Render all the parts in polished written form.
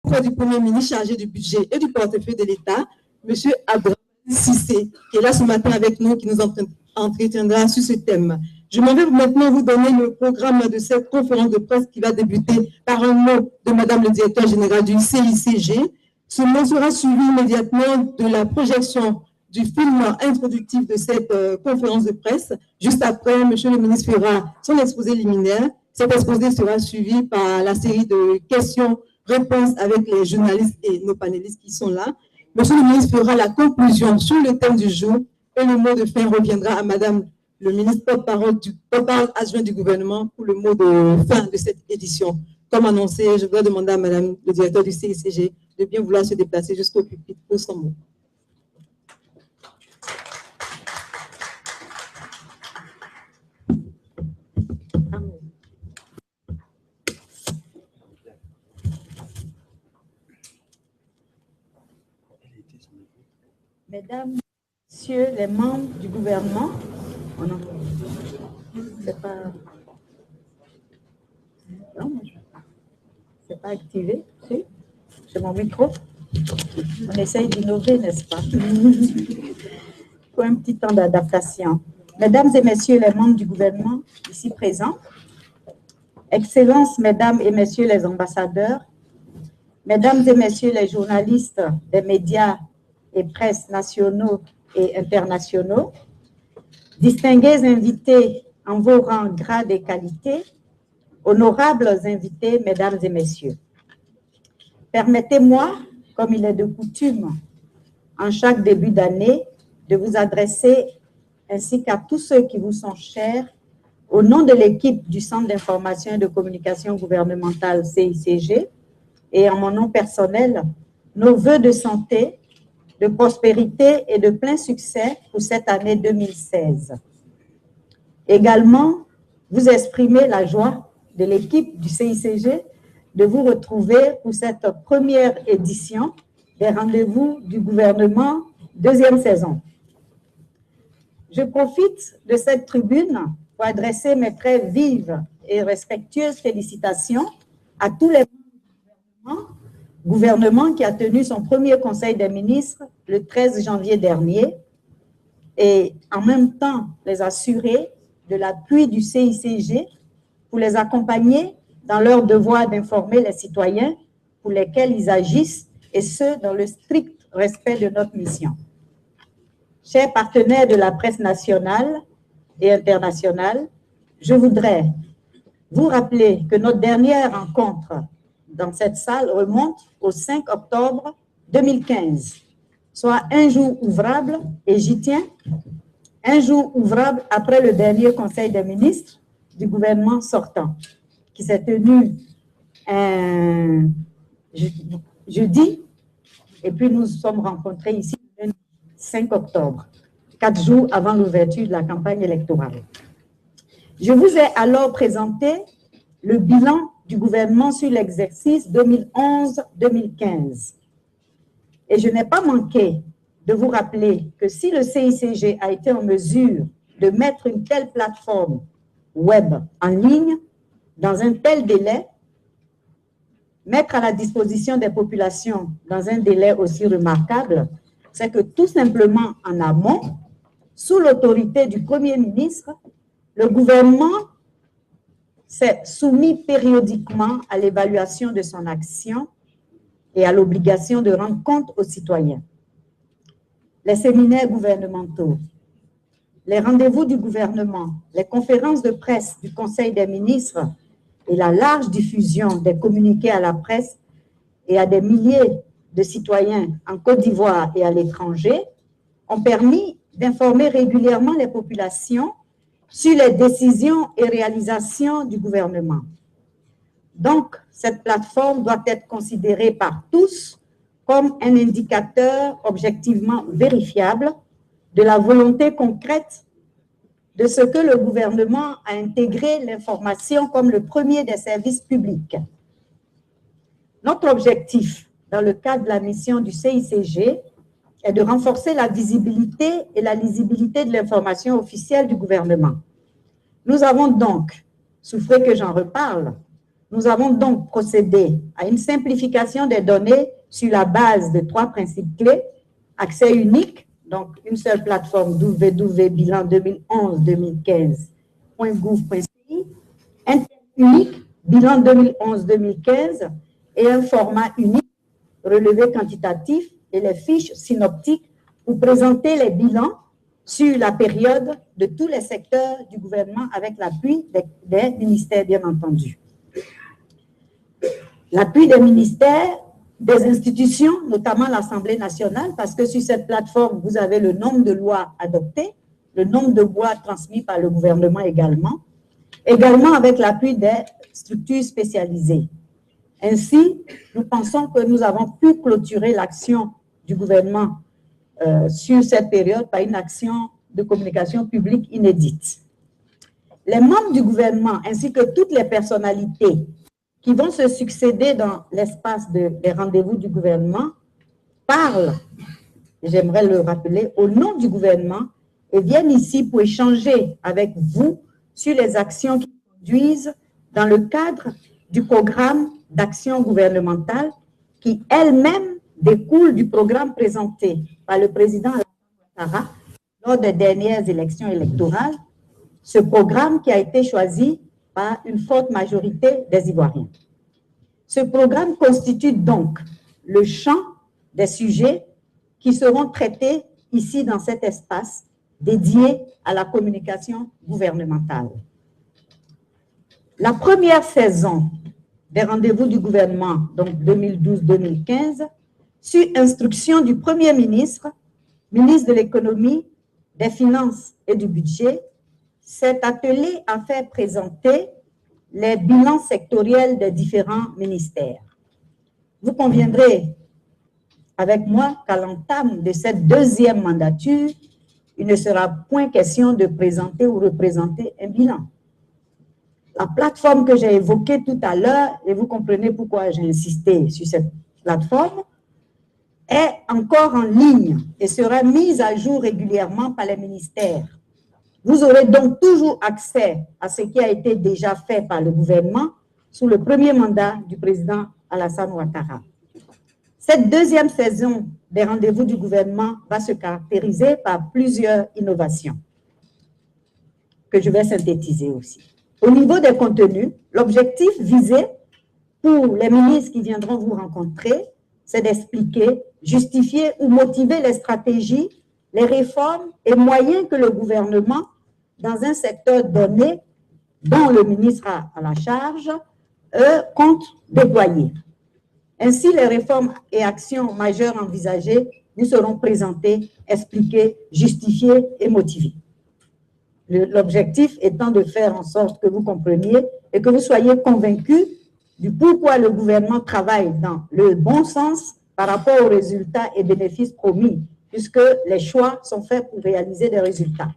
auprès du Premier ministre chargé du budget et du portefeuille de l'État, M. Abraham Cissé, qui est là ce matin avec nous, qui nous entretiendra sur ce thème. Je m'en vais maintenant vous donner le programme de cette conférence de presse qui va débuter par un mot de Madame le directeur général du CICG. Ce mot sera suivi immédiatement de la projection du film introductif de cette conférence de presse. Juste après, Monsieur le ministre fera son exposé liminaire. Cet exposé sera suivi par la série de questions-réponses avec les journalistes et nos panélistes qui sont là. Monsieur le ministre fera la conclusion sur le thème du jour et le mot de fin reviendra à Madame le ministre porte-parole adjoint du gouvernement pour le mot de fin de cette édition. Comme annoncé, je voudrais demander à Madame le directeur du CICG de bien vouloir se déplacer jusqu'au pupitre pour son mot. Mesdames, Messieurs les membres du gouvernement, c'est pas activé, si? C'est mon micro. On essaye d'innover, n'est-ce pas? Pour un petit temps d'adaptation. Mesdames et Messieurs les membres du gouvernement ici présents, Excellences, Mesdames et Messieurs les ambassadeurs, Mesdames et Messieurs les journalistes des médias et presse nationaux et internationaux, distingués invités en vos rangs, grades et qualités, honorables invités, Mesdames et Messieurs. Permettez-moi, comme il est de coutume en chaque début d'année, de vous adresser, ainsi qu'à tous ceux qui vous sont chers, au nom de l'équipe du Centre d'information et de communication gouvernementale CICG et en mon nom personnel, nos vœux de santé, de prospérité et de plein succès pour cette année 2016. Également, vous exprimez la joie de l'équipe du CICG de vous retrouver pour cette première édition des rendez-vous du gouvernement, deuxième saison. Je profite de cette tribune pour adresser mes très vives et respectueuses félicitations à tous les membres du gouvernement qui a tenu son premier conseil des ministres le 13 janvier dernier et en même temps les assurer de l'appui du CICG pour les accompagner dans leur devoir d'informer les citoyens pour lesquels ils agissent et ce, dans le strict respect de notre mission. Chers partenaires de la presse nationale et internationale, je voudrais vous rappeler que notre dernière rencontre dans cette salle remonte au 5 octobre 2015, soit un jour ouvrable, et j'y tiens, un jour ouvrable après le dernier Conseil des ministres du gouvernement sortant, qui s'est tenu jeudi, et puis nous nous sommes rencontrés ici le 5 octobre, 4 jours avant l'ouverture de la campagne électorale. Je vous ai alors présenté le bilan du gouvernement sur l'exercice 2011-2015. Et je n'ai pas manqué de vous rappeler que si le CICG a été en mesure de mettre une telle plateforme web en ligne dans un tel délai, mettre à la disposition des populations dans un délai aussi remarquable, c'est que tout simplement en amont, sous l'autorité du Premier ministre, le gouvernement s'est soumis périodiquement à l'évaluation de son action et à l'obligation de rendre compte aux citoyens. Les séminaires gouvernementaux, les rendez-vous du gouvernement, les conférences de presse du Conseil des ministres et la large diffusion des communiqués à la presse et à des milliers de citoyens en Côte d'Ivoire et à l'étranger ont permis d'informer régulièrement les populations sur les décisions et réalisations du gouvernement. Donc, cette plateforme doit être considérée par tous comme un indicateur objectivement vérifiable de la volonté concrète de ce que le gouvernement a intégré l'information comme le premier des services publics. Notre objectif, dans le cadre de la mission du CICG, est de renforcer la visibilité et la lisibilité de l'information officielle du gouvernement. Nous avons donc, souffrez que j'en reparle, nous avons donc procédé à une simplification des données sur la base de 3 principes clés: accès unique, donc une seule plateforme www.bilan2011-2015.gouv.ci, unique, bilan 2011-2015 et un format unique, relevé quantitatif et les fiches synoptiques pour présenter les bilans sur la période de tous les secteurs du gouvernement avec l'appui des ministères, bien entendu. L'appui des ministères, des institutions, notamment l'Assemblée nationale, parce que sur cette plateforme, vous avez le nombre de lois adoptées, le nombre de lois transmises par le gouvernement également avec l'appui des structures spécialisées. Ainsi, nous pensons que nous avons pu clôturer l'action du gouvernement sur cette période par une action de communication publique inédite. Les membres du gouvernement ainsi que toutes les personnalités qui vont se succéder dans l'espace des rendez-vous du gouvernement parlent, j'aimerais le rappeler, au nom du gouvernement et viennent ici pour échanger avec vous sur les actions qui conduisent dans le cadre du programme d'action gouvernementale qui elle-même découle du programme présenté par le président Alassane Ouattara lors des dernières élections électorales, ce programme qui a été choisi par une forte majorité des Ivoiriens. Ce programme constitue donc le champ des sujets qui seront traités ici dans cet espace dédié à la communication gouvernementale. La première saison des rendez-vous du gouvernement, donc 2012-2015, sur instruction du Premier ministre, ministre de l'économie, des finances et du budget, cet atelier a fait présenter les bilans sectoriels des différents ministères. Vous conviendrez avec moi qu'à l'entame de cette deuxième mandature, il ne sera point question de présenter ou représenter un bilan. La plateforme que j'ai évoquée tout à l'heure, et vous comprenez pourquoi j'ai insisté sur cette plateforme, est encore en ligne et sera mise à jour régulièrement par les ministères. Vous aurez donc toujours accès à ce qui a été déjà fait par le gouvernement sous le premier mandat du président Alassane Ouattara. Cette deuxième saison des rendez-vous du gouvernement va se caractériser par plusieurs innovations que je vais synthétiser aussi. Au niveau des contenus, l'objectif visé pour les ministres qui viendront vous rencontrer, c'est d'expliquer, justifier ou motiver les stratégies, les réformes et moyens que le gouvernement, dans un secteur donné, dont le ministre a à la charge, compte déployer. Ainsi, les réformes et actions majeures envisagées vous seront présentées, expliquées, justifiées et motivées. L'objectif étant de faire en sorte que vous compreniez et que vous soyez convaincus du pourquoi le gouvernement travaille dans le bon sens par rapport aux résultats et bénéfices promis, puisque les choix sont faits pour réaliser des résultats.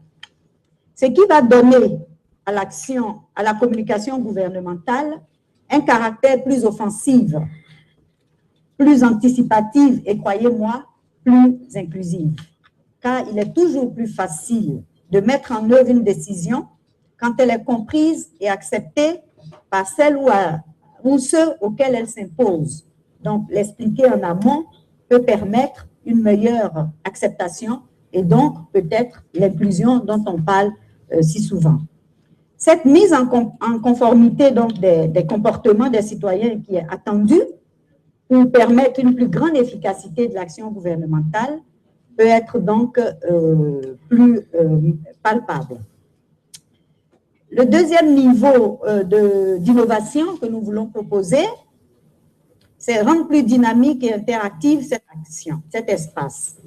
Ce qui va donner à l'action, à la communication gouvernementale, un caractère plus offensif, plus anticipatif et, croyez-moi, plus inclusif. Car il est toujours plus facile de mettre en œuvre une décision quand elle est comprise et acceptée par celle ou ceux auxquels elle s'impose. Donc, l'expliquer en amont peut permettre une meilleure acceptation et donc peut-être l'inclusion dont on parle si souvent. Cette mise en conformité donc, des comportements des citoyens qui est attendue pour permettre une plus grande efficacité de l'action gouvernementale peut être donc plus palpable. Le deuxième niveau d'innovation que nous voulons proposer, c'est rendre plus dynamique et interactive cette action, cet espace.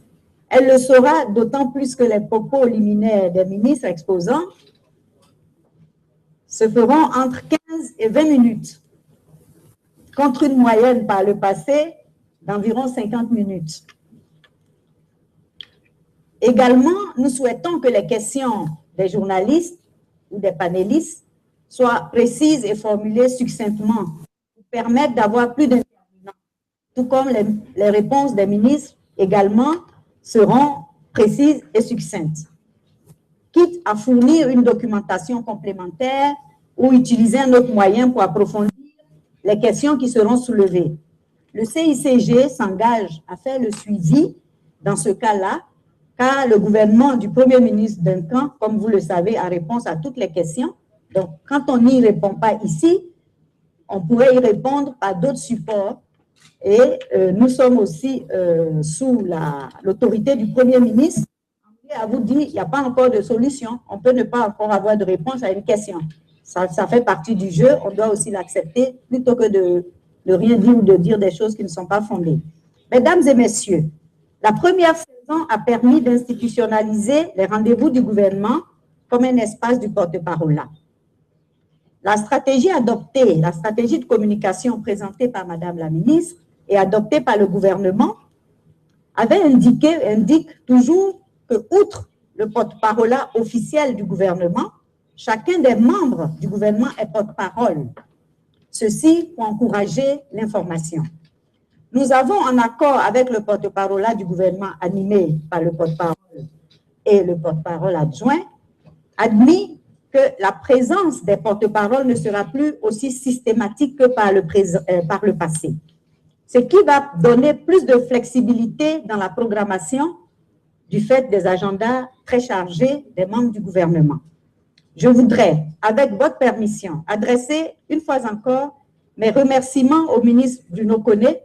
Elle le sera d'autant plus que les propos liminaires des ministres exposants se feront entre 15 et 20 minutes, contre une moyenne par le passé d'environ 50 minutes. Également, nous souhaitons que les questions des journalistes ou des panélistes soient précises et formulées succinctement pour permettre d'avoir plus d'intervenants, tout comme les réponses des ministres également seront précises et succinctes, quitte à fournir une documentation complémentaire ou utiliser un autre moyen pour approfondir les questions qui seront soulevées. Le CICG s'engage à faire le suivi dans ce cas-là, car le gouvernement du Premier ministre Duncan, comme vous le savez, a réponse à toutes les questions. Donc, quand on n'y répond pas ici, on pourrait y répondre par d'autres supports. Et nous sommes aussi sous l'autorité du Premier ministre. À vous dire, il n'y a pas encore de solution. On peut ne pas encore avoir de réponse à une question. Ça fait partie du jeu. On doit aussi l'accepter plutôt que de rien dire ou de dire des choses qui ne sont pas fondées. Mesdames et messieurs, la première saison a permis d'institutionnaliser les rendez-vous du gouvernement comme un espace du porte-parole. La stratégie adoptée, la stratégie de communication présentée par Madame la ministre et adoptée par le gouvernement indique toujours que, outre le porte-parole officiel du gouvernement, chacun des membres du gouvernement est porte-parole. Ceci pour encourager l'information. Nous avons, en accord avec le porte-parole du gouvernement animé par le porte-parole et le porte-parole adjoint, admis que la présence des porte-paroles ne sera plus aussi systématique que par le passé. Ce qui va donner plus de flexibilité dans la programmation du fait des agendas très chargés des membres du gouvernement. Je voudrais, avec votre permission, adresser une fois encore mes remerciements au ministre Bruno Koné,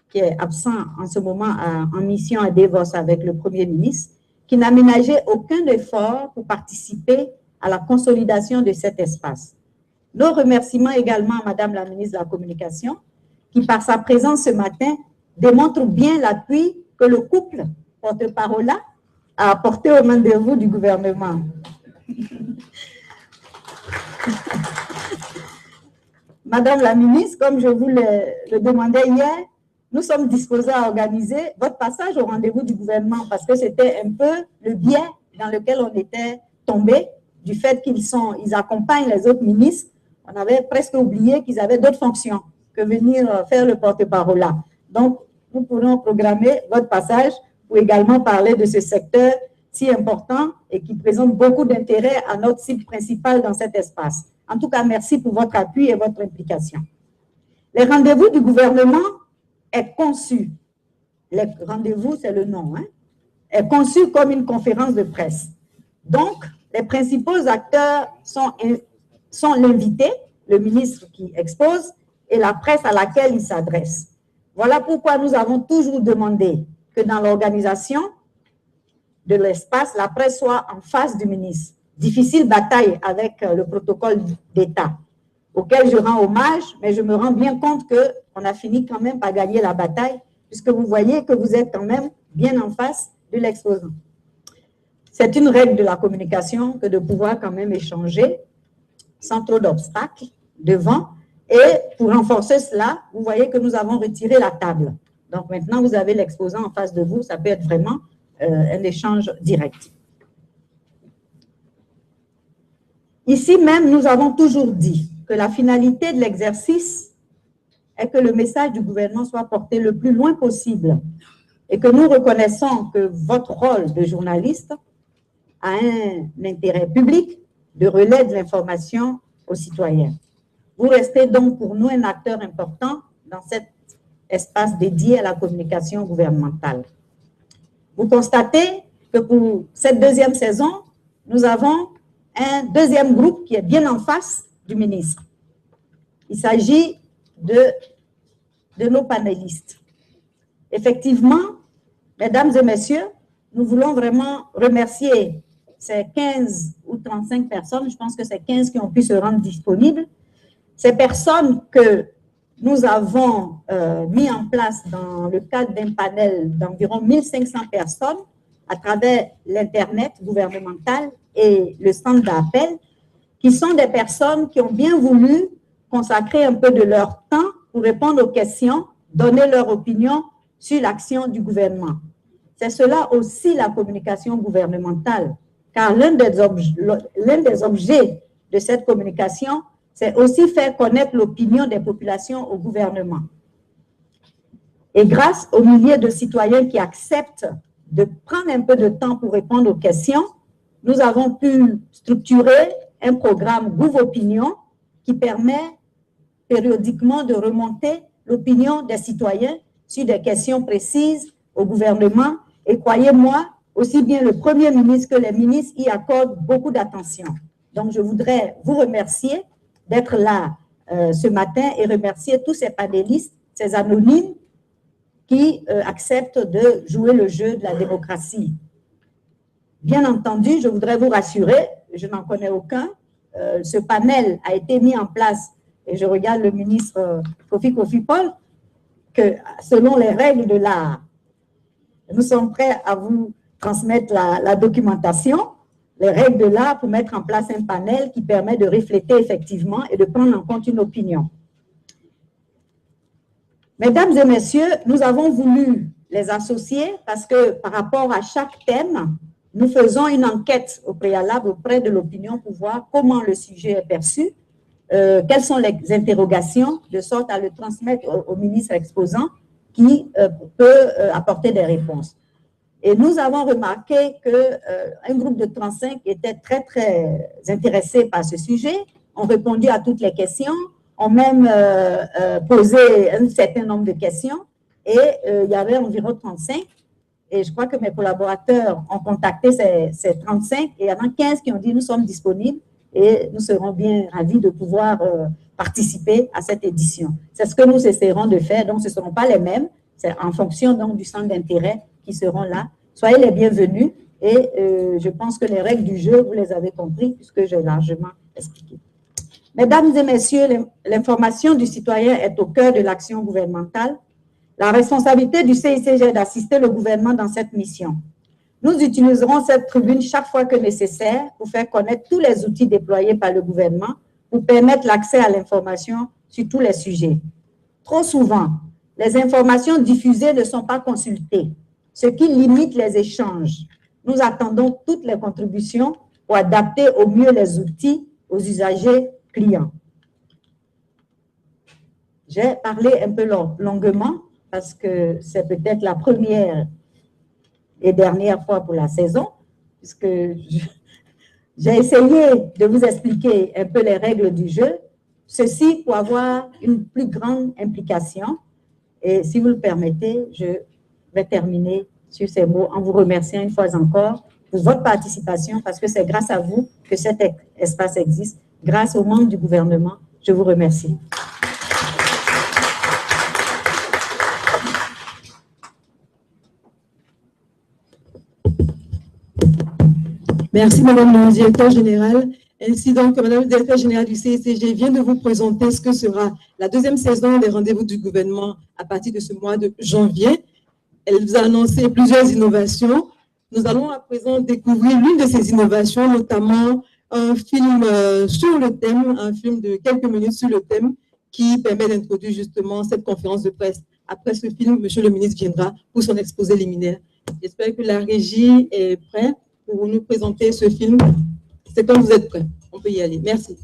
qui est absent en ce moment en mission à Davos avec le Premier ministre, qui n'a ménagé aucun effort pour participer à la consolidation de cet espace. Nos remerciements également à Madame la ministre de la Communication, qui par sa présence ce matin démontre bien l'appui que le couple porte-parole a apporté au rendez-vous du gouvernement. Madame la ministre, comme je vous le demandais hier, nous sommes disposés à organiser votre passage au rendez-vous du gouvernement parce que c'était un peu le biais dans lequel on était tombé du fait qu'ils accompagnent les autres ministres. On avait presque oublié qu'ils avaient d'autres fonctions que venir faire le porte-parole là. Donc, nous pourrons programmer votre passage pour également parler de ce secteur si important et qui présente beaucoup d'intérêt à notre cible principale dans cet espace. En tout cas, merci pour votre appui et votre implication. Les rendez-vous du gouvernement est conçu, les rendez-vous, c'est le nom, est conçu comme une conférence de presse. Donc, les principaux acteurs sont l'invité, le ministre qui expose, et la presse à laquelle il s'adresse. Voilà pourquoi nous avons toujours demandé que dans l'organisation de l'espace, la presse soit en face du ministre. Difficile bataille avec le protocole d'État, auquel je rends hommage, mais je me rends bien compte qu'on a fini quand même par gagner la bataille, puisque vous voyez que vous êtes quand même bien en face de l'exposant. C'est une règle de la communication que de pouvoir quand même échanger sans trop d'obstacles devant. Et pour renforcer cela, vous voyez que nous avons retiré la table. Donc maintenant, vous avez l'exposant en face de vous. Ça peut être vraiment un échange direct. Ici même, nous avons toujours dit que la finalité de l'exercice est que le message du gouvernement soit porté le plus loin possible et que nous reconnaissons que votre rôle de journaliste a un intérêt public de relais de l'information aux citoyens. Vous restez donc pour nous un acteur important dans cet espace dédié à la communication gouvernementale. Vous constatez que pour cette deuxième saison, nous avons un deuxième groupe qui est bien en face du ministre. Il s'agit de nos panélistes. Effectivement, mesdames et messieurs, nous voulons vraiment remercier ces 15 ou 35 personnes, je pense que c'est 15 qui ont pu se rendre disponibles, ces personnes que nous avons mis en place dans le cadre d'un panel d'environ 1500 personnes à travers l'Internet gouvernemental et le centre d'appel, qui sont des personnes qui ont bien voulu consacrer un peu de leur temps pour répondre aux questions, donner leur opinion sur l'action du gouvernement. C'est cela aussi la communication gouvernementale, car l'un des objets de cette communication, c'est aussi faire connaître l'opinion des populations au gouvernement. Et grâce aux milliers de citoyens qui acceptent de prendre un peu de temps pour répondre aux questions, nous avons pu structurer un programme Gouv Opinion qui permet périodiquement de remonter l'opinion des citoyens sur des questions précises au gouvernement. Et croyez-moi, aussi bien le Premier ministre que les ministres y accordent beaucoup d'attention. Donc, je voudrais vous remercier d'être là ce matin et remercier tous ces panélistes, ces anonymes qui acceptent de jouer le jeu de la démocratie. Bien entendu, je voudrais vous rassurer, je n'en connais aucun. Ce panel a été mis en place, et je regarde le ministre Kofi Paul, que selon les règles de l'art, nous sommes prêts à vous transmettre la documentation, les règles de l'art pour mettre en place un panel qui permet de refléter effectivement et de prendre en compte une opinion. Mesdames et messieurs, nous avons voulu les associer parce que par rapport à chaque thème, nous faisons une enquête au préalable auprès de l'opinion pour voir comment le sujet est perçu, quelles sont les interrogations, de sorte à le transmettre au ministre exposant qui peut apporter des réponses. Et nous avons remarqué qu'un groupe de 35 était très, très intéressé par ce sujet, ont répondu à toutes les questions, ont même posé un certain nombre de questions, et il y avait environ 35. Et je crois que mes collaborateurs ont contacté ces 35, et il y en a 15 qui ont dit « nous sommes disponibles » et nous serons bien ravis de pouvoir participer à cette édition. C'est ce que nous essaierons de faire, donc ce ne seront pas les mêmes, c'est en fonction donc, du centre d'intérêt qui seront là. Soyez les bienvenus, et je pense que les règles du jeu, vous les avez compris, puisque j'ai largement expliqué. Mesdames et messieurs, l'information du citoyen est au cœur de l'action gouvernementale. La responsabilité du CICG est d'assister le gouvernement dans cette mission. Nous utiliserons cette tribune chaque fois que nécessaire pour faire connaître tous les outils déployés par le gouvernement pour permettre l'accès à l'information sur tous les sujets. Trop souvent, les informations diffusées ne sont pas consultées, ce qui limite les échanges. Nous attendons toutes les contributions pour adapter au mieux les outils aux usagers clients. J'ai parlé un peu longuement parce que c'est peut-être la première et dernière fois pour la saison, puisque j'ai essayé de vous expliquer un peu les règles du jeu, ceci pour avoir une plus grande implication. Et si vous le permettez, je vais terminer sur ces mots en vous remerciant une fois encore pour votre participation, parce que c'est grâce à vous que cet espace existe, grâce aux membres du gouvernement. Je vous remercie. Merci, Madame le Directeur Général. Ainsi donc, Madame le Directeur Général du CICG vient de vous présenter ce que sera la deuxième saison des rendez-vous du gouvernement à partir de ce mois de janvier. Elle vous a annoncé plusieurs innovations. Nous allons à présent découvrir l'une de ces innovations, notamment un film sur le thème, un film de quelques minutes sur le thème qui permet d'introduire justement cette conférence de presse. Après ce film, Monsieur le ministre viendra pour son exposé liminaire. J'espère que la régie est prête pour nous présenter ce film. C'est quand vous êtes prêts. On peut y aller. Merci.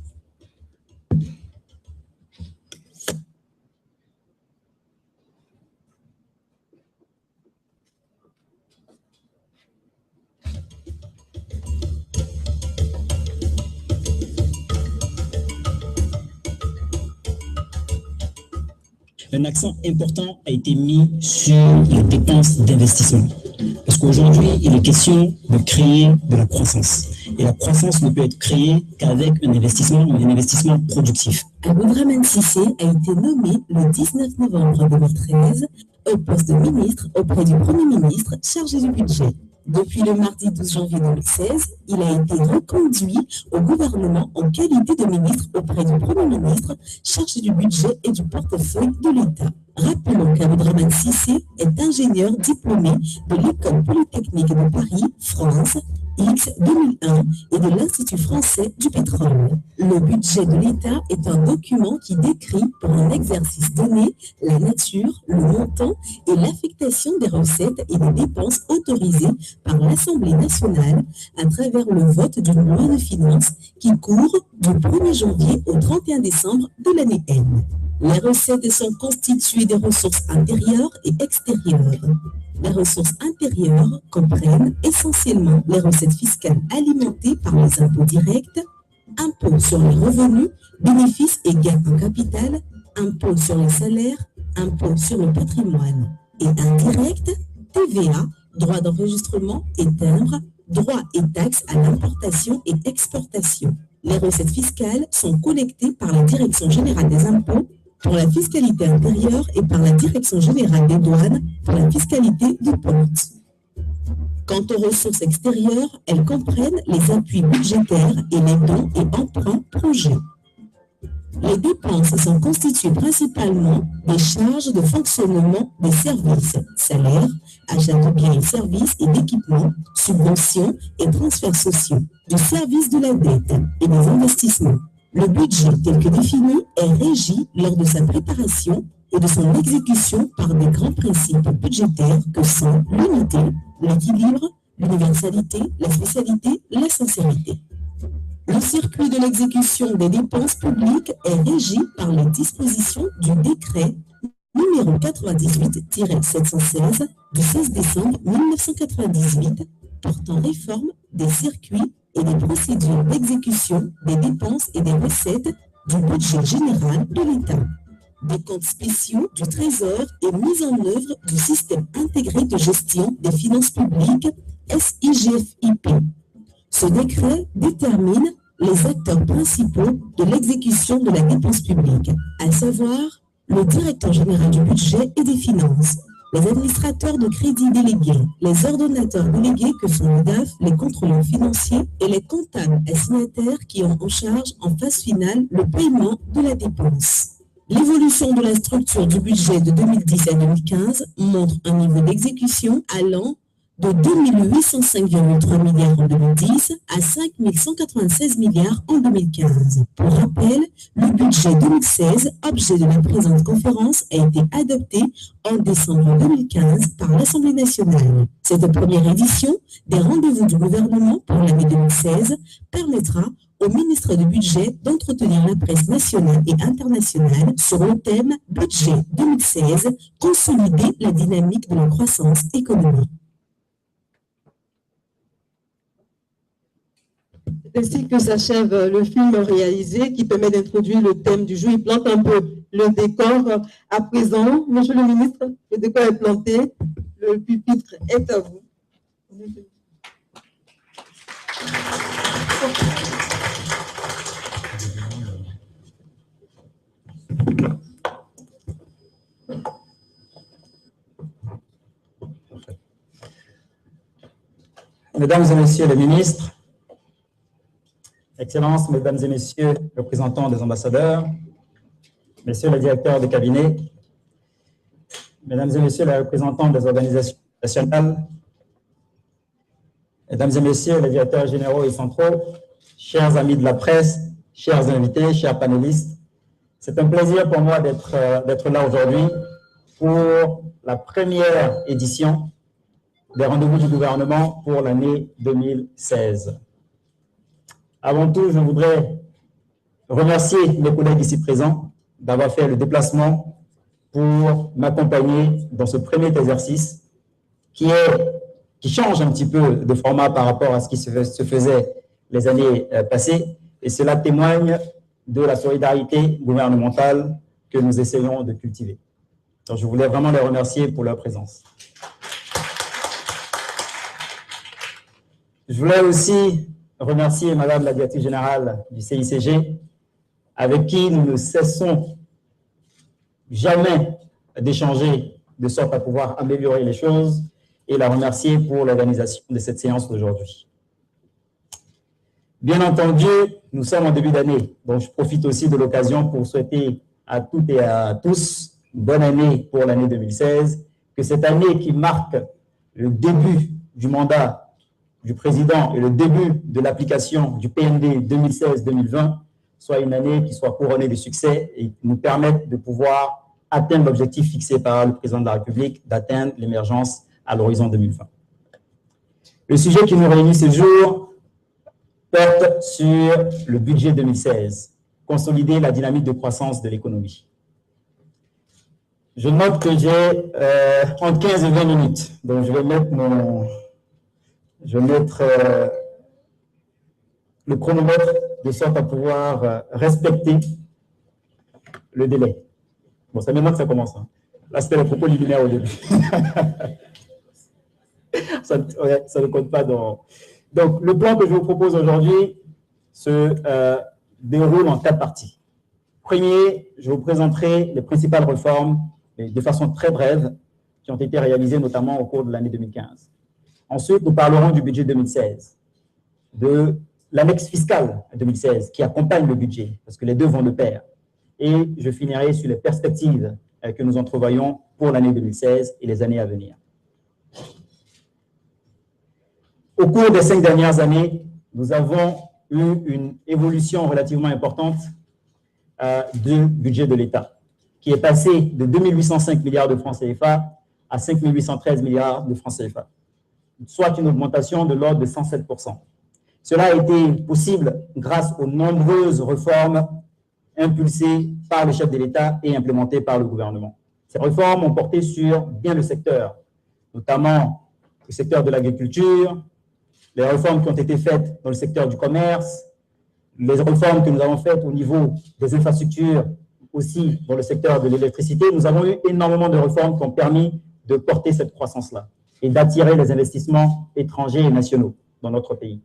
Un accent important a été mis sur les dépenses d'investissement. Parce qu'aujourd'hui, il est question de créer de la croissance. Et la croissance ne peut être créée qu'avec un investissement productif. Aboudraman Cissé a été nommé le 19 novembre 2013 au poste de ministre auprès du Premier ministre chargé du budget. Depuis le mardi 12 janvier 2016, il a été reconduit au gouvernement en qualité de ministre auprès du Premier ministre chargé du budget et du portefeuille de l'État. Rappelons qu'Aboudraman Cissé est ingénieur diplômé de l'École polytechnique de Paris, France, X 2001 et de l'Institut français du pétrole. Le budget de l'État est un document qui décrit pour un exercice donné la nature, le montant et l'affectation des recettes et des dépenses autorisées par l'Assemblée nationale à travers le vote d'une loi de finances qui court du 1er janvier au 31 décembre de l'année N. Les recettes sont constituées des ressources intérieures et extérieures. Les ressources intérieures comprennent essentiellement les recettes fiscales alimentées par les impôts directs, impôts sur les revenus, bénéfices et gains en capital, impôt sur les salaires, impôt sur le patrimoine. Et indirect, TVA, droit d'enregistrement et timbre, droits et taxes à l'importation et exportation. Les recettes fiscales sont collectées par la Direction générale des impôts pour la fiscalité intérieure et par la Direction générale des douanes pour la fiscalité du porte. Quant aux ressources extérieures, elles comprennent les appuis budgétaires et les dons et emprunts projets. Les dépenses sont constituées principalement des charges de fonctionnement des services, salaires, achats de biens et services et d'équipements, subventions et transferts sociaux, du service de la dette et des investissements. Le budget tel que défini est régi lors de sa préparation et de son exécution par des grands principes budgétaires que sont l'unité, l'équilibre, l'universalité, la spécialité, la sincérité. Le circuit de l'exécution des dépenses publiques est régi par les dispositions du décret numéro 98-716 du 16 décembre 1998 portant réforme des circuits et des procédures d'exécution des dépenses et des recettes du budget général de l'État, des comptes spéciaux du Trésor et mise en œuvre du système intégré de gestion des finances publiques SIGFIP. Ce décret détermine les acteurs principaux de l'exécution de la dépense publique, à savoir le directeur général du budget et des finances, les administrateurs de crédit délégués, les ordonnateurs délégués que sont le DAF, les contrôleurs financiers et les comptables assignataires qui ont en charge en phase finale le paiement de la dépense. L'évolution de la structure du budget de 2010 à 2015 montre un niveau d'exécution allant de 2 805,3 milliards en 2010 à 5 196 milliards en 2015. Pour rappel, le budget 2016, objet de la présente conférence, a été adopté en décembre 2015 par l'Assemblée nationale. Cette première édition des rendez-vous du gouvernement pour l'année 2016 permettra au ministre du Budget d'entretenir la presse nationale et internationale sur le thème « Budget 2016, consolider la dynamique de la croissance économique ». C'est ainsi que s'achève le film réalisé qui permet d'introduire le thème du jour. Il plante un peu le décor. À présent, monsieur le ministre, le décor est planté. Le pupitre est à vous. Mesdames et messieurs les ministres, Excellences, mesdames et messieurs les représentants des ambassadeurs, messieurs les directeurs de cabinet, mesdames et messieurs les représentants des organisations nationales, mesdames et messieurs les directeurs généraux et centraux, chers amis de la presse, chers invités, chers panélistes, c'est un plaisir pour moi d'être là aujourd'hui pour la première édition des rendez-vous du gouvernement pour l'année 2016. Avant tout, je voudrais remercier mes collègues ici présents d'avoir fait le déplacement pour m'accompagner dans ce premier exercice qui change un petit peu de format par rapport à ce qui se faisait les années passées, et cela témoigne de la solidarité gouvernementale que nous essayons de cultiver. Donc, je voulais vraiment les remercier pour leur présence. Je voulais aussi remercier Madame la Directrice Générale du CICG, avec qui nous ne cessons jamais d'échanger de sorte à pouvoir améliorer les choses, et la remercier pour l'organisation de cette séance d'aujourd'hui. Bien entendu, nous sommes en début d'année, donc je profite aussi de l'occasion pour souhaiter à toutes et à tous une bonne année pour l'année 2016, que cette année qui marque le début du mandat du président et le début de l'application du PND 2016-2020 soit une année qui soit couronnée de succès et qui nous permette de pouvoir atteindre l'objectif fixé par le président de la République d'atteindre l'émergence à l'horizon 2020. Le sujet qui nous réunit ce jour porte sur le budget 2016, consolider la dynamique de croissance de l'économie. Je note que j'ai entre 15 et 20 minutes, donc je vais mettre le chronomètre de sorte à pouvoir respecter le délai. Bon, c'est maintenant que ça commence. Hein. Là, c'était le propos liminaire au début. ça ne compte pas dans... Donc, le plan que je vous propose aujourd'hui se déroule en 4 parties. Premier, je vous présenterai les principales réformes, de façon très brève, qui ont été réalisées notamment au cours de l'année 2015. Ensuite, nous parlerons du budget 2016, de l'annexe fiscale 2016 qui accompagne le budget, parce que les deux vont de pair. Et je finirai sur les perspectives que nous entrevoyons pour l'année 2016 et les années à venir. Au cours des 5 dernières années, nous avons eu une évolution relativement importante du budget de l'État, qui est passé de 2 805 milliards de francs CFA à 5 813 milliards de francs CFA, soit une augmentation de l'ordre de 107%. Cela a été possible grâce aux nombreuses réformes impulsées par le chef de l'État et implémentées par le gouvernement. Ces réformes ont porté sur bien le secteur, notamment le secteur de l'agriculture, les réformes qui ont été faites dans le secteur du commerce, les réformes que nous avons faites au niveau des infrastructures, aussi dans le secteur de l'électricité. Nous avons eu énormément de réformes qui ont permis de porter cette croissance-là et d'attirer les investissements étrangers et nationaux dans notre pays.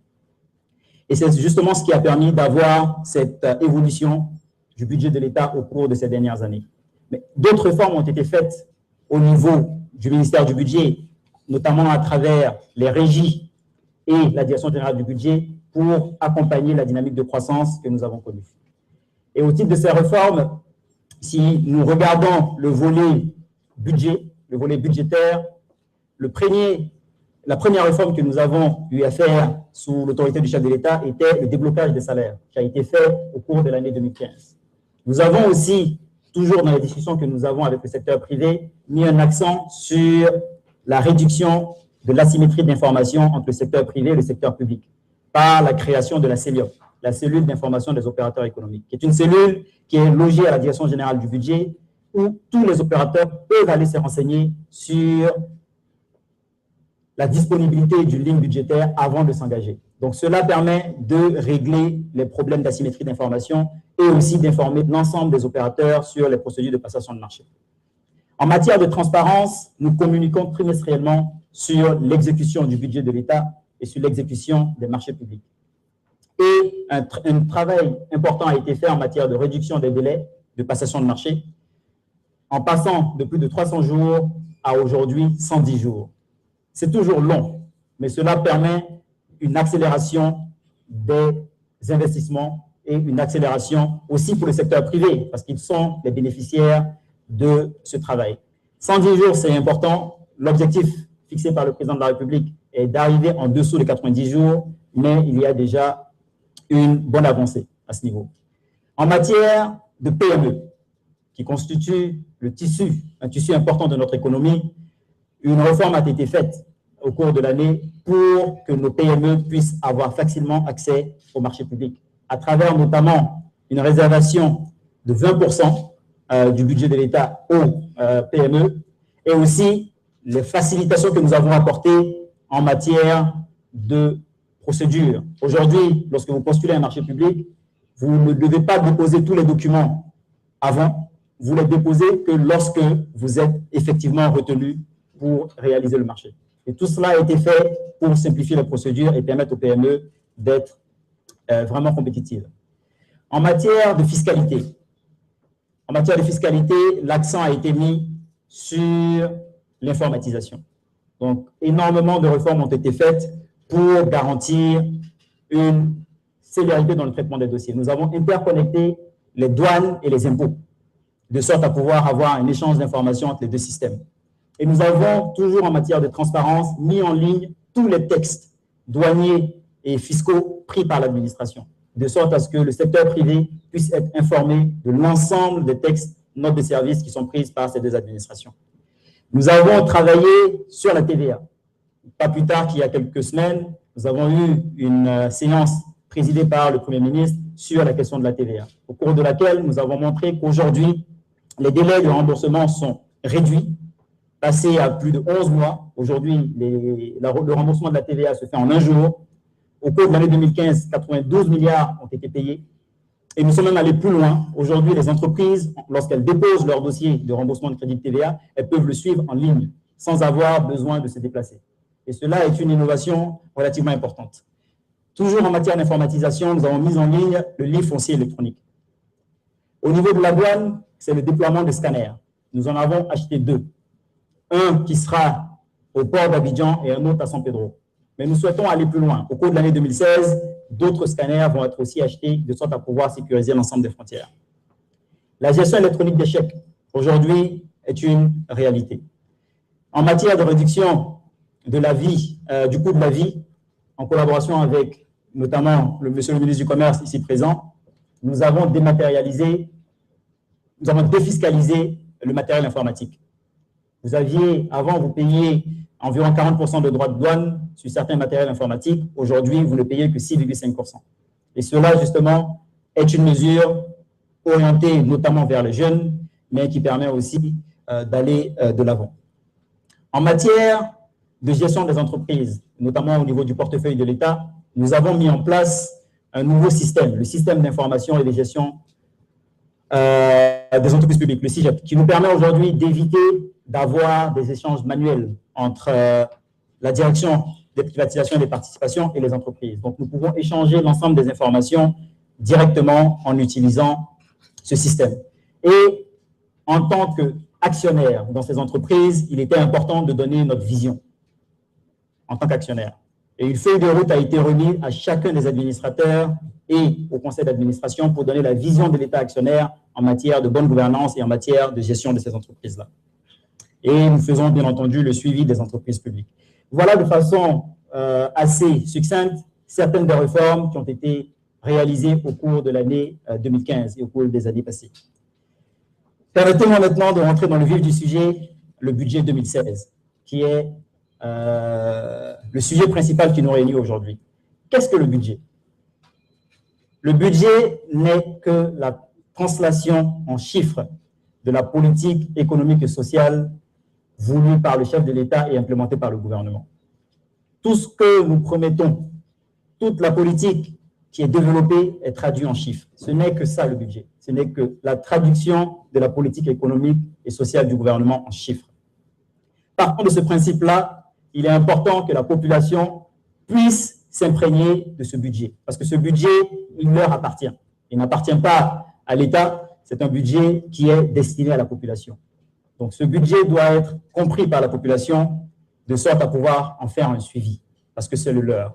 Et c'est justement ce qui a permis d'avoir cette évolution du budget de l'État au cours de ces dernières années. Mais d'autres réformes ont été faites au niveau du ministère du Budget, notamment à travers les régies et la Direction générale du budget pour accompagner la dynamique de croissance que nous avons connue. Et au titre de ces réformes, si nous regardons le volet budget, le volet budgétaire, la première réforme que nous avons eu à faire sous l'autorité du chef de l'État était le déblocage des salaires, qui a été fait au cours de l'année 2015. Nous avons aussi, toujours dans les discussions que nous avons avec le secteur privé, mis un accent sur la réduction de l'asymétrie d'information entre le secteur privé et le secteur public, par la création de la CELIOP, la cellule d'information des opérateurs économiques, qui est une cellule qui est logée à la Direction générale du budget, où tous les opérateurs peuvent aller se renseigner sur la disponibilité d'une ligne budgétaire avant de s'engager. Donc, cela permet de régler les problèmes d'asymétrie d'information et aussi d'informer l'ensemble des opérateurs sur les procédures de passation de marché. En matière de transparence, nous communiquons trimestriellement sur l'exécution du budget de l'État et sur l'exécution des marchés publics. Et un travail important a été fait en matière de réduction des délais de passation de marché, en passant de plus de 300 jours à aujourd'hui 110 jours. C'est toujours long, mais cela permet une accélération des investissements et une accélération aussi pour le secteur privé, parce qu'ils sont les bénéficiaires de ce travail. 110 jours, c'est important. L'objectif fixé par le président de la République est d'arriver en dessous de 90 jours, mais il y a déjà une bonne avancée à ce niveau. En matière de PME, qui constitue un tissu important de notre économie, une réforme a été faite au cours de l'année pour que nos PME puissent avoir facilement accès au marché public, à travers notamment une réservation de 20% du budget de l'État aux PME et aussi les facilitations que nous avons apportées en matière de procédure. Aujourd'hui, lorsque vous postulez un marché public, vous ne devez pas déposer tous les documents avant, vous les déposez que lorsque vous êtes effectivement retenu pour réaliser le marché. Et tout cela a été fait pour simplifier les procédures et permettre aux PME d'être vraiment compétitives. En matière de fiscalité, l'accent a été mis sur l'informatisation. Donc, énormément de réformes ont été faites pour garantir une célérité dans le traitement des dossiers. Nous avons interconnecté les douanes et les impôts, de sorte à pouvoir avoir un échange d'informations entre les deux systèmes. Et nous avons, toujours en matière de transparence, mis en ligne tous les textes douaniers et fiscaux pris par l'administration, de sorte à ce que le secteur privé puisse être informé de l'ensemble des textes, notes de service qui sont prises par ces deux administrations. Nous avons travaillé sur la TVA. Pas plus tard qu'il y a quelques semaines, nous avons eu une séance présidée par le Premier ministre sur la question de la TVA, au cours de laquelle nous avons montré qu'aujourd'hui, les délais de remboursement sont réduits, passés à plus de 11 mois. Aujourd'hui, le remboursement de la TVA se fait en un jour. Au cours de l'année 2015, 92 milliards ont été payés. Et nous sommes même allés plus loin. Aujourd'hui, les entreprises, lorsqu'elles déposent leur dossier de remboursement de crédit de TVA, elles peuvent le suivre en ligne, sans avoir besoin de se déplacer. Et cela est une innovation relativement importante. Toujours en matière d'informatisation, nous avons mis en ligne le livre foncier électronique. Au niveau de la douane, c'est le déploiement de scanners. Nous en avons acheté 2. Un qui sera au port d'Abidjan et un autre à San Pedro. Mais nous souhaitons aller plus loin. Au cours de l'année 2016, d'autres scanners vont être aussi achetés de sorte à pouvoir sécuriser l'ensemble des frontières. La gestion électronique des chèques, aujourd'hui, est une réalité. En matière de réduction de la vie, du coût de la vie, en collaboration avec notamment monsieur le ministre du Commerce ici présent, nous avons dématérialisé, nous avons défiscalisé le matériel informatique. Vous aviez, avant, vous payiez environ 40% de droits de douane sur certains matériels informatiques. Aujourd'hui, vous ne payez que 6,5%. Et cela, justement, est une mesure orientée notamment vers les jeunes, mais qui permet aussi d'aller de l'avant. En matière de gestion des entreprises, notamment au niveau du portefeuille de l'État, nous avons mis en place un nouveau système, le système d'information et de gestion des entreprises publiques, le SIGEP, qui nous permet aujourd'hui d'éviter d'avoir des échanges manuels entre la direction des privatisations et des participations et les entreprises. Donc, nous pouvons échanger l'ensemble des informations directement en utilisant ce système. Et en tant qu'actionnaire dans ces entreprises, il était important de donner notre vision en tant qu'actionnaire. Et une feuille de route a été remise à chacun des administrateurs et au conseil d'administration pour donner la vision de l'État actionnaire en matière de bonne gouvernance et en matière de gestion de ces entreprises-là. Et nous faisons bien entendu le suivi des entreprises publiques. Voilà de façon assez succincte certaines des réformes qui ont été réalisées au cours de l'année 2015 et au cours des années passées. Permettez-moi maintenant de rentrer dans le vif du sujet, le budget 2016, qui est le sujet principal qui nous réunit aujourd'hui. Qu'est-ce que le budget? Le budget n'est que la translation en chiffres de la politique économique et sociale voulue par le chef de l'État et implémentée par le gouvernement. Tout ce que nous promettons, toute la politique qui est développée est traduite en chiffres. Ce n'est que ça le budget. Ce n'est que la traduction de la politique économique et sociale du gouvernement en chiffres. Partant de ce principe-là, il est important que la population puisse s'imprégner de ce budget. Parce que ce budget, il leur appartient. Il n'appartient pas à l'État, c'est un budget qui est destiné à la population. Donc ce budget doit être compris par la population de sorte à pouvoir en faire un suivi, parce que c'est le leur.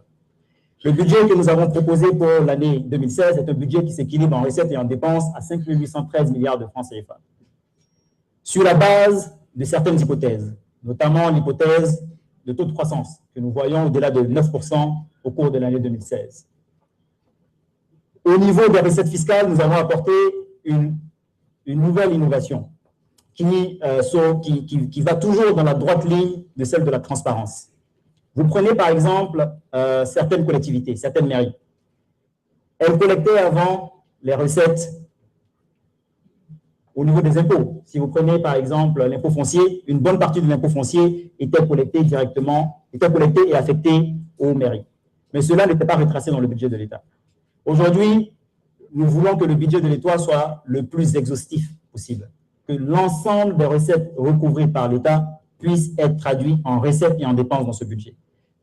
Le budget que nous avons proposé pour l'année 2016 est un budget qui s'équilibre en recettes et en dépenses à 5 813 milliards de francs CFA. Sur la base de certaines hypothèses, notamment l'hypothèse de taux de croissance que nous voyons au-delà de 9% au cours de l'année 2016. Au niveau des recettes fiscales, nous avons apporté une nouvelle innovation qui va toujours dans la droite ligne de celle de la transparence. Vous prenez par exemple certaines collectivités, certaines mairies. Elles collectaient avant les recettes au niveau des impôts. Si vous prenez par exemple l'impôt foncier, une bonne partie de l'impôt foncier était collectée directement, était collectée et affectée aux mairies. Mais cela n'était pas retracé dans le budget de l'État. Aujourd'hui, nous voulons que le budget de l'État soit le plus exhaustif possible, que l'ensemble des recettes recouvrées par l'État puissent être traduites en recettes et en dépenses dans ce budget.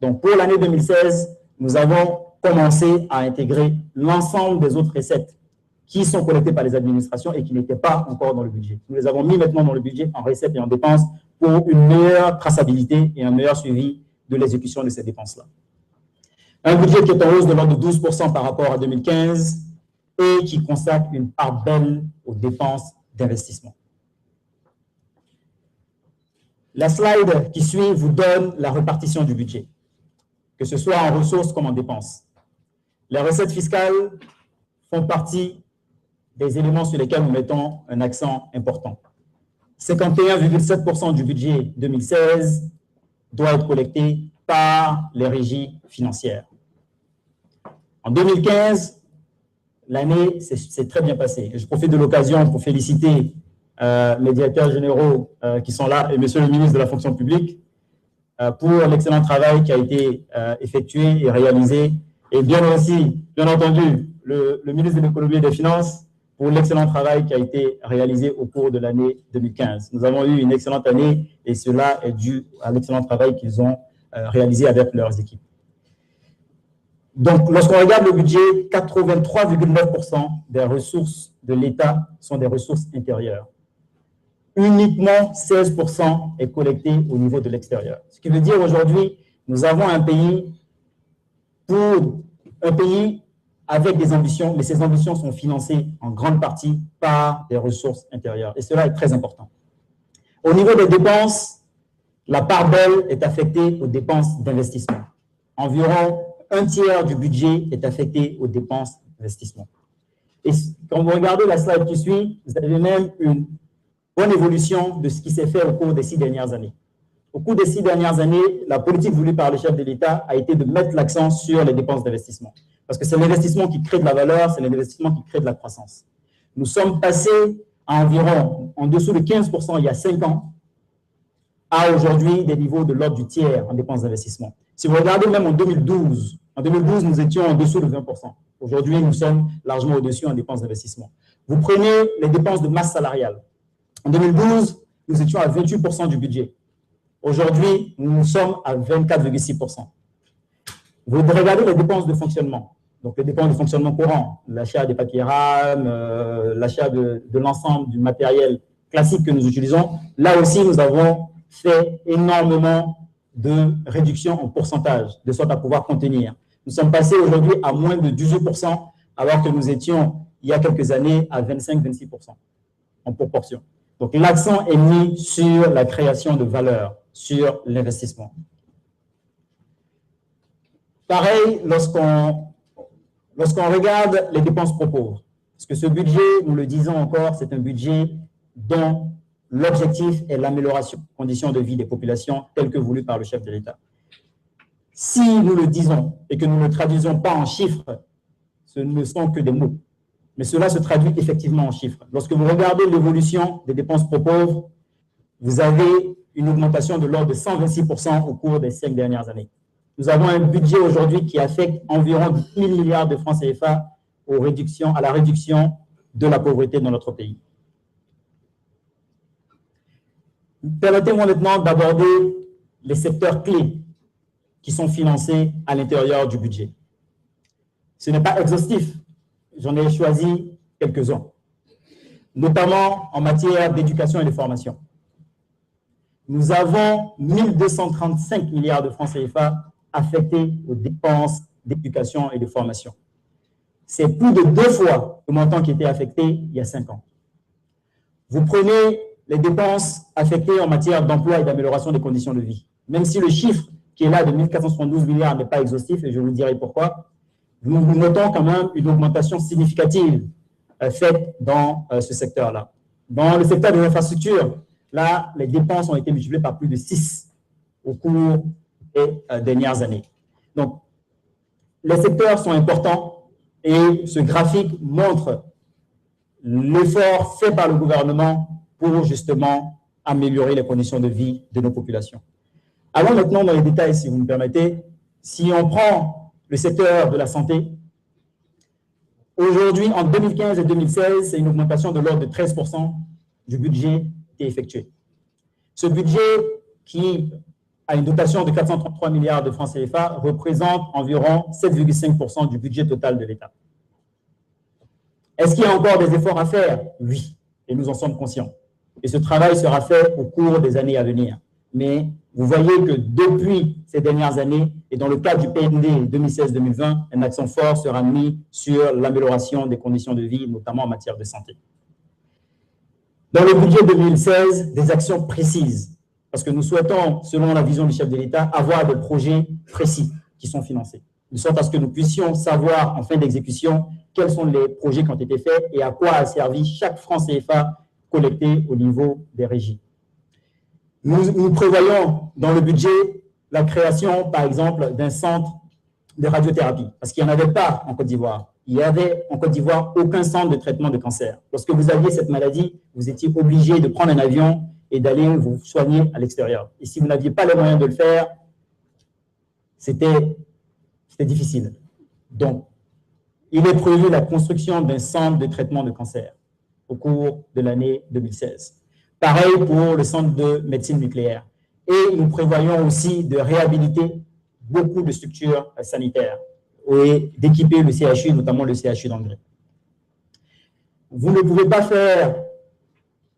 Donc pour l'année 2016, nous avons commencé à intégrer l'ensemble des autres recettes qui sont collectées par les administrations et qui n'étaient pas encore dans le budget. Nous les avons mis maintenant dans le budget en recettes et en dépenses pour une meilleure traçabilité et un meilleur suivi de l'exécution de ces dépenses-là. Un budget qui est en hausse de l'ordre de 12% par rapport à 2015 et qui consacre une part belle aux dépenses d'investissement. La slide qui suit vous donne la répartition du budget, que ce soit en ressources comme en dépenses. Les recettes fiscales font partie des éléments sur lesquels nous mettons un accent important. 51,7% du budget 2016 doit être collecté par les régies financières. En 2015, l'année s'est très bien passée. Je profite de l'occasion pour féliciter les directeurs généraux qui sont là et monsieur le ministre de la fonction publique pour l'excellent travail qui a été effectué et réalisé, et bien entendu le ministre de l'économie et des finances pour l'excellent travail qui a été réalisé au cours de l'année 2015. Nous avons eu une excellente année et cela est dû à l'excellent travail qu'ils ont réalisé avec leurs équipes. Donc, lorsqu'on regarde le budget, 83,9% des ressources de l'État sont des ressources intérieures. Uniquement 16% est collecté au niveau de l'extérieur. Ce qui veut dire aujourd'hui, nous avons un pays avec des ambitions, mais ces ambitions sont financées en grande partie par des ressources intérieures. Et cela est très important. Au niveau des dépenses, la part belle est affectée aux dépenses d'investissement. Environ un tiers du budget est affecté aux dépenses d'investissement. Et quand vous regardez la slide qui suit, vous avez même une bonne évolution de ce qui s'est fait au cours des 6 dernières années. Au cours des 6 dernières années, la politique voulue par le chef de l'État a été de mettre l'accent sur les dépenses d'investissement. Parce que c'est l'investissement qui crée de la valeur, c'est l'investissement qui crée de la croissance. Nous sommes passés à environ en dessous de 15% il y a 5 ans, à aujourd'hui des niveaux de l'ordre du tiers en dépenses d'investissement. Si vous regardez même en 2012, nous étions en dessous de 20%. Aujourd'hui, nous sommes largement au-dessus en dépenses d'investissement. Vous prenez les dépenses de masse salariale. En 2012, nous étions à 28% du budget. Aujourd'hui, nous sommes à 24,6%. Vous regardez les dépenses de fonctionnement. Donc, les dépenses de fonctionnement courant, l'achat des papiers RAM, l'achat de l'ensemble du matériel classique que nous utilisons. Là aussi, nous avons fait énormément de réduction en pourcentage, de sorte à pouvoir contenir. Nous sommes passés aujourd'hui à moins de 18%, alors que nous étions, il y a quelques années, à 25-26% en proportion. Donc, l'accent est mis sur la création de valeur, sur l'investissement. Pareil, lorsqu'on regarde les dépenses pro pauvres, parce que ce budget, nous le disons encore, c'est un budget dont l'objectif est l'amélioration des conditions de vie des populations telles que voulues par le chef de l'État. Si nous le disons et que nous ne le traduisons pas en chiffres, ce ne sont que des mots. Mais cela se traduit effectivement en chiffres. Lorsque vous regardez l'évolution des dépenses pro pauvres, vous avez une augmentation de l'ordre de 126% au cours des 5 dernières années. Nous avons un budget aujourd'hui qui affecte environ 10 000 milliards de francs CFA à la réduction de la pauvreté dans notre pays. Permettez-moi maintenant d'aborder les secteurs clés qui sont financés à l'intérieur du budget. Ce n'est pas exhaustif, j'en ai choisi quelques-uns, notamment en matière d'éducation et de formation. Nous avons 1 235 milliards de francs CFA affectés aux dépenses d'éducation et de formation. C'est plus de 2 fois le montant qui était affecté il y a 5 ans. Vous prenez les dépenses affectées en matière d'emploi et d'amélioration des conditions de vie. Même si le chiffre qui est là de 1 472 milliards n'est pas exhaustif, et je vous dirai pourquoi, nous notons quand même une augmentation significative faite dans ce secteur-là. Dans le secteur des infrastructures, là, les dépenses ont été multipliées par plus de 6 au cours des dernières années. Donc, les secteurs sont importants et ce graphique montre l'effort fait par le gouvernement pour justement améliorer les conditions de vie de nos populations. Allons maintenant dans les détails, si vous me permettez. Si on prend le secteur de la santé, aujourd'hui, en 2015 et 2016, c'est une augmentation de l'ordre de 13% du budget qui est effectué. Ce budget, qui a une dotation de 433 milliards de francs CFA, représente environ 7,5% du budget total de l'État. Est-ce qu'il y a encore des efforts à faire? Oui, et nous en sommes conscients. Et ce travail sera fait au cours des années à venir. Mais vous voyez que depuis ces dernières années, et dans le cadre du PND 2016-2020, un accent fort sera mis sur l'amélioration des conditions de vie, notamment en matière de santé. Dans le budget 2016, des actions précises, parce que nous souhaitons, selon la vision du chef de l'État, avoir des projets précis qui sont financés, de sorte à ce que nous puissions savoir en fin d'exécution quels sont les projets qui ont été faits et à quoi a servi chaque franc CFA collecté au niveau des régies. Nous prévoyons dans le budget la création, par exemple, d'un centre de radiothérapie, parce qu'il n'y en avait pas en Côte d'Ivoire. Il n'y avait en Côte d'Ivoire aucun centre de traitement de cancer. Lorsque vous aviez cette maladie, vous étiez obligé de prendre un avion et d'aller vous soigner à l'extérieur. Et si vous n'aviez pas les moyens de le faire, c'était difficile. Donc, il est prévu la construction d'un centre de traitement de cancer au cours de l'année 2016. Pareil pour le centre de médecine nucléaire. Et nous prévoyons aussi de réhabiliter beaucoup de structures sanitaires et d'équiper le CHU, notamment le CHU d'Angers. Vous ne pouvez pas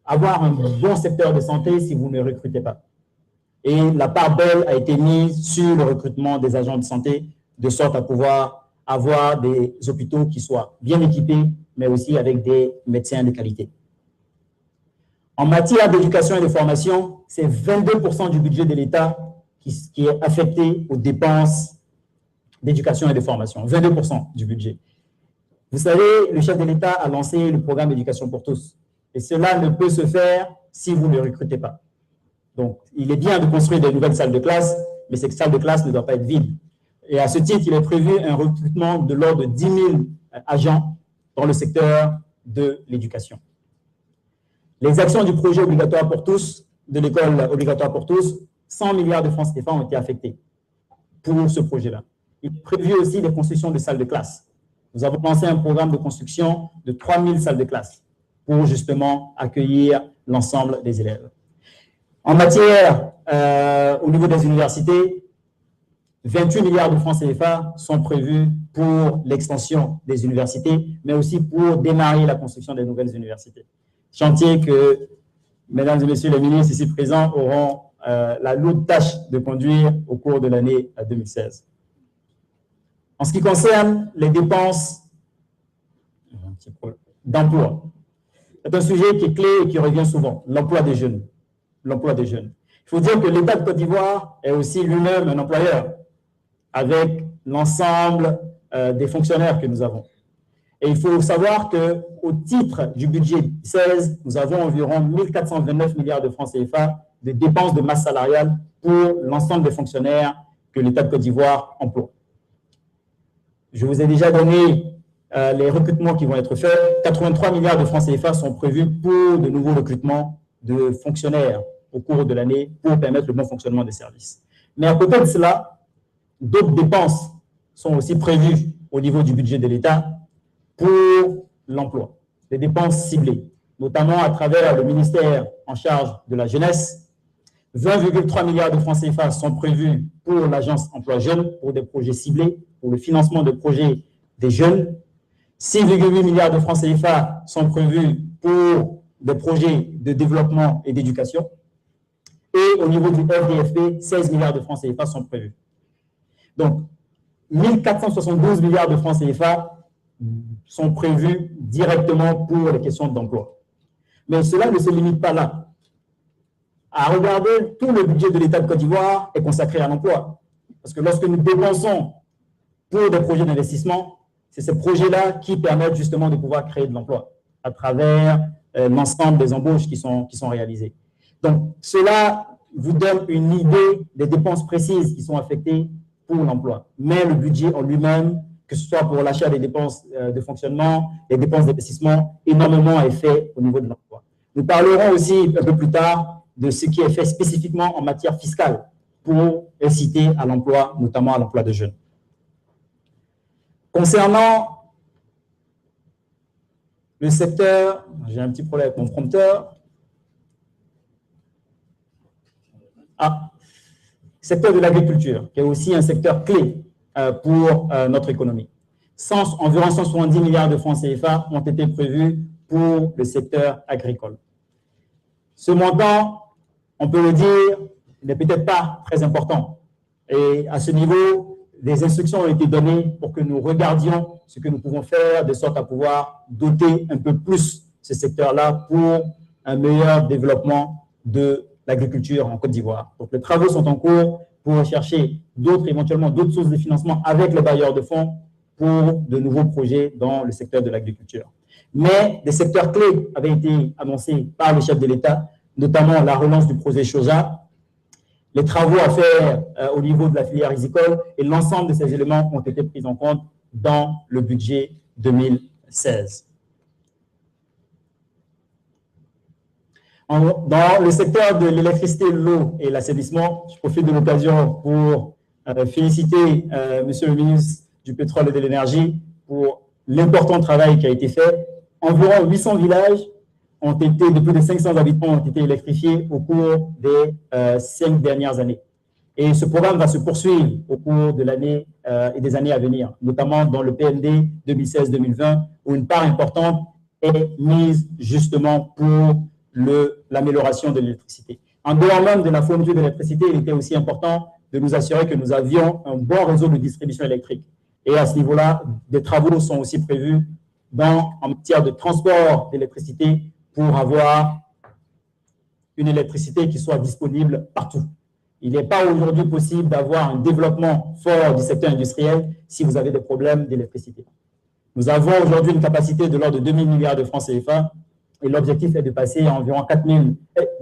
avoir un bon secteur de santé si vous ne recrutez pas. Et la part belle a été mise sur le recrutement des agents de santé, de sorte à pouvoir avoir des hôpitaux qui soient bien équipés, mais aussi avec des médecins de qualité. En matière d'éducation et de formation, c'est 22% du budget de l'État qui est affecté aux dépenses d'éducation et de formation. 22% du budget. Vous savez, le chef de l'État a lancé le programme Éducation pour tous. Et cela ne peut se faire si vous ne recrutez pas. Donc, il est bien de construire de nouvelles salles de classe, mais ces salles de classe ne doivent pas être vides. Et à ce titre, il est prévu un recrutement de l'ordre de 10 000 agents dans le secteur de l'éducation. Les actions du projet obligatoire pour tous, de l'école obligatoire pour tous, 100 milliards de francs CFA ont été affectés pour ce projet-là. Il est prévu aussi des constructions de salles de classe. Nous avons lancé un programme de construction de 3 000 salles de classe pour justement accueillir l'ensemble des élèves. En matière, au niveau des universités, 28 milliards de francs CFA sont prévus pour l'extension des universités, mais aussi pour démarrer la construction des nouvelles universités. Chantier que, mesdames et messieurs les ministres ici présents, auront la lourde tâche de conduire au cours de l'année 2016. En ce qui concerne les dépenses d'emploi, c'est un sujet qui est clé et qui revient souvent, l'emploi des jeunes. L'emploi des jeunes. Il faut dire que l'État de Côte d'Ivoire est aussi lui-même un employeur avec l'ensemble des fonctionnaires que nous avons. Et il faut savoir qu'au titre du budget 16, nous avons environ 1 429 milliards de francs CFA de dépenses de masse salariale pour l'ensemble des fonctionnaires que l'État de Côte d'Ivoire emploie. Je vous ai déjà donné les recrutements qui vont être faits. 83 milliards de francs CFA sont prévus pour de nouveaux recrutements de fonctionnaires au cours de l'année pour permettre le bon fonctionnement des services. Mais à côté de cela, d'autres dépenses sont aussi prévues au niveau du budget de l'État pour l'emploi, des dépenses ciblées, notamment à travers le ministère en charge de la jeunesse. 20,3 milliards de francs CFA sont prévus pour l'agence emploi jeunes, pour des projets ciblés, pour le financement de projets des jeunes. 6,8 milliards de francs CFA sont prévus pour des projets de développement et d'éducation. Et au niveau du FDFP, 16 milliards de francs CFA sont prévus. Donc, 1 472 milliards de francs CFA sont prévus directement pour les questions d'emploi. Mais cela ne se limite pas là. À regarder, tout le budget de l'État de Côte d'Ivoire est consacré à l'emploi. Parce que lorsque nous dépensons pour des projets d'investissement, c'est ces projets-là qui permettent justement de pouvoir créer de l'emploi à travers l'ensemble des embauches qui sont réalisées. Donc, cela vous donne une idée des dépenses précises qui sont affectées pour l'emploi. Mais le budget en lui-même, que ce soit pour l'achat des dépenses de fonctionnement, les dépenses d'investissement, énormément est fait au niveau de l'emploi. Nous parlerons aussi un peu plus tard de ce qui est fait spécifiquement en matière fiscale pour inciter à l'emploi, notamment à l'emploi de jeunes. Concernant le secteur, j'ai un petit problème avec mon prompteur. Secteur de l'agriculture, qui est aussi un secteur clé pour notre économie. Environ 170 milliards de francs CFA ont été prévus pour le secteur agricole. Ce montant, on peut le dire, n'est peut-être pas très important. Et à ce niveau, des instructions ont été données pour que nous regardions ce que nous pouvons faire de sorte à pouvoir doter un peu plus ce secteur-là pour un meilleur développement de l'agriculture en Côte d'Ivoire. Donc, les travaux sont en cours pour rechercher éventuellement d'autres sources de financement avec les bailleurs de fonds pour de nouveaux projets dans le secteur de l'agriculture. Mais des secteurs clés avaient été annoncés par le chef de l'État, notamment la relance du projet Choja, les travaux à faire au niveau de la filière rizicole, et l'ensemble de ces éléments ont été pris en compte dans le budget 2016. Dans le secteur de l'électricité, l'eau et l'assainissement, je profite de l'occasion pour féliciter Monsieur le ministre du Pétrole et de l'Énergie pour l'important travail qui a été fait. Environ 800 villages de plus de 500 habitants ont été électrifiés au cours des 5 dernières années. Et ce programme va se poursuivre au cours de l'année et des années à venir, notamment dans le PND 2016-2020, où une part importante est mise justement pour l'amélioration de l'électricité. En dehors même de la fourniture d'électricité, il était aussi important de nous assurer que nous avions un bon réseau de distribution électrique. Et à ce niveau-là, des travaux sont aussi prévus en matière de transport d'électricité pour avoir une électricité qui soit disponible partout. Il n'est pas aujourd'hui possible d'avoir un développement fort du secteur industriel si vous avez des problèmes d'électricité. Nous avons aujourd'hui une capacité de l'ordre de 2000 milliards de francs CFA et l'objectif est de passer à environ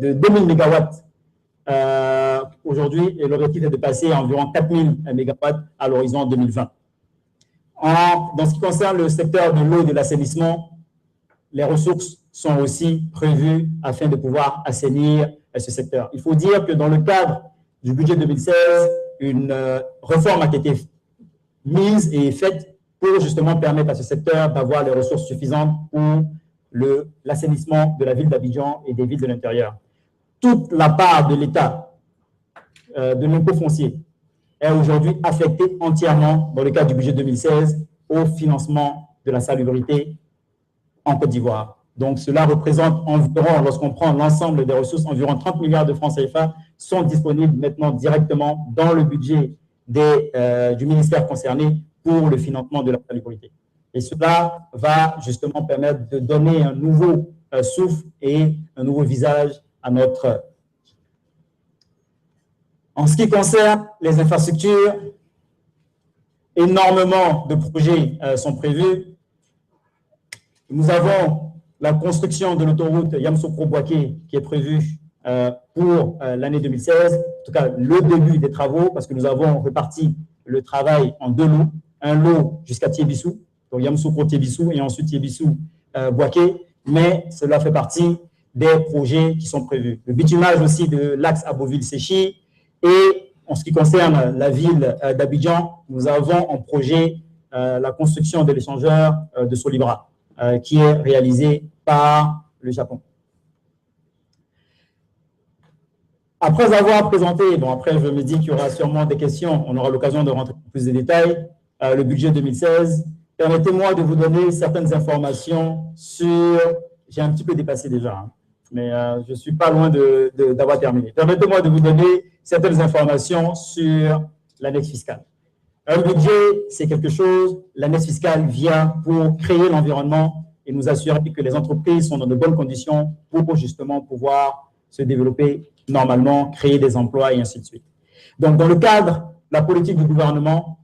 2000 mégawatts aujourd'hui et l'objectif est de passer à environ 4000 mégawatts à l'horizon 2020. Dans ce qui concerne le secteur de l'eau et de l'assainissement, les ressources sont aussi prévues afin de pouvoir assainir ce secteur. Il faut dire que dans le cadre du budget 2016, une réforme a été mise et faite pour justement permettre à ce secteur d'avoir les ressources suffisantes pour l'assainissement de la ville d'Abidjan et des villes de l'intérieur. Toute la part de l'État de l'impôt foncier est aujourd'hui affectée entièrement, dans le cadre du budget 2016, au financement de la salubrité en Côte d'Ivoire. Donc, cela représente environ, lorsqu'on prend l'ensemble des ressources, environ 30 milliards de francs CFA sont disponibles maintenant directement dans le budget du ministère concerné pour le financement de la salubrité. Et cela va justement permettre de donner un nouveau souffle et un nouveau visage à notre... En ce qui concerne les infrastructures, énormément de projets sont prévus. Nous avons la construction de l'autoroute Yamoussoukro-Bouaké qui est prévue pour l'année 2016, en tout cas le début des travaux, parce que nous avons réparti le travail en 2 lots, un lot jusqu'à Tiébissou, donc Yamoussoukro-Tiébissou et ensuite Tiébissou-Bouaké, mais cela fait partie des projets qui sont prévus. Le bitumage aussi de l'axe Aboville-Séchy et en ce qui concerne la ville d'Abidjan, nous avons en projet la construction de l'échangeur de Solibra qui est réalisé par le Japon. Après avoir présenté, bon après je me dis qu'il y aura sûrement des questions, on aura l'occasion de rentrer en plus de détails, le budget 2016, permettez-moi de vous donner certaines informations sur, j'ai un petit peu dépassé déjà, hein, mais je ne suis pas loin d'avoir terminé. Permettez-moi de vous donner certaines informations sur l'annexe fiscale. Un budget, c'est quelque chose, l'annexe fiscale vient pour créer l'environnement et nous assurer que les entreprises sont dans de bonnes conditions pour justement pouvoir se développer normalement, créer des emplois et ainsi de suite. Donc, dans le cadre de la politique du gouvernement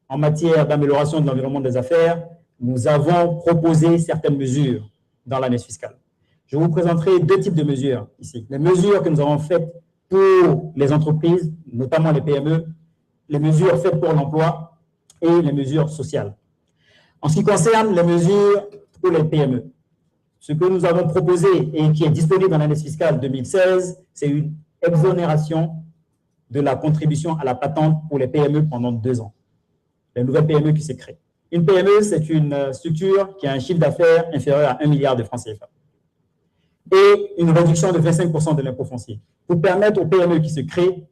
en matière d'amélioration de l'environnement des affaires, nous avons proposé certaines mesures dans l'annexe fiscale. Je vous présenterai 2 types de mesures ici. Les mesures que nous avons faites pour les entreprises, notamment les PME, les mesures faites pour l'emploi et les mesures sociales. En ce qui concerne les mesures pour les PME, ce que nous avons proposé et qui est disponible dans l'annexe fiscale 2016, c'est une exonération de la contribution à la patente pour les PME pendant 2 ans. Les nouvelles PME qui se créent. Une PME, c'est une structure qui a un chiffre d'affaires inférieur à 1 milliard de francs CFA. Et une réduction de 25% de l'impôt foncier pour permettre aux PME qui se créent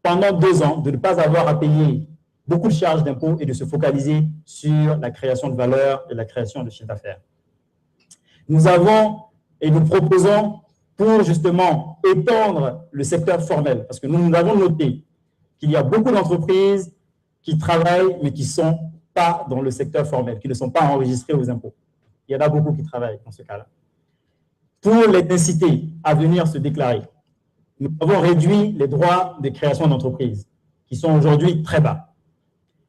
pendant 2 ans de ne pas avoir à payer beaucoup de charges d'impôts et de se focaliser sur la création de valeur et la création de chiffre d'affaires. Nous avons et nous proposons pour justement étendre le secteur formel, parce que nous avons noté qu'il y a beaucoup d'entreprises qui travaillent mais qui ne sont pas dans le secteur formel, qui ne sont pas enregistrées aux impôts. Il y en a beaucoup qui travaillent dans ce cas-là. Pour les inciter à venir se déclarer, nous avons réduit les droits de création d'entreprises, qui sont aujourd'hui très bas.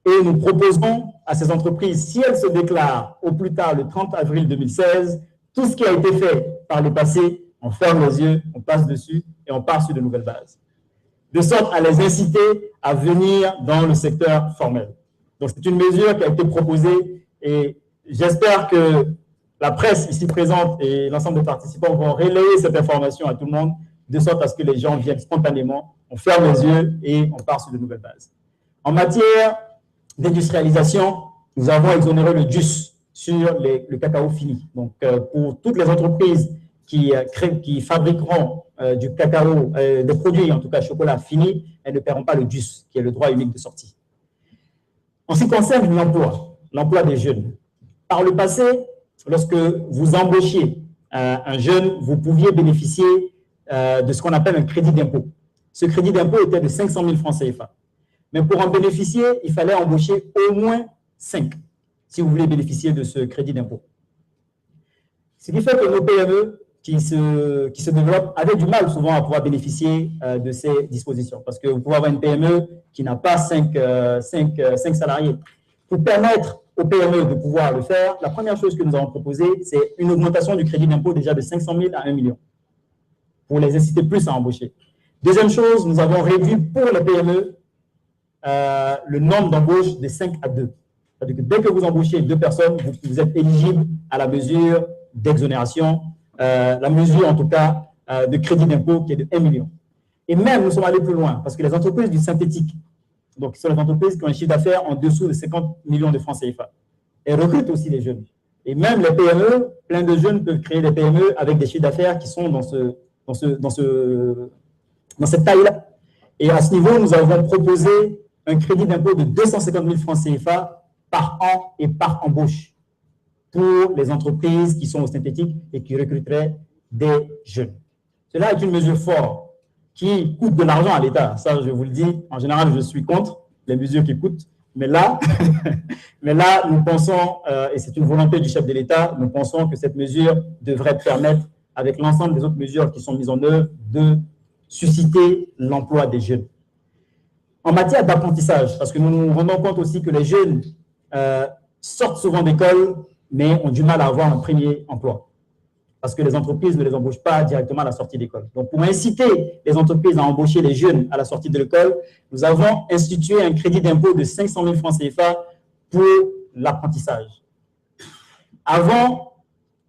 Et nous proposons à ces entreprises, si elles se déclarent au plus tard le 30 avril 2016, tout ce qui a été fait par le passé, on ferme les yeux, on passe dessus et on part sur de nouvelles bases. De sorte à les inciter à venir dans le secteur formel. Donc c'est une mesure qui a été proposée et j'espère que la presse ici présente et l'ensemble des participants vont relayer cette information à tout le monde, de sorte à ce que les gens viennent spontanément, on ferme les yeux et on part sur de nouvelles bases. En matière d'industrialisation, nous avons exonéré le DUS sur le cacao fini. Donc, pour toutes les entreprises qui fabriqueront du cacao, des produits, en tout cas chocolat fini, elles ne paieront pas le DUS, qui est le droit unique de sortie. En ce qui concerne l'emploi des jeunes, par le passé, lorsque vous embauchiez un jeune, vous pouviez bénéficier de ce qu'on appelle un crédit d'impôt. Ce crédit d'impôt était de 500 000 francs CFA. Mais pour en bénéficier, il fallait embaucher au moins 5 si vous voulez bénéficier de ce crédit d'impôt. Ce qui fait que nos PME qui se développent avaient du mal souvent à pouvoir bénéficier de ces dispositions. Parce que vous pouvez avoir une PME qui n'a pas 5 salariés. Pour permettre aux PME de pouvoir le faire, la première chose que nous avons proposée, c'est une augmentation du crédit d'impôt déjà de 500 000 à 1 million pour les inciter plus à embaucher. Deuxième chose, nous avons réduit pour les PME le nombre d'embauches de 5 à 2. C'est-à-dire que dès que vous embauchez 2 personnes, vous êtes éligible à la mesure d'exonération, la mesure en tout cas de crédit d'impôt qui est de 1 million. Et même, nous sommes allés plus loin parce que les entreprises du synthétique, donc ce sont les entreprises qui ont un chiffre d'affaires en dessous de 50 millions de francs CFA, elles recrutent aussi les jeunes. Et même les PME, plein de jeunes peuvent créer des PME avec des chiffres d'affaires qui sont dans cette taille-là. Et à ce niveau, nous avons proposé un crédit d'impôt de 250 000 francs CFA par an et par embauche pour les entreprises qui sont au synthétique et qui recruteraient des jeunes. Cela est une mesure forte qui coûte de l'argent à l'État. Ça, je vous le dis, en général, je suis contre les mesures qui coûtent. Mais là, nous pensons, et c'est une volonté du chef de l'État, nous pensons que cette mesure devrait permettre, avec l'ensemble des autres mesures qui sont mises en œuvre, de susciter l'emploi des jeunes. En matière d'apprentissage, parce que nous nous rendons compte aussi que les jeunes sortent souvent d'école, mais ont du mal à avoir un premier emploi, parce que les entreprises ne les embauchent pas directement à la sortie d'école. Donc, pour inciter les entreprises à embaucher les jeunes à la sortie de l'école, nous avons institué un crédit d'impôt de 500 000 francs CFA pour l'apprentissage. Avant,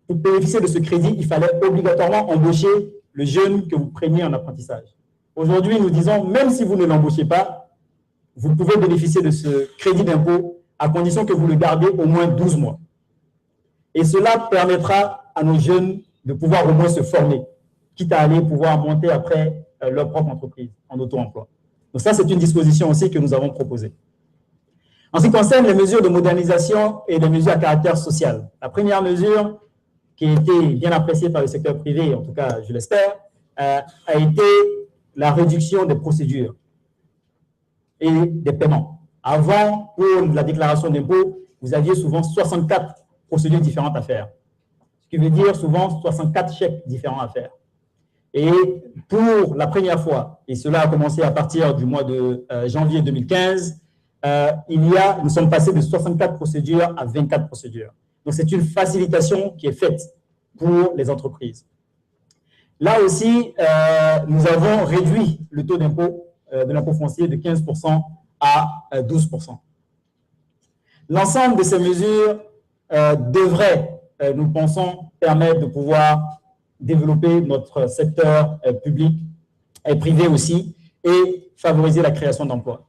pour bénéficier de ce crédit, il fallait obligatoirement embaucher le jeune que vous preniez en apprentissage. Aujourd'hui, nous disons, même si vous ne l'embauchez pas, vous pouvez bénéficier de ce crédit d'impôt à condition que vous le gardez au moins 12 mois. Et cela permettra à nos jeunes de pouvoir au moins se former, quitte à aller pouvoir monter après leur propre entreprise en auto-emploi. Donc ça, c'est une disposition aussi que nous avons proposée. En ce qui concerne les mesures de modernisation et les mesures à caractère social, la première mesure qui a été bien appréciée par le secteur privé, en tout cas je l'espère, a été la réduction des procédures et des paiements. Avant, pour la déclaration d'impôt, vous aviez souvent 64 procédures différentes à faire. Ce qui veut dire souvent 64 chèques différents à faire. Et pour la première fois, et cela a commencé à partir du mois de janvier 2015, nous sommes passés de 64 procédures à 24 procédures. Donc, c'est une facilitation qui est faite pour les entreprises. Là aussi, nous avons réduit le taux d'impôt, de l'impôt foncier de 15% à 12%. L'ensemble de ces mesures devrait, nous pensons, permettre de pouvoir développer notre secteur public et privé aussi et favoriser la création d'emplois.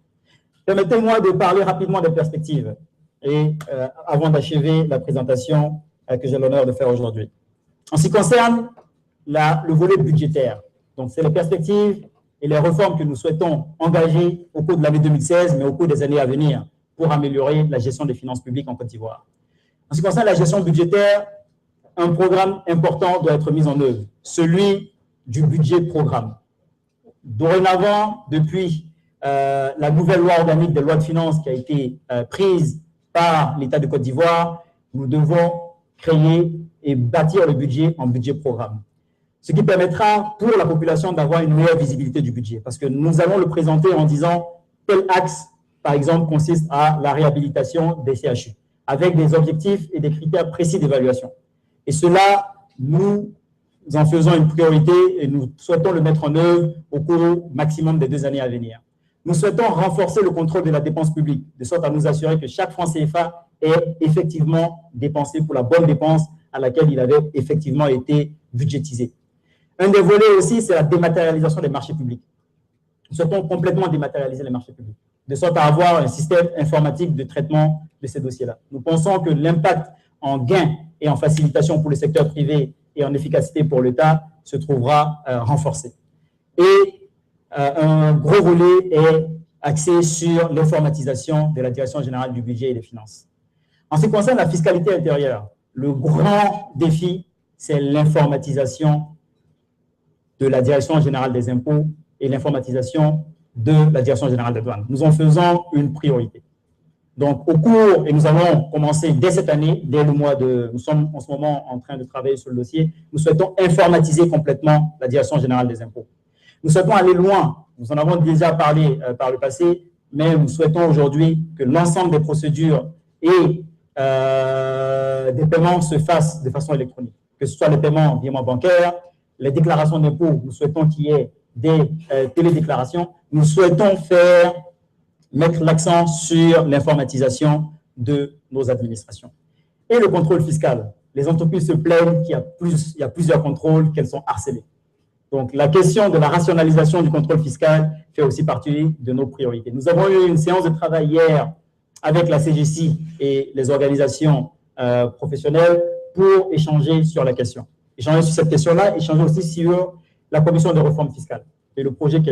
Permettez-moi de parler rapidement des perspectives et avant d'achever la présentation que j'ai l'honneur de faire aujourd'hui. En ce qui concerne le volet budgétaire, donc c'est les perspectives et les réformes que nous souhaitons engager au cours de l'année 2016, mais au cours des années à venir pour améliorer la gestion des finances publiques en Côte d'Ivoire. En ce qui concerne la gestion budgétaire, un programme important doit être mis en œuvre, celui du budget programme. Dorénavant, depuis la nouvelle loi organique des lois de finances qui a été prise par l'État de Côte d'Ivoire, nous devons créer et bâtir le budget en budget programme. Ce qui permettra pour la population d'avoir une meilleure visibilité du budget. Parce que nous allons le présenter en disant tel axe, par exemple, consiste à la réhabilitation des CHU, avec des objectifs et des critères précis d'évaluation. Et cela, nous en faisons une priorité et nous souhaitons le mettre en œuvre au cours maximum des 2 années à venir. Nous souhaitons renforcer le contrôle de la dépense publique, de sorte à nous assurer que chaque franc CFA est effectivement dépensé pour la bonne dépense à laquelle il avait effectivement été budgétisé. Un des volets aussi, c'est la dématérialisation des marchés publics. Nous souhaitons complètement dématérialiser les marchés publics, de sorte à avoir un système informatique de traitement de ces dossiers-là. Nous pensons que l'impact en gains et en facilitation pour le secteur privé et en efficacité pour l'État se trouvera renforcé. Et un gros volet est axé sur l'informatisation de la Direction générale du budget et des finances. En ce qui concerne la fiscalité intérieure, le grand défi, c'est l'informatisation de la Direction générale des impôts et l'informatisation de la Direction générale des douanes. Nous en faisons une priorité. Donc, au cours, et nous allons commencer dès cette année, dès le mois de... Nous sommes en ce moment en train de travailler sur le dossier, nous souhaitons informatiser complètement la Direction générale des impôts. Nous souhaitons aller loin. Nous en avons déjà parlé par le passé, mais nous souhaitons aujourd'hui que l'ensemble des procédures et des paiements se fassent de façon électronique, que ce soit les paiements via bancaire, les déclarations d'impôts, nous souhaitons qu'il y ait des télédéclarations. Nous souhaitons mettre l'accent sur l'informatisation de nos administrations. Et le contrôle fiscal. Les entreprises se plaignent qu'il y a plusieurs contrôles, qu'elles sont harcelées. Donc, la question de la rationalisation du contrôle fiscal fait aussi partie de nos priorités. Nous avons eu une séance de travail hier avec la CGC et les organisations professionnelles pour échanger sur la question. Échanger sur cette question-là, échanger aussi sur la commission de réforme fiscale et le projet qui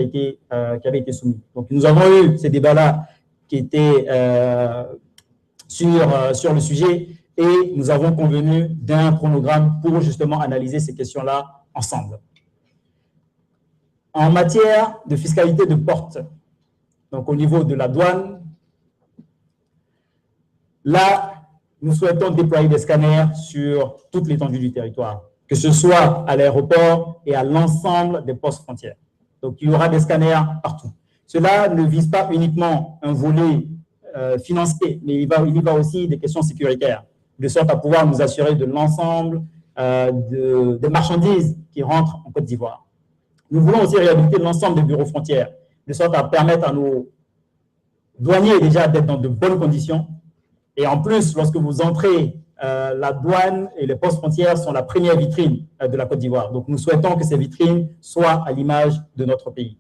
avait été soumis. Donc, nous avons eu ces débats-là qui étaient sur le sujet et nous avons convenu d'un chronogramme pour justement analyser ces questions-là ensemble. En matière de fiscalité de porte, donc au niveau de la douane, là, nous souhaitons déployer des scanners sur toute l'étendue du territoire, que ce soit à l'aéroport et à l'ensemble des postes frontières. Donc, il y aura des scanners partout. Cela ne vise pas uniquement un volet financier, mais il y va aussi des questions sécuritaires, de sorte à pouvoir nous assurer de l'ensemble des marchandises qui rentrent en Côte d'Ivoire. Nous voulons aussi réhabiliter l'ensemble des bureaux frontières, de sorte à permettre à nos douaniers déjà d'être dans de bonnes conditions. Et en plus, lorsque vous entrez, la douane et les postes frontières sont la première vitrine de la Côte d'Ivoire. Donc, nous souhaitons que ces vitrines soient à l'image de notre pays.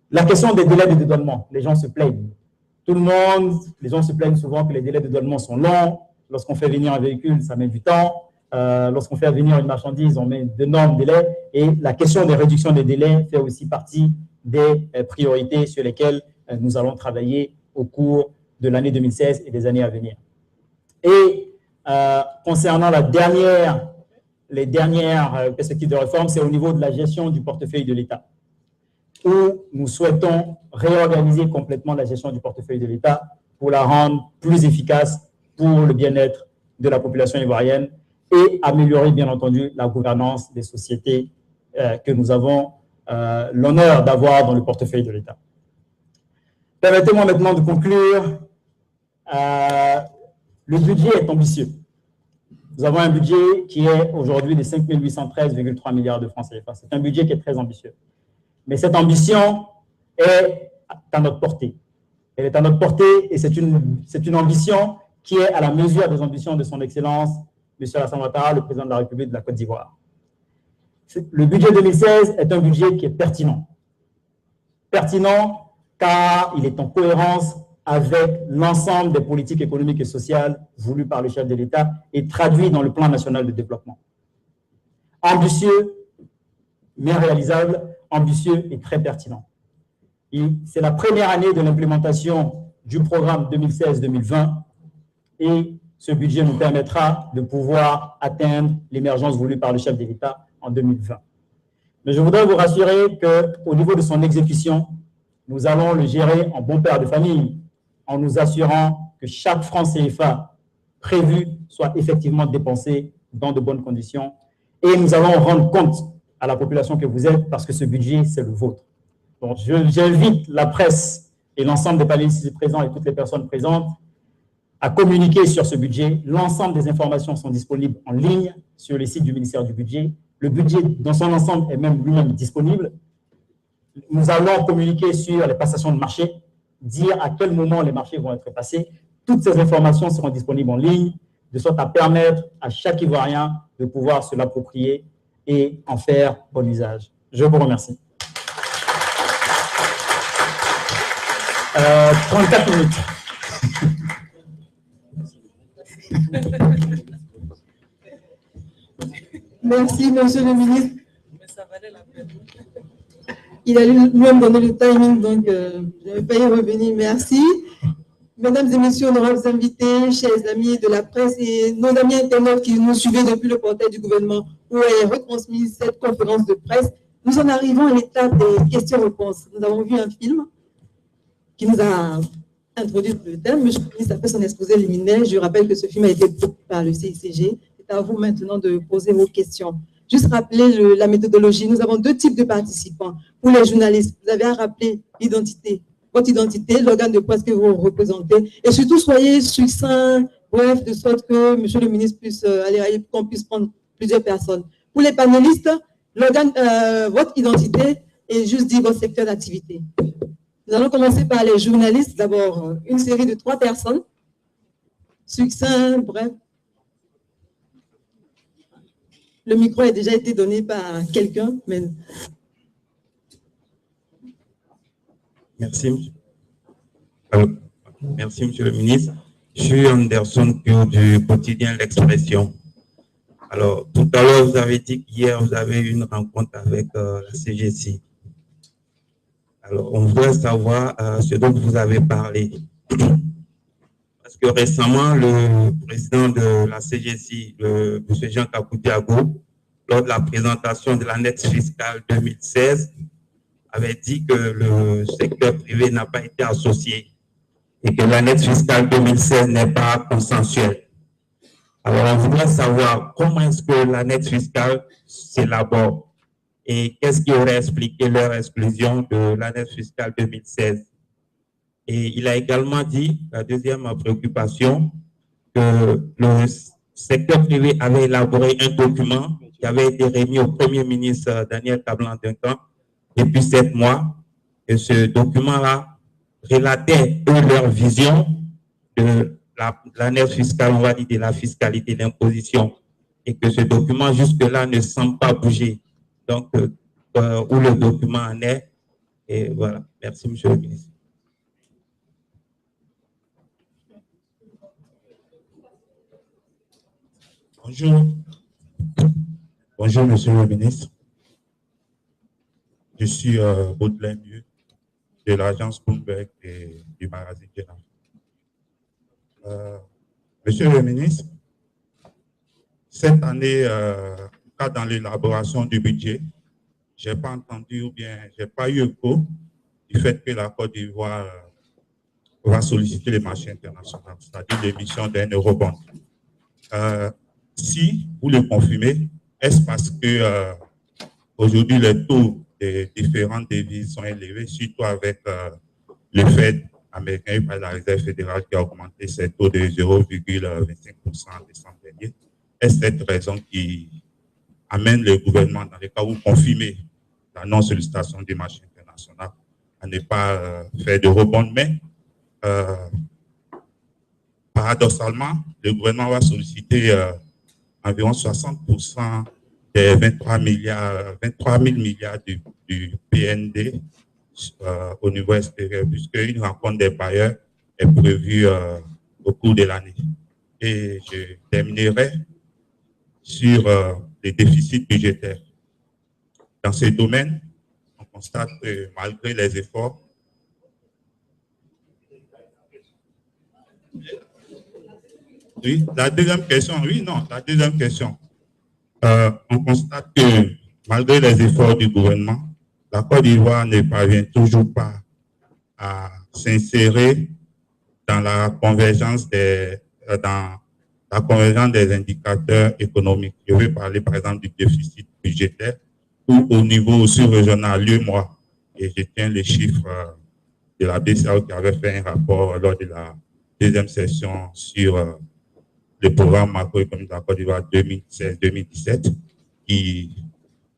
La question des délais de dédouanement, les gens se plaignent. Les gens se plaignent souvent que les délais de dédouanement sont longs. Lorsqu'on fait venir un véhicule, ça met du temps. Lorsqu'on fait venir une marchandise, on met d'énormes délais. Et la question des réductions des délais fait aussi partie des priorités sur lesquelles nous allons travailler au cours de l'année 2016 et des années à venir. Et concernant les dernières perspectives de réforme, c'est au niveau de la gestion du portefeuille de l'État, où nous souhaitons réorganiser complètement la gestion du portefeuille de l'État pour la rendre plus efficace pour le bien-être de la population ivoirienne et améliorer, bien entendu, la gouvernance des sociétés que nous avons l'honneur d'avoir dans le portefeuille de l'État. Permettez-moi maintenant de conclure. Le budget est ambitieux. Nous avons un budget qui est aujourd'hui de 5 813,3 milliards de francs CFA. C'est un budget qui est très ambitieux. Mais cette ambition est à notre portée. Elle est à notre portée et c'est une ambition qui est à la mesure des ambitions de son Excellence, M. Alassane Ouattara, le président de la République de la Côte d'Ivoire. Le budget 2016 est un budget qui est pertinent. Pertinent car il est en cohérence avec l'ensemble des politiques économiques et sociales voulues par le chef de l'État et traduit dans le plan national de développement. Ambitieux, mais réalisable, ambitieux et très pertinent. C'est la première année de l'implémentation du programme 2016-2020 et ce budget nous permettra de pouvoir atteindre l'émergence voulue par le chef de l'État en 2020. Mais je voudrais vous rassurer qu'au niveau de son exécution, nous allons le gérer en bon père de famille, en nous assurant que chaque franc CFA prévu soit effectivement dépensé dans de bonnes conditions. Et nous allons rendre compte à la population que vous êtes parce que ce budget, c'est le vôtre. Donc, j'invite la presse et l'ensemble des panélistes présents et toutes les personnes présentes à communiquer sur ce budget. L'ensemble des informations sont disponibles en ligne sur les sites du ministère du Budget. Le budget dans son ensemble est même lui-même disponible. Nous allons communiquer sur les passations de marché, dire à quel moment les marchés vont être passés. Toutes ces informations seront disponibles en ligne, de sorte à permettre à chaque Ivoirien de pouvoir se l'approprier et en faire bon usage. Je vous remercie. 34 minutes. Merci, monsieur le ministre. Il a lui-même donné le timing, donc je ne vais pas y revenir. Merci. Mesdames et messieurs, honorables invités, chers amis de la presse et nos amis internautes qui nous suivaient depuis le portail du gouvernement où est retransmise cette conférence de presse, nous en arrivons à l'étape des questions-réponses. Nous avons vu un film qui nous a introduit le thème. Monsieur le ministre a fait son exposé liminaire. Je rappelle que ce film a été produit par le CICG. C'est à vous maintenant de poser vos questions. Juste rappeler la méthodologie. Nous avons deux types de participants. Pour les journalistes, vous avez à rappeler l'identité, votre identité, l'organe de presse que vous représentez. Et surtout, soyez succinct, bref, de sorte que monsieur le ministre puisse qu'on puisse prendre plusieurs personnes. Pour les panélistes, votre identité et juste dire votre secteur d'activité. Nous allons commencer par les journalistes. D'abord, une série de 3 personnes. Succinct, bref. Le micro a déjà été donné par quelqu'un. Mais... Merci. Merci, monsieur le ministre. Je suis Anderson Pio du quotidien L'Expression. Alors, tout à l'heure, vous avez dit qu'hier, vous avez eu une rencontre avec la CGC. Alors, on voudrait savoir ce dont vous avez parlé. Parce que récemment, le président de la CGC, M. Jean Kapou-Diago, lors de la présentation de l'annexe fiscale 2016, avait dit que le secteur privé n'a pas été associé et que l'annexe fiscale 2016 n'est pas consensuelle. Alors, on voudrait savoir comment est-ce que l'annexe fiscale s'élabore et qu'est-ce qui aurait expliqué leur exclusion de l'annexe fiscale 2016. Et il a également dit, la deuxième préoccupation, que le secteur privé avait élaboré un document qui avait été remis au Premier ministre Daniel Kablan-Duncan depuis 7 mois. Et ce document-là relatait leur vision de l'annexe fiscale, on va dire de la fiscalité, l'imposition. Et que ce document, jusque-là, ne semble pas bouger. Donc, où le document en est. Et voilà. Merci, monsieur le ministre. Bonjour. Bonjour, monsieur le ministre. Je suis Baudelaire Mieux de l'agence Bloomberg et du magazine Général. Monsieur le ministre, cette année, dans l'élaboration du budget, je n'ai pas entendu ou bien je n'ai pas eu écho du fait que la Côte d'Ivoire va solliciter les marchés internationaux, c'est-à-dire l'émission d'un eurobond. Si vous le confirmez, est-ce parce que aujourd'hui les taux des différentes devises sont élevés, surtout avec le Fed américain et la Réserve fédérale qui a augmenté ses taux de 0,25% en décembre dernier? Est-ce cette raison qui amène le gouvernement, dans le cas où confirmez la non-sollicitation des marchés internationaux, à ne pas faire de rebond, mais paradoxalement, le gouvernement va solliciter environ 60% des 23 000 milliards du PND au niveau extérieur, puisqu'une rencontre des bailleurs est prévue au cours de l'année. Et je terminerai sur les déficits budgétaires. Dans ce domaine, on constate que malgré les efforts, oui, la deuxième question, on constate que malgré les efforts du gouvernement, la Côte d'Ivoire ne parvient toujours pas à s'insérer dans la convergence des indicateurs économiques. Je vais parler par exemple du déficit budgétaire ou au niveau sous-régional, l'UEMOA. Et je tiens les chiffres de la BCAO qui avait fait un rapport lors de la deuxième session sur le programme macroéconomique de la Côte d'Ivoire 2016-2017, qui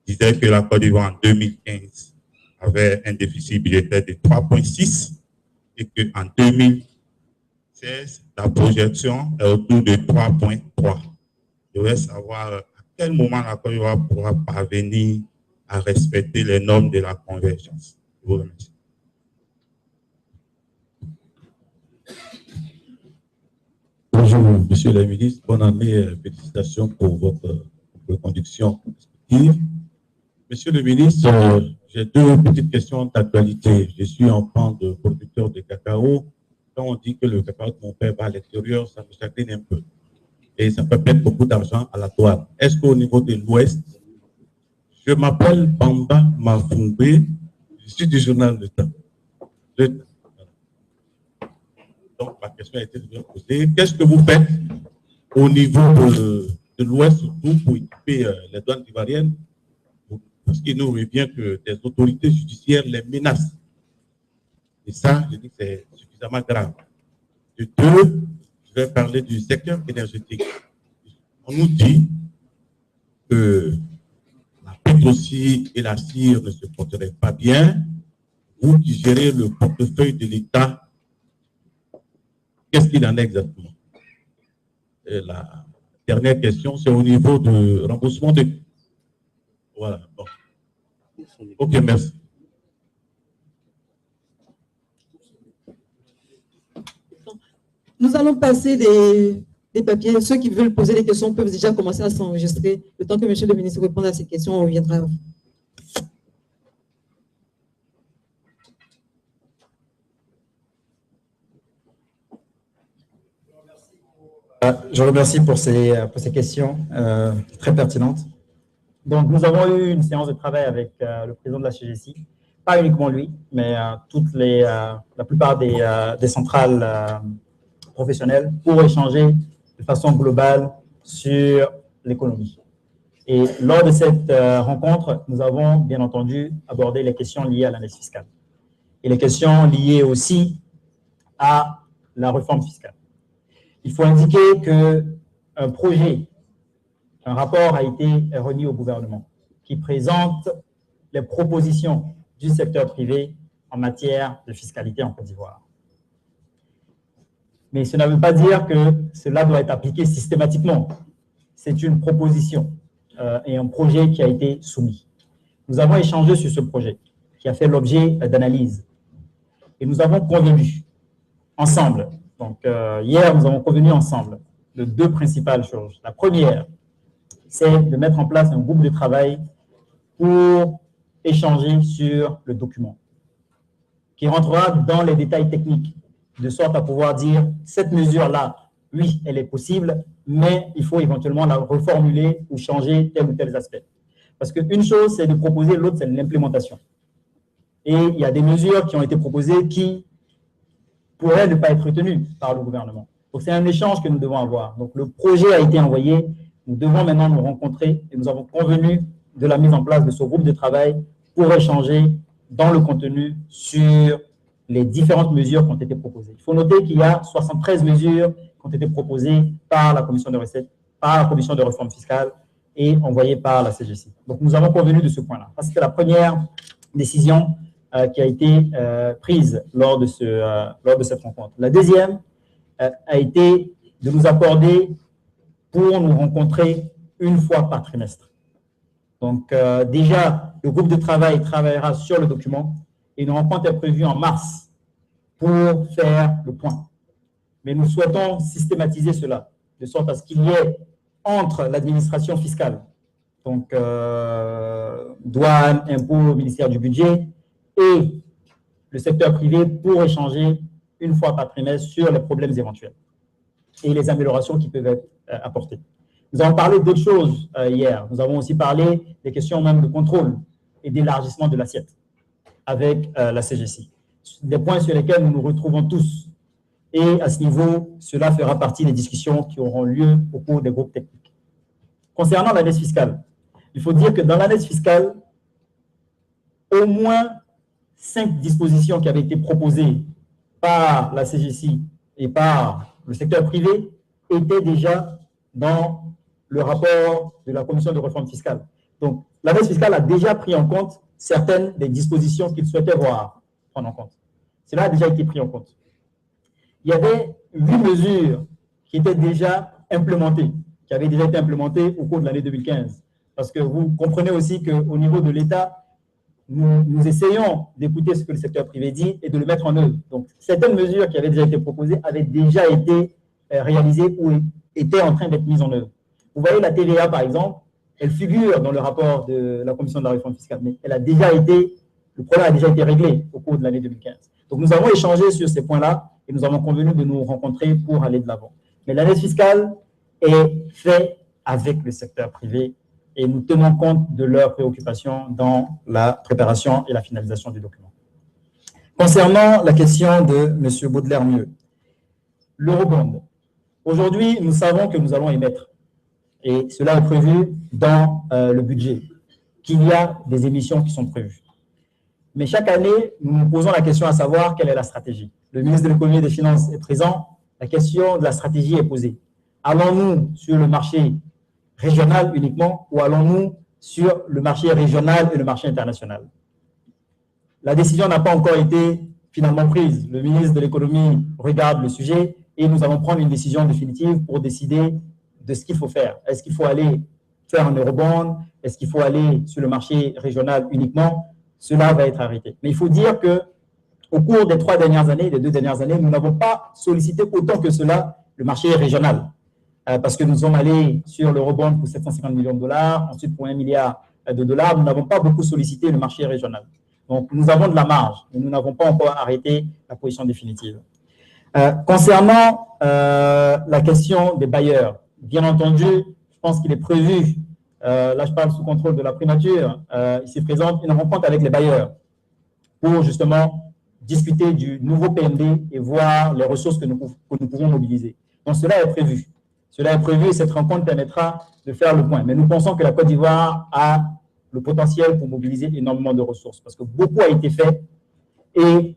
disait que la Côte d'Ivoire en 2015 avait un déficit budgétaire de 3,6 et qu'en 2016, la projection est autour de 3,3. Je voudrais savoir à quel moment la Côte d'Ivoire pourra parvenir à respecter les normes de la convergence. Je vous remercie. Bonjour, monsieur le ministre. Bonne année. Félicitations pour votre reconduction respective. Monsieur le ministre, j'ai deux petites questions d'actualité. Je suis enfant de producteur de cacao. Quand on dit que le cacao de mon père va à l'extérieur, ça me chagrine un peu. Et ça peut perdre beaucoup d'argent à la douane. Est-ce qu'au niveau de l'Ouest, je m'appelle Bamba Mafumbe, je suis du journal Le Temps. Donc, ma question a été bien posée. Qu'est-ce que vous faites au niveau de l'Ouest, surtout pour équiper les douanes ivoiriennes? Parce qu'il nous revient que des autorités judiciaires les menacent. Et ça, je dis que c'est suffisamment grave. De deux, je vais parler du secteur énergétique. On nous dit que la Pétrosie et la CIR ne se porteraient pas bien. Vous qui gérez le portefeuille de l'État, qu'est-ce qu'il en est exactement? Et la dernière question, c'est au niveau du remboursement de... Voilà. Bon. Ok, merci. Nous allons passer des papiers. Ceux qui veulent poser des questions peuvent déjà commencer à s'enregistrer. Le temps que M. le ministre réponde à ces questions, on reviendra. Je remercie pour ces questions très pertinentes. Donc, nous avons eu une séance de travail avec le président de la CGC, pas uniquement lui, mais la plupart des centrales professionnelles pour échanger de façon globale sur l'économie. Et lors de cette rencontre, nous avons bien entendu abordé les questions liées à l'analyse fiscale et les questions liées aussi à la réforme fiscale. Il faut indiquer qu'un projet, un rapport a été remis au gouvernement qui présente les propositions du secteur privé en matière de fiscalité en Côte d'Ivoire. Mais cela ne veut pas dire que cela doit être appliqué systématiquement. C'est une proposition et un projet qui a été soumis. Nous avons échangé sur ce projet qui a fait l'objet d'analyse. Et nous avons convenu ensemble. Donc, hier, nous avons convenu ensemble de deux principales choses. La première, c'est de mettre en place un groupe de travail pour échanger sur le document, qui rentrera dans les détails techniques, de sorte à pouvoir dire, cette mesure-là, oui, elle est possible, mais il faut éventuellement la reformuler ou changer tel ou tel aspect. Parce qu'une chose, c'est de proposer, l'autre, c'est l'implémentation. Et il y a des mesures qui ont été proposées qui pourraient ne pas être retenues par le gouvernement. Donc, c'est un échange que nous devons avoir. Donc, le projet a été envoyé. Nous devons maintenant nous rencontrer et nous avons convenu de la mise en place de ce groupe de travail pour échanger dans le contenu sur les différentes mesures qui ont été proposées. Il faut noter qu'il y a 73 mesures qui ont été proposées par la Commission de recettes, par la Commission de réforme fiscale et envoyées par la CGC. Donc, nous avons convenu de ce point-là. C'était la première décision qui a été prise lors de cette rencontre. La deuxième a été de nous accorder pour nous rencontrer une fois par trimestre. Donc, déjà, le groupe de travail travaillera sur le document et une rencontre est prévue en mars pour faire le point. Mais nous souhaitons systématiser cela, de sorte à ce qu'il y ait entre l'administration fiscale, donc douane, impôts, ministère du budget, et le secteur privé pour échanger une fois par trimestre sur les problèmes éventuels et les améliorations qui peuvent être apportées. Nous avons parlé d'autres choses hier. Nous avons aussi parlé des questions même de contrôle et d'élargissement de l'assiette avec la CGC. Des points sur lesquels nous nous retrouvons tous. Et à ce niveau, cela fera partie des discussions qui auront lieu au cours des groupes techniques. Concernant l'analyse fiscale, il faut dire que dans l'analyse fiscale, au moins 5 dispositions qui avaient été proposées par la CGC et par le secteur privé étaient déjà dans le rapport de la Commission de réforme fiscale. Donc, l'analyse fiscale a déjà pris en compte certaines des dispositions qu'il souhaitait voir prendre en compte. Cela a déjà été pris en compte. Il y avait 8 mesures qui étaient déjà implémentées, qui avaient déjà été implémentées au cours de l'année 2015. Parce que vous comprenez aussi qu'au niveau de l'État, nous essayons d'écouter ce que le secteur privé dit et de le mettre en œuvre. Donc, certaines mesures qui avaient déjà été proposées avaient déjà été réalisées ou étaient en train d'être mises en œuvre. Vous voyez la TVA, par exemple, Elle figure dans le rapport de la Commission de la réforme fiscale, mais le problème a déjà été réglé au cours de l'année 2015. Donc, nous avons échangé sur ces points-là et nous avons convenu de nous rencontrer pour aller de l'avant. Mais l'analyse fiscale est faite avec le secteur privé et nous tenons compte de leurs préoccupations dans la préparation et la finalisation du document. Concernant la question de M. Baudelaire-Mieux, l'eurobond. Aujourd'hui, nous savons que nous allons émettre, et cela est prévu dans le budget, qu'il y a des émissions qui sont prévues. Mais chaque année, nous nous posons la question à savoir quelle est la stratégie. Le ministre de l'Économie et des Finances est présent, la question de la stratégie est posée. Allons-nous sur le marché régional uniquement ou allons-nous sur le marché régional et le marché international? La décision n'a pas encore été finalement prise. Le ministre de l'Économie regarde le sujet et nous allons prendre une décision définitive pour décider de ce qu'il faut faire. Est-ce qu'il faut aller faire un eurobond? Est-ce qu'il faut aller sur le marché régional uniquement? Cela va être arrêté. Mais il faut dire qu'au cours des 2 dernières années, nous n'avons pas sollicité autant que cela le marché régional. Parce que nous sommes allés sur l'eurobond pour 750 millions de dollars, ensuite pour 1 milliard de dollars. Nous n'avons pas beaucoup sollicité le marché régional. Donc, nous avons de la marge, mais nous n'avons pas encore arrêté la position définitive. Concernant la question des bailleurs, bien entendu, je pense qu'il est prévu, là je parle sous contrôle de la primature, ici présente, une rencontre avec les bailleurs pour justement discuter du nouveau PND et voir les ressources que nous pouvons mobiliser. Donc, cela est prévu. Cela est prévu et cette rencontre permettra de faire le point. Mais nous pensons que la Côte d'Ivoire a le potentiel pour mobiliser énormément de ressources parce que beaucoup a été fait et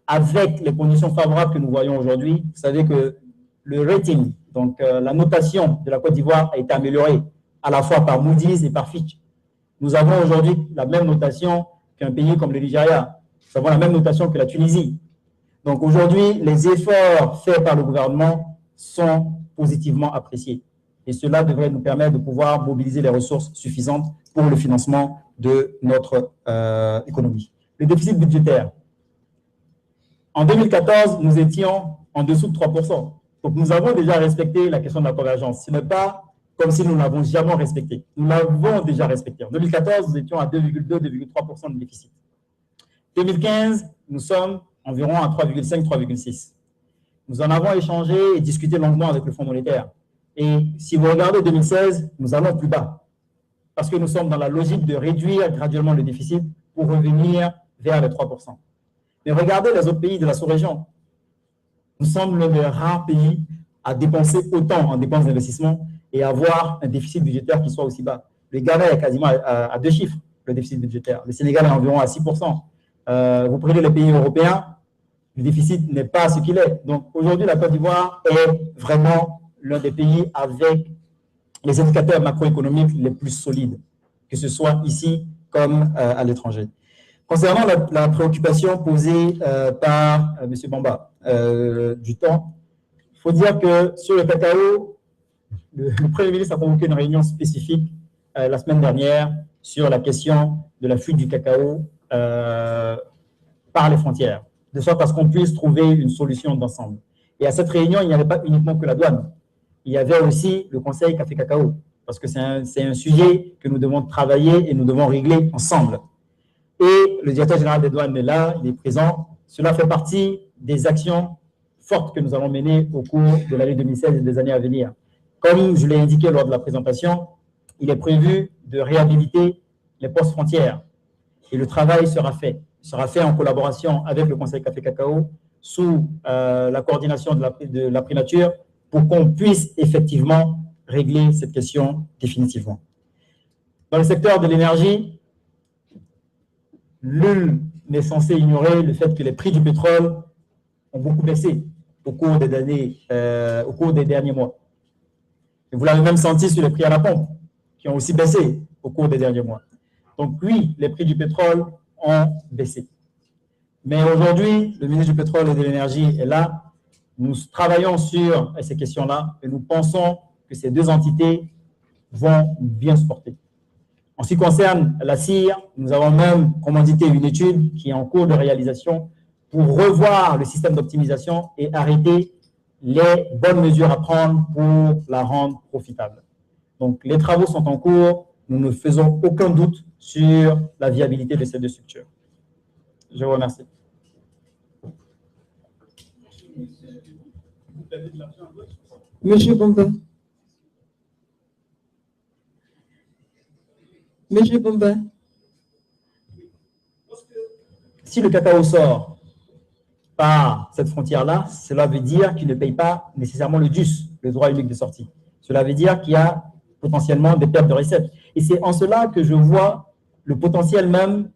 avec les conditions favorables que nous voyons aujourd'hui, vous savez que le rating, donc la notation de la Côte d'Ivoire a été améliorée à la fois par Moody's et par Fitch. Nous avons aujourd'hui la même notation qu'un pays comme le Nigeria. Nous avons la même notation que la Tunisie. Donc aujourd'hui, les efforts faits par le gouvernement sont positivement appréciés. Et cela devrait nous permettre de pouvoir mobiliser les ressources suffisantes pour le financement de notre économie. Le déficit budgétaire. En 2014, nous étions en dessous de 3%. Donc, nous avons déjà respecté la question de la convergence. Ce n'est pas comme si nous ne l'avons jamais respecté. Nous l'avons déjà respecté. En 2014, nous étions à 2,2-2,3% de déficit. 2015, nous sommes environ à 3,5-3,6%. Nous en avons échangé et discuté longuement avec le Fonds monétaire. Et si vous regardez 2016, nous allons plus bas. Parce que nous sommes dans la logique de réduire graduellement le déficit pour revenir vers les 3%. Mais regardez les autres pays de la sous-région. Nous sommes l'un des rares pays à dépenser autant en dépenses d'investissement et avoir un déficit budgétaire qui soit aussi bas. Le Ghana est quasiment à 2 chiffres, le déficit budgétaire. Le Sénégal est environ à 6%. Vous prenez les pays européens, le déficit n'est pas ce qu'il est. Donc aujourd'hui, la Côte d'Ivoire est vraiment l'un des pays avec les indicateurs macroéconomiques les plus solides, que ce soit ici comme à l'étranger. Concernant la préoccupation posée par M. Bamba du temps, il faut dire que sur le cacao, le Premier ministre a convoqué une réunion spécifique la semaine dernière sur la question de la fuite du cacao par les frontières, de sorte à ce qu'on puisse trouver une solution d'ensemble. Et à cette réunion, il n'y avait pas uniquement que la douane. Il y avait aussi le Conseil Café-Cacao, parce que c'est un sujet que nous devons travailler et nous devons régler ensemble. Et le directeur général des douanes est là, il est présent. Cela fait partie des actions fortes que nous allons mener au cours de l'année 2016 et des années à venir. Comme je l'ai indiqué lors de la présentation, il est prévu de réhabiliter les postes frontières. Et le travail sera fait. Il sera fait en collaboration avec le Conseil Café-Cacao sous la coordination de la primature pour qu'on puisse effectivement régler cette question définitivement. Dans le secteur de l'énergie, nul n'est censé ignorer le fait que les prix du pétrole ont beaucoup baissé au cours des derniers mois. Et vous l'avez même senti sur les prix à la pompe, qui ont aussi baissé au cours des derniers mois. Donc oui, les prix du pétrole ont baissé. Mais aujourd'hui, le ministre du Pétrole et de l'Énergie est là. Nous travaillons sur ces questions-là et nous pensons que ces deux entités vont bien se porter. En ce qui concerne la CIR, nous avons même commandité une étude qui est en cours de réalisation pour revoir le système d'optimisation et arrêter les bonnes mesures à prendre pour la rendre profitable. Donc, les travaux sont en cours nous ne faisons aucun doute sur la viabilité de ces deux structures. Je vous remercie. Monsieur Bomba. Monsieur Bomba. Si le cacao sort par cette frontière-là, cela veut dire qu'il ne paye pas nécessairement le DUS, le droit unique de sortie. Cela veut dire qu'il y a potentiellement des pertes de recettes. Et c'est en cela que je vois le potentiel même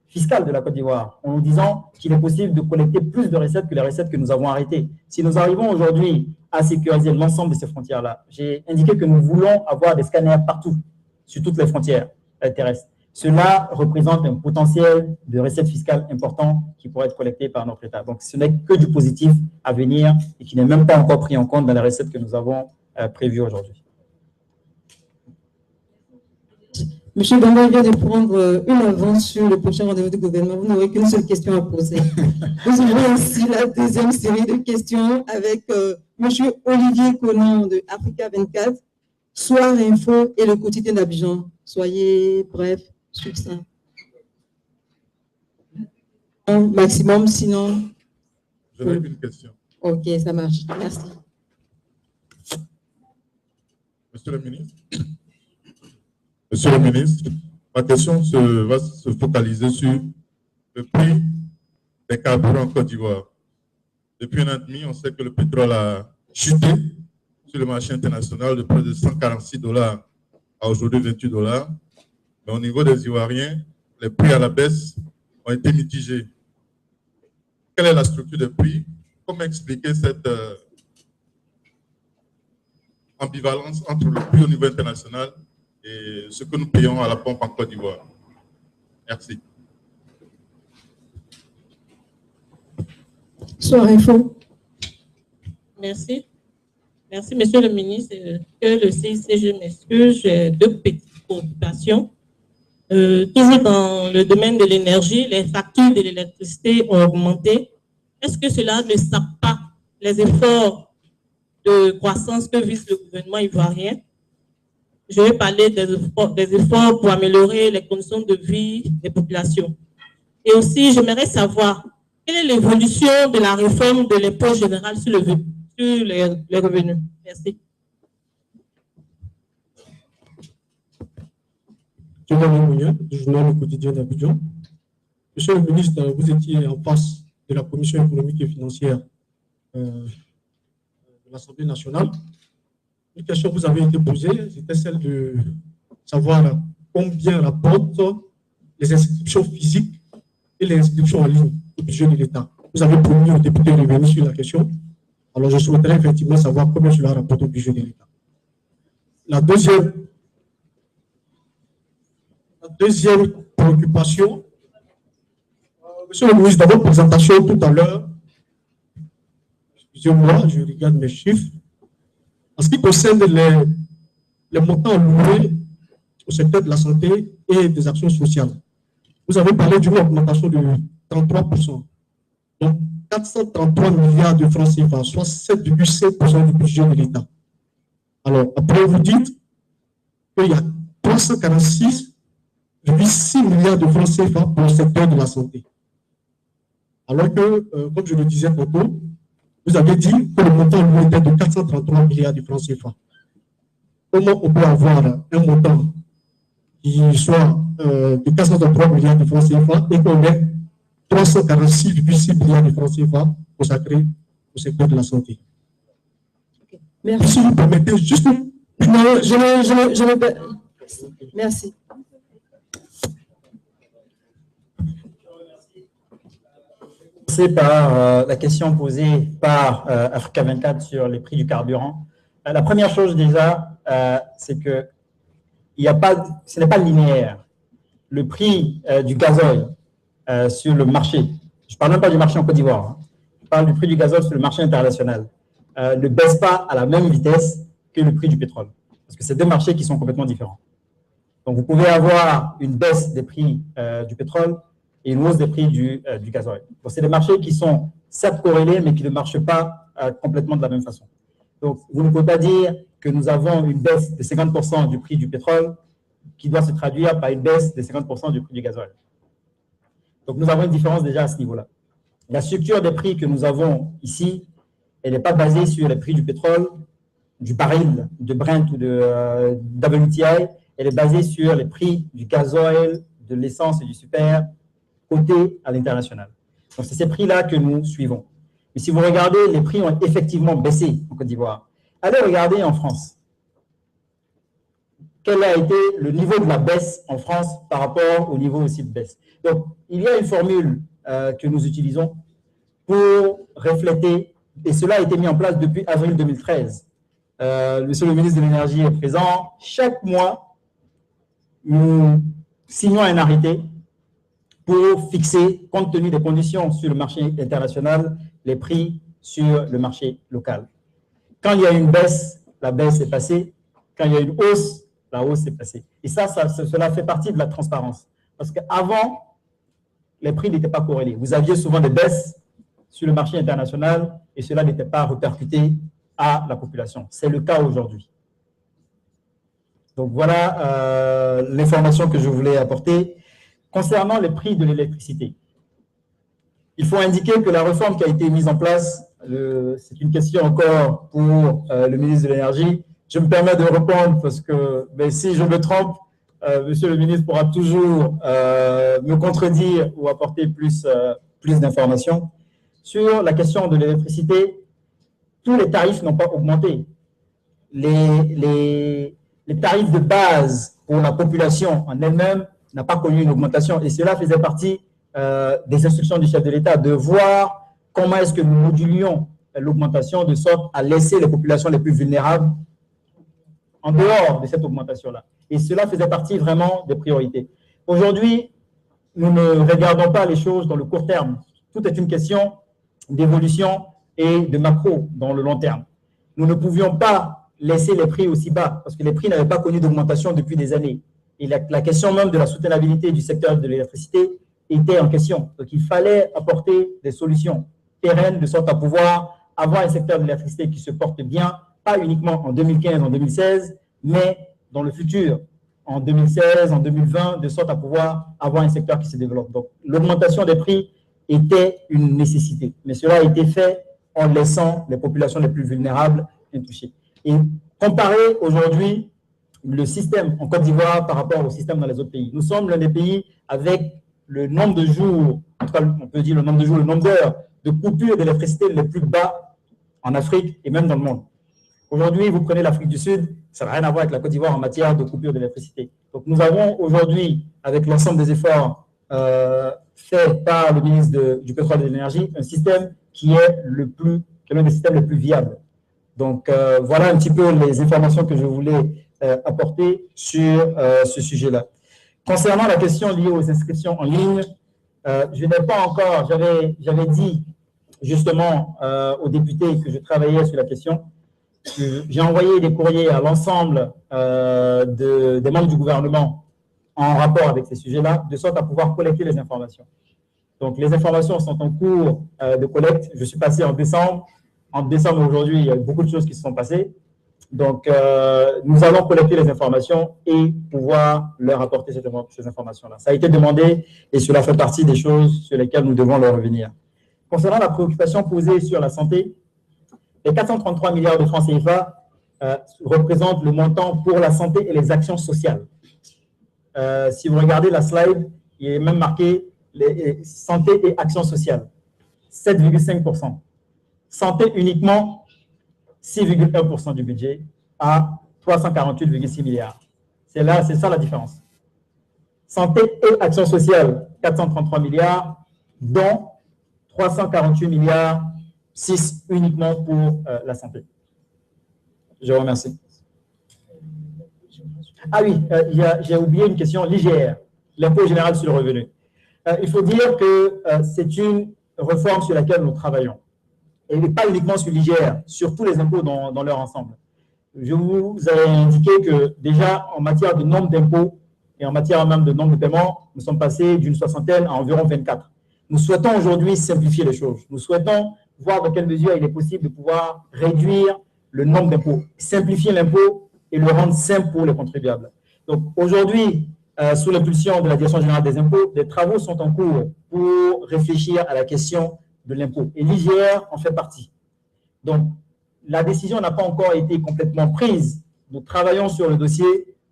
fiscal de la Côte d'Ivoire, en nous disant qu'il est possible de collecter plus de recettes que les recettes que nous avons arrêtées. Si nous arrivons aujourd'hui à sécuriser l'ensemble de ces frontières-là, j'ai indiqué que nous voulons avoir des scanners partout, sur toutes les frontières terrestres. Cela représente un potentiel de recettes fiscales important qui pourrait être collecté par notre État. Donc, ce n'est que du positif à venir et qui n'est même pas encore pris en compte dans les recettes que nous avons prévues aujourd'hui. Monsieur Bamba vient de prendre une avance sur le prochain rendez-vous du gouvernement. Vous n'aurez qu'une seule question à poser. Nous ouvrons ainsi la deuxième série de questions avec monsieur Olivier Conan de Africa 24, Soir Info et le quotidien d'Abidjan. Soyez bref, succinct. Maximum, sinon. Je n'ai qu'une question. Ok, ça marche. Merci. Monsieur le ministre, ma question va se focaliser sur le prix des carburants en Côte d'Ivoire. Depuis un an et demi, on sait que le pétrole a chuté sur le marché international de près de 146 $ à aujourd'hui 28 $. Mais au niveau des Ivoiriens, les prix à la baisse ont été mitigés. Quelle est la structure des prix? Comment expliquer cette ambivalence entre le prix au niveau international et ce que nous payons à la pompe en Côte d'Ivoire? Merci. Soir Info. Merci. Merci, monsieur le ministre. Que le CICG m'excuse, j'ai deux petites préoccupations. Toujours dans le domaine de l'énergie, les factures de l'électricité ont augmenté. Est-ce que cela ne sape pas les efforts de croissance que vise le gouvernement ivoirien? Je vais parler des efforts pour améliorer les conditions de vie des populations. Et aussi, j'aimerais savoir quelle est l'évolution de la réforme de l'impôt général sur les revenus. Merci. Du journal Le Quotidien d'Abidjan. Monsieur le ministre, vous étiez en face de la Commission économique et financière de l'Assemblée nationale. Une question que vous avez été posée, c'était celle de savoir combien rapportent les inscriptions physiques et les inscriptions en ligne au budget de l'État. Vous avez promis aux députés de revenir sur la question. Alors, je souhaiterais effectivement savoir combien cela rapporte au budget de l'État. La deuxième préoccupation, monsieur le ministre, dans votre présentation tout à l'heure, excusez-moi, je regarde mes chiffres. En ce qui concerne les montants alloués au secteur de la santé et des actions sociales, vous avez parlé d'une augmentation de 33%. Donc, 433 milliards de francs CFA, soit 7,7% du budget de l'État. Alors, après, vous dites qu'il y a 346,6 milliards de francs CFA pour le secteur de la santé. Alors que, comme je le disais tantôt, vous avez dit que le montant alloué était de 433 milliards de francs CFA. Comment on peut avoir un montant qui soit de 433 milliards de francs CFA et qu'on ait 346,6 milliards de francs CFA consacrés au secteur de la santé? Merci. Si vous permettez juste... Non, Merci. Par la question posée par Africa 24 sur les prix du carburant. La première chose déjà, c'est que ce n'est pas linéaire. Le prix du gazole sur le marché, je ne parle même pas du marché en Côte d'Ivoire, hein, je parle du prix du gazole sur le marché international, ne baisse pas à la même vitesse que le prix du pétrole. Parce que c'est deux marchés qui sont complètement différents. Donc vous pouvez avoir une baisse des prix du pétrole et une hausse des prix du gasoil. Donc, c'est des marchés qui sont certes corrélés, mais qui ne marchent pas complètement de la même façon. Donc, vous ne pouvez pas dire que nous avons une baisse de 50% du prix du pétrole qui doit se traduire par une baisse de 50% du prix du gasoil. Donc, nous avons une différence déjà à ce niveau-là. La structure des prix que nous avons ici, elle n'est pas basée sur les prix du pétrole, du baril, de Brent ou de WTI, elle est basée sur les prix du gasoil, de l'essence et du super cotés à l'international. Donc, c'est ces prix-là que nous suivons. Mais si vous regardez, les prix ont effectivement baissé en Côte d'Ivoire. Allez regarder en France. Quel a été le niveau de la baisse en France par rapport au niveau aussi de baisse? Donc, il y a une formule que nous utilisons pour refléter, et cela a été mis en place depuis avril 2013. Monsieur le ministre de l'Énergie est présent. Chaque mois, nous signons un arrêté pour fixer, compte tenu des conditions sur le marché international, les prix sur le marché local. Quand il y a une baisse, la baisse est passée. Quand il y a une hausse, la hausse est passée. Et cela fait partie de la transparence. Parce qu'avant, les prix n'étaient pas corrélés. Vous aviez souvent des baisses sur le marché international et cela n'était pas répercuté à la population. C'est le cas aujourd'hui. Donc voilà l'information que je voulais apporter. Concernant les prix de l'électricité, il faut indiquer que la réforme qui a été mise en place, c'est une question encore pour le ministre de l'Énergie. Je me permets de répondre parce que si je me trompe, monsieur le ministre pourra toujours me contredire ou apporter plus d'informations. Sur la question de l'électricité, tous les tarifs n'ont pas augmenté. Les tarifs de base pour la population en elle-même n'a pas connu une augmentation. Et cela faisait partie des instructions du chef de l'État de voir comment est-ce que nous modulions l'augmentation de sorte à laisser les populations les plus vulnérables en dehors de cette augmentation-là. Et cela faisait partie vraiment des priorités. Aujourd'hui, nous ne regardons pas les choses dans le court terme. Tout est une question d'évolution et de macro dans le long terme. Nous ne pouvions pas laisser les prix aussi bas parce que les prix n'avaient pas connu d'augmentation depuis des années. Et la question même de la soutenabilité du secteur de l'électricité était en question. Donc, il fallait apporter des solutions pérennes de sorte à pouvoir avoir un secteur de l'électricité qui se porte bien, pas uniquement en 2015, en 2016, mais dans le futur, en 2016, en 2020, de sorte à pouvoir avoir un secteur qui se développe. Donc, l'augmentation des prix était une nécessité, mais cela a été fait en laissant les populations les plus vulnérables intouchées. Et comparer aujourd'hui le système en Côte d'Ivoire par rapport au système dans les autres pays, nous sommes l'un des pays avec le nombre de jours, en tout cas, on peut dire le nombre de jours, le nombre d'heures de coupure d'électricité les plus bas en Afrique et même dans le monde. Aujourd'hui, vous prenez l'Afrique du Sud, ça n'a rien à voir avec la Côte d'Ivoire en matière de coupure d'électricité. Donc, nous avons aujourd'hui, avec l'ensemble des efforts faits par le ministre du Pétrole et de l'Énergie, un système qui est l'un des systèmes les plus viables. Donc, voilà un petit peu les informations que je voulais apporter sur ce sujet-là. Concernant la question liée aux inscriptions en ligne, je n'ai pas encore, j'avais dit justement aux députés que je travaillais sur la question. J'ai envoyé des courriers à l'ensemble des membres du gouvernement en rapport avec ces sujets-là, de sorte à pouvoir collecter les informations. Donc, les informations sont en cours de collecte. Je suis passé en décembre. En décembre, aujourd'hui, il y a beaucoup de choses qui se sont passées. Donc, nous allons collecter les informations et pouvoir leur apporter ces informations-là. Ça a été demandé et cela fait partie des choses sur lesquelles nous devons leur revenir. Concernant la préoccupation posée sur la santé, les 433 milliards de francs CFA représentent le montant pour la santé et les actions sociales. Si vous regardez la slide, il est même marqué santé et actions sociales, 7,5%. Santé uniquement, 6,1% du budget à 348,6 milliards. C'est ça la différence. Santé et actions sociales, 433 milliards, dont 348 milliards, 6 uniquement pour la santé. Je vous remercie. Ah oui, j'ai oublié une question, l'IGR, l'impôt général sur le revenu. Il faut dire que c'est une réforme sur laquelle nous travaillons. Et pas uniquement sur l'IGR, sur tous les impôts dans leur ensemble. Je vous ai indiqué que déjà, en matière de nombre d'impôts et en matière même de nombre de paiements, nous sommes passés d'une soixantaine à environ 24. Nous souhaitons aujourd'hui simplifier les choses. Nous souhaitons voir dans quelle mesure il est possible de pouvoir réduire le nombre d'impôts, simplifier l'impôt et le rendre simple pour les contribuables. Donc aujourd'hui, sous l'impulsion de la Direction générale des impôts, des travaux sont en cours pour réfléchir à la question de l'impôt. Et l'IGR en fait partie. Donc, la décision n'a pas encore été complètement prise. Nous travaillons sur le dossier.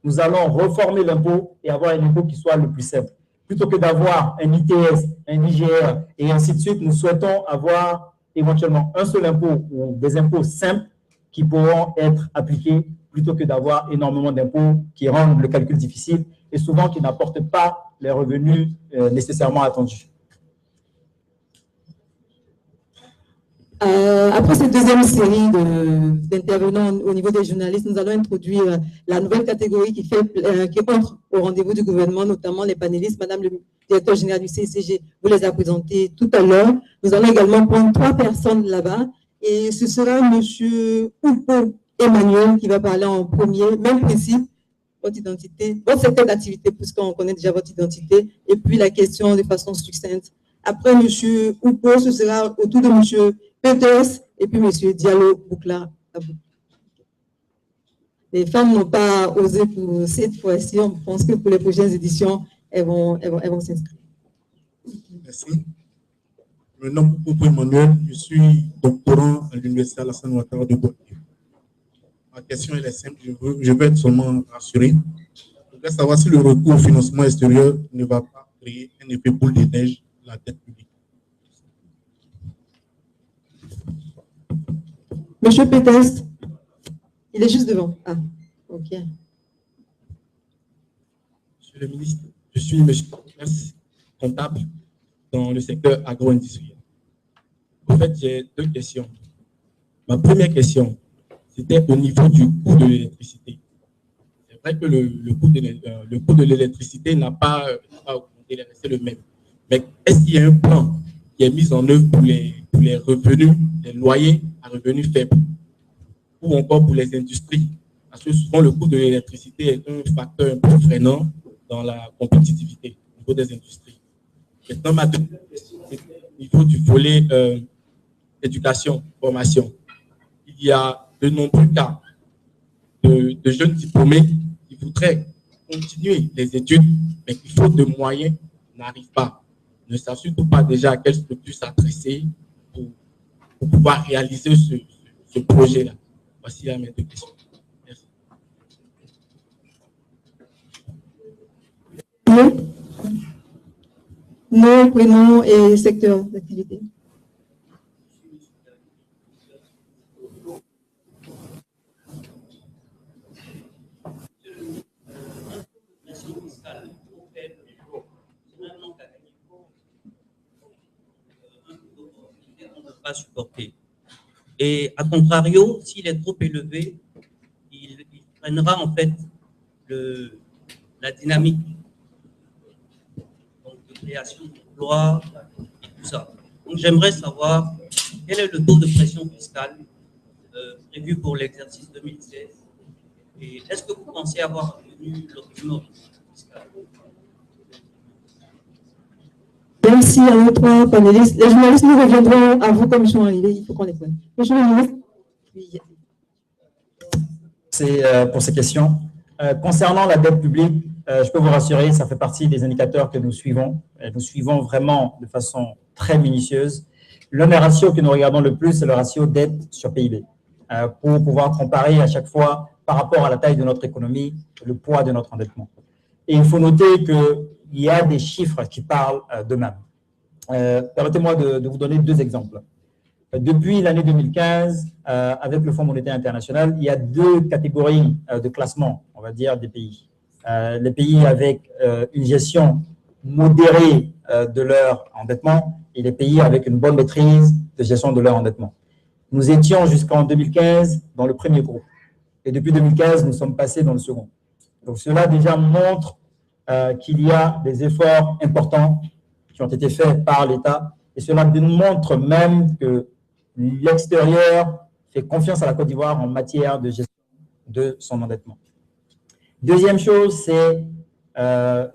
Nous allons reformer l'impôt et avoir un impôt qui soit le plus simple. Plutôt que d'avoir un ITS, un IGR et ainsi de suite, nous souhaitons avoir éventuellement un seul impôt ou des impôts simples qui pourront être appliqués plutôt que d'avoir énormément d'impôts qui rendent le calcul difficile et souvent qui n'apportent pas les revenus nécessairement attendus. Après cette deuxième série d'intervenants au niveau des journalistes, nous allons introduire la nouvelle catégorie qui entre au rendez-vous du gouvernement, notamment les panélistes. Madame le directeur général du CICG vous les a présentés tout à l'heure. Nous allons également prendre 3 personnes là-bas et ce sera M. Oupo Emmanuel qui va parler en premier. Même principe, votre identité, votre secteur d'activité, puisqu'on connaît déjà votre identité, et puis la question de façon succincte. Après M. Oupo, ce sera autour de M. Peters et puis M. Diallo Boukla. Les femmes n'ont pas osé pour cette fois-ci. On pense que pour les prochaines éditions, elles vont s'inscrire. Merci. Je me nomme Oupo Emmanuel. Je suis doctorant à l'Université Alassane Ouattara de Poitiers. Ma question est simple. Je veux être seulement rassuré. Je voudrais savoir si le recours au financement extérieur ne va pas créer un effet boule de neige de la dette publique. Monsieur Peters, il est juste devant. Ah, ok. Monsieur le ministre, je suis monsieur Peters, comptable dans le secteur agro-industriel. En fait, j'ai 2 questions. Ma première question, c'était au niveau du coût de l'électricité. C'est vrai que le coût de l'électricité n'a pas augmenté, il est resté le même. Mais est-ce qu'il y a un plan qui est mis en œuvre pour les revenus, les loyers à revenus faibles, ou encore pour les industries? Parce que souvent, le coût de l'électricité est un facteur un peu freinant dans la compétitivité au niveau des industries. Maintenant, ma deuxième question, c'est au niveau du volet éducation, formation. Il y a de nombreux cas de jeunes diplômés qui voudraient continuer les études, mais qui, faute de moyens, n'arrivent pas, ne savent surtout pas déjà à quelle structure s'adresser pour pouvoir réaliser ce projet-là. Voici mes 2 questions. Merci. Nom, prénom et secteur d'activité. Pas supporter. Et à contrario, s'il est trop élevé, il freinera en fait la dynamique donc, de création d'emplois et tout ça. Donc j'aimerais savoir quel est le taux de pression fiscale prévu pour l'exercice 2016 et est-ce que vous pensez avoir obtenu l'optimum fiscal? Merci à nos 3 panélistes. Les journalistes, nous reviendrons à vous comme ils sont arrivés. Il faut qu'on les prenne. Monsieur le ministre. C'est pour ces questions. Concernant la dette publique, je peux vous rassurer, ça fait partie des indicateurs que nous suivons. Nous suivons vraiment de façon très minutieuse. L'un des ratios que nous regardons le plus, c'est le ratio dette sur PIB, pour pouvoir comparer à chaque fois, par rapport à la taille de notre économie, le poids de notre endettement. Et il faut noter qu'il y a des chiffres qui parlent d'eux-mêmes. Permettez-moi de vous donner 2 exemples. Depuis l'année 2015, avec le Fonds monétaire international, il y a 2 catégories de classement, on va dire, des pays. Les pays avec une gestion modérée de leur endettement et les pays avec une bonne maîtrise de gestion de leur endettement. Nous étions jusqu'en 2015 dans le premier groupe. Et depuis 2015, nous sommes passés dans le second. Donc cela déjà montre qu'il y a des efforts importants qui ont été faits par l'État. Et cela démontre même que l'extérieur fait confiance à la Côte d'Ivoire en matière de gestion de son endettement. Deuxième chose, c'est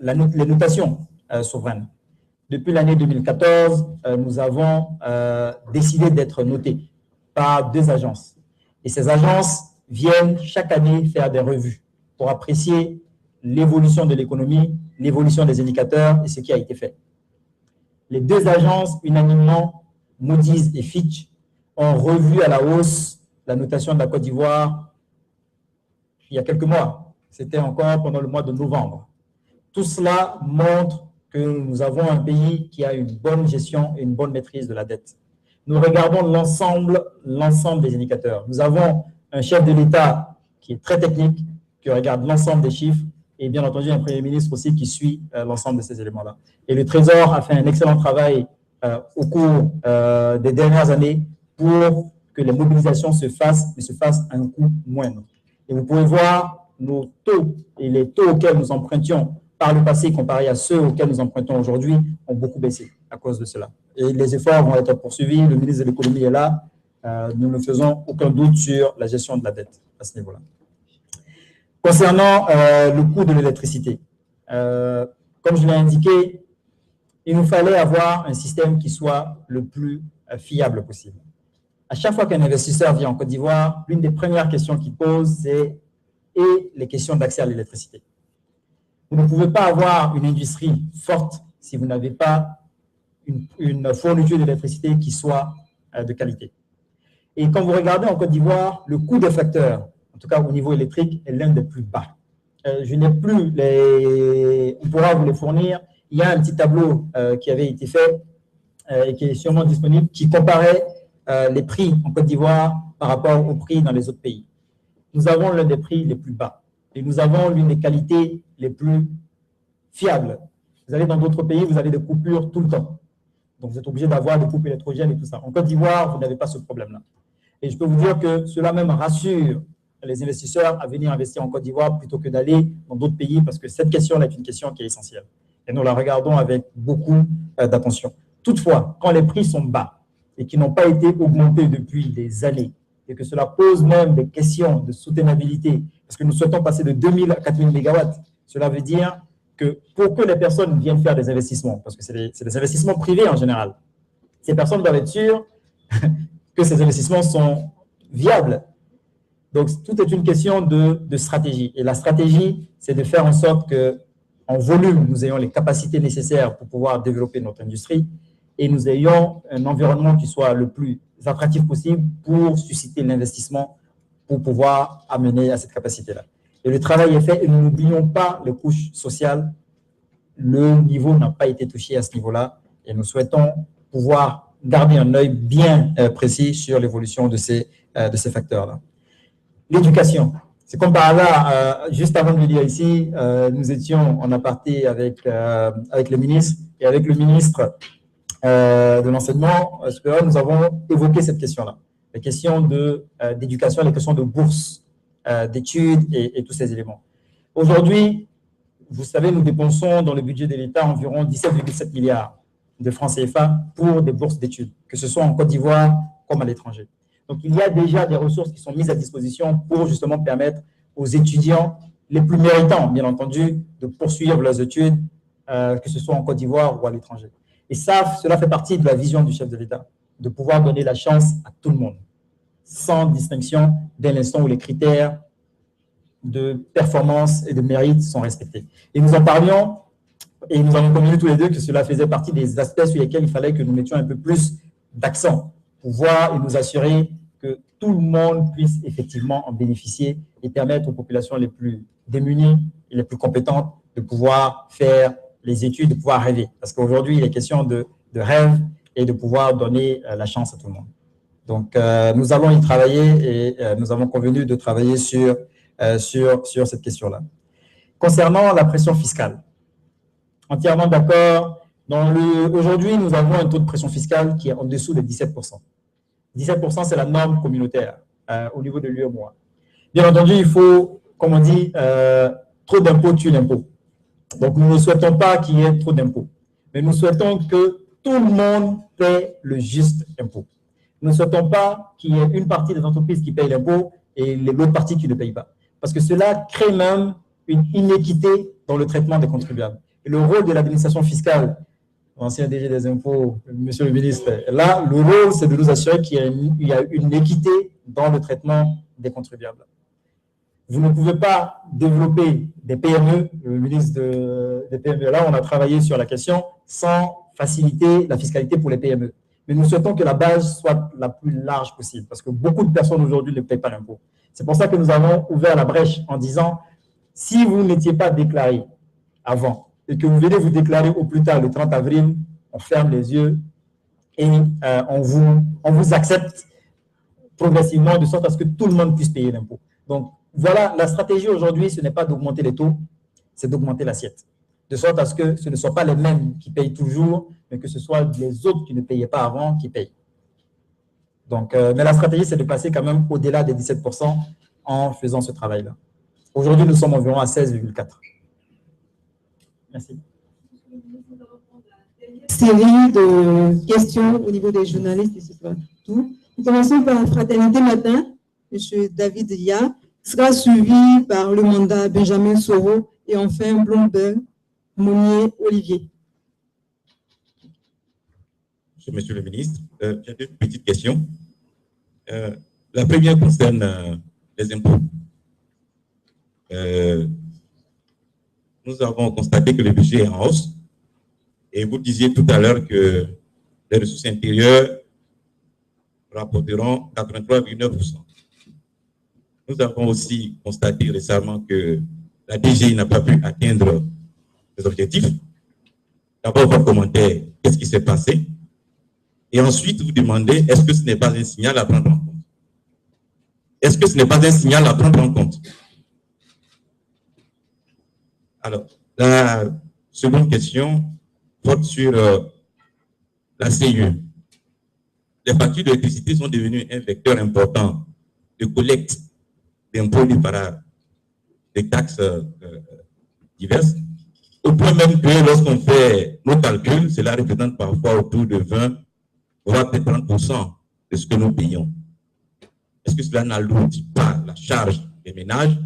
les notations souveraines. Depuis l'année 2014, nous avons décidé d'être notés par 2 agences. Et ces agences viennent chaque année faire des revues pour apprécier l'évolution de l'économie, l'évolution des indicateurs et ce qui a été fait. Les deux agences, unanimement, Moody's et Fitch, ont revu à la hausse la notation de la Côte d'Ivoire il y a quelques mois. C'était encore pendant le mois de novembre. Tout cela montre que nous avons un pays qui a une bonne gestion et une bonne maîtrise de la dette. Nous regardons l'ensemble des indicateurs. Nous avons un chef de l'État qui est très technique, qui regarde l'ensemble des chiffres, et bien entendu un Premier ministre aussi qui suit l'ensemble de ces éléments-là. Et le Trésor a fait un excellent travail au cours des dernières années pour que les mobilisations se fassent, mais se fassent à un coût moindre. Et vous pouvez voir nos taux et les taux auxquels nous empruntions par le passé comparé à ceux auxquels nous empruntons aujourd'hui ont beaucoup baissé à cause de cela. Et les efforts vont être poursuivis. Le ministre de l'économie est là. Nous ne faisons aucun doute sur la gestion de la dette à ce niveau-là. Concernant le coût de l'électricité, comme je l'ai indiqué, il nous fallait avoir un système qui soit le plus fiable possible. À chaque fois qu'un investisseur vient en Côte d'Ivoire, l'une des premières questions qu'il pose, c'est les questions d'accès à l'électricité. Vous ne pouvez pas avoir une industrie forte si vous n'avez pas une fourniture d'électricité qui soit de qualité. Et quand vous regardez en Côte d'Ivoire, le coût des facteurs, en tout cas au niveau électrique, est l'un des plus bas. Je n'ai plus on pourra vous les fournir. Il y a un petit tableau qui avait été fait et qui est sûrement disponible, qui comparait les prix en Côte d'Ivoire par rapport aux prix dans les autres pays. Nous avons l'un des prix les plus bas et nous avons l'une des qualités les plus fiables. Vous allez dans d'autres pays, vous avez des coupures tout le temps. Donc, vous êtes obligé d'avoir des coupes électrogènes et tout ça. En Côte d'Ivoire, vous n'avez pas ce problème-là. Et je peux vous dire que cela même rassure les investisseurs à venir investir en Côte d'Ivoire plutôt que d'aller dans d'autres pays parce que cette question-là est une question qui est essentielle. Et nous la regardons avec beaucoup d'attention. Toutefois, quand les prix sont bas et qui n'ont pas été augmentés depuis des années et que cela pose même des questions de soutenabilité, parce que nous souhaitons passer de 2000 à 4000 mégawatts, cela veut dire que pour que les personnes viennent faire des investissements, parce que c'est des investissements privés en général, ces personnes doivent être sûres que ces investissements sont viables. Donc, tout est une question de stratégie. Et la stratégie, c'est de faire en sorte qu'en volume, nous ayons les capacités nécessaires pour pouvoir développer notre industrie et nous ayons un environnement qui soit le plus attractif possible pour susciter l'investissement, pour pouvoir amener à cette capacité-là. Et le travail est fait et nous n'oublions pas les couches sociales. Le niveau n'a pas été touché à ce niveau-là et nous souhaitons pouvoir garder un œil bien précis sur l'évolution de ces facteurs-là. L'éducation. C'est comme par hasard, juste avant de venir ici, nous étions en aparté avec le ministre et avec le ministre de l'enseignement supérieur, nous avons évoqué cette question-là. Les questions d'éducation, les questions de bourse, d'études et tous ces éléments. Aujourd'hui, vous savez, nous dépensons dans le budget de l'État environ 17,7 milliards de francs CFA pour des bourses d'études, que ce soit en Côte d'Ivoire comme à l'étranger. Donc, il y a déjà des ressources qui sont mises à disposition pour justement permettre aux étudiants les plus méritants, bien entendu, de poursuivre leurs études, que ce soit en Côte d'Ivoire ou à l'étranger. Et ça, cela fait partie de la vision du chef de l'État, de pouvoir donner la chance à tout le monde, sans distinction dès l'instant où les critères de performance et de mérite sont respectés. Et nous en parlions, et nous avons convenu tous les deux que cela faisait partie des aspects sur lesquels il fallait que nous mettions un peu plus d'accent pour voir et nous assurer que tout le monde puisse effectivement en bénéficier et permettre aux populations les plus démunies et les plus compétentes de pouvoir faire les études, de pouvoir rêver. Parce qu'aujourd'hui, il est question de rêve et de pouvoir donner la chance à tout le monde. Donc, nous allons y travailler et nous avons convenu de travailler sur cette question-là. Concernant la pression fiscale, entièrement d'accord. Aujourd'hui, nous avons un taux de pression fiscale qui est en dessous de 17%. 17%, c'est la norme communautaire au niveau de l'UEMOA. Bien entendu, il faut, comme on dit, trop d'impôts tue l'impôt. Donc, nous ne souhaitons pas qu'il y ait trop d'impôts, mais nous souhaitons que tout le monde paie le juste impôt. Nous ne souhaitons pas qu'il y ait une partie des entreprises qui payent l'impôt et l'autre partie qui ne paye pas. Parce que cela crée même une inéquité dans le traitement des contribuables. Et le rôle de l'administration fiscale, l'ancien DG des impôts, monsieur le ministre, là, le rôle, c'est de nous assurer qu'il y a une équité dans le traitement des contribuables. vous ne pouvez pas développer des PME, le ministre des PME, là, on a travaillé sur la question, sans faciliter la fiscalité pour les PME. Mais nous souhaitons que la base soit la plus large possible, parce que beaucoup de personnes aujourd'hui ne payent pas l'impôt. C'est pour ça que nous avons ouvert la brèche en disant, si vous n'étiez pas déclaré avant, et que vous venez vous déclarer au plus tard le 30 avril, on ferme les yeux et on vous accepte progressivement de sorte à ce que tout le monde puisse payer l'impôt. Donc, voilà, la stratégie aujourd'hui, ce n'est pas d'augmenter les taux, c'est d'augmenter l'assiette. De sorte à ce que ce ne soient pas les mêmes qui payent toujours, mais que ce soit les autres qui ne payaient pas avant qui payent. Donc, mais la stratégie, c'est de passer quand même au-delà des 17% en faisant ce travail-là. Aujourd'hui, nous sommes environ à 16,4%. Merci. Série de questions au niveau des journalistes et ce sera tout. Nous commençons par Fraternité Matin, M. David Ya, sera suivi par le mandat Benjamin Soro et enfin Bloomberg, Monnier Olivier. Monsieur le ministre, j'ai deux petites questions. La première concerne les impôts. Nous avons constaté que le budget est en hausse et vous disiez tout à l'heure que les ressources intérieures rapporteront 83,9%. Nous avons aussi constaté récemment que la DGI n'a pas pu atteindre les objectifs. D'abord, votre commentaire, qu'est-ce qui s'est passé? Et ensuite, vous demandez, est-ce que ce n'est pas un signal à prendre en compte? Est-ce que ce n'est pas un signal à prendre en compte? Alors, la seconde question porte sur la CIE. Les factures d'électricité sont devenues un vecteur important de collecte d'impôts par des taxes diverses, au point même que lorsqu'on fait nos calculs, cela représente parfois autour de 20, voire peut-être 30% de ce que nous payons. Est-ce que cela n'alourdit pas la charge des ménages?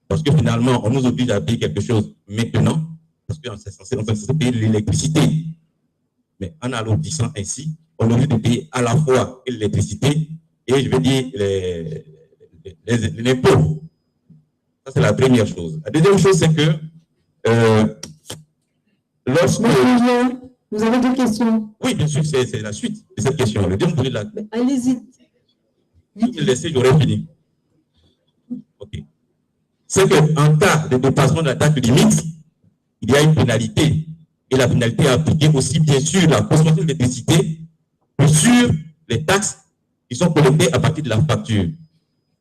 Parce que finalement, on nous oblige à payer quelque chose maintenant, parce qu'on est censé payer l'électricité. Mais en alourdissant ainsi, on aurait de payer à la fois l'électricité et, je veux dire, les impôts. Ça, c'est la première chose. La deuxième chose, c'est que lorsque... Vous avez deux questions? Oui, bien sûr, c'est la suite de cette question. Allez-y. Si vous me laissez, j'aurais fini. OK. C'est qu'en cas de dépassement de la date limite, il y a une pénalité. Et la pénalité est appliquée aussi, bien sûr, la consommation d'électricité que sur les taxes qui sont collectées à partir de la facture.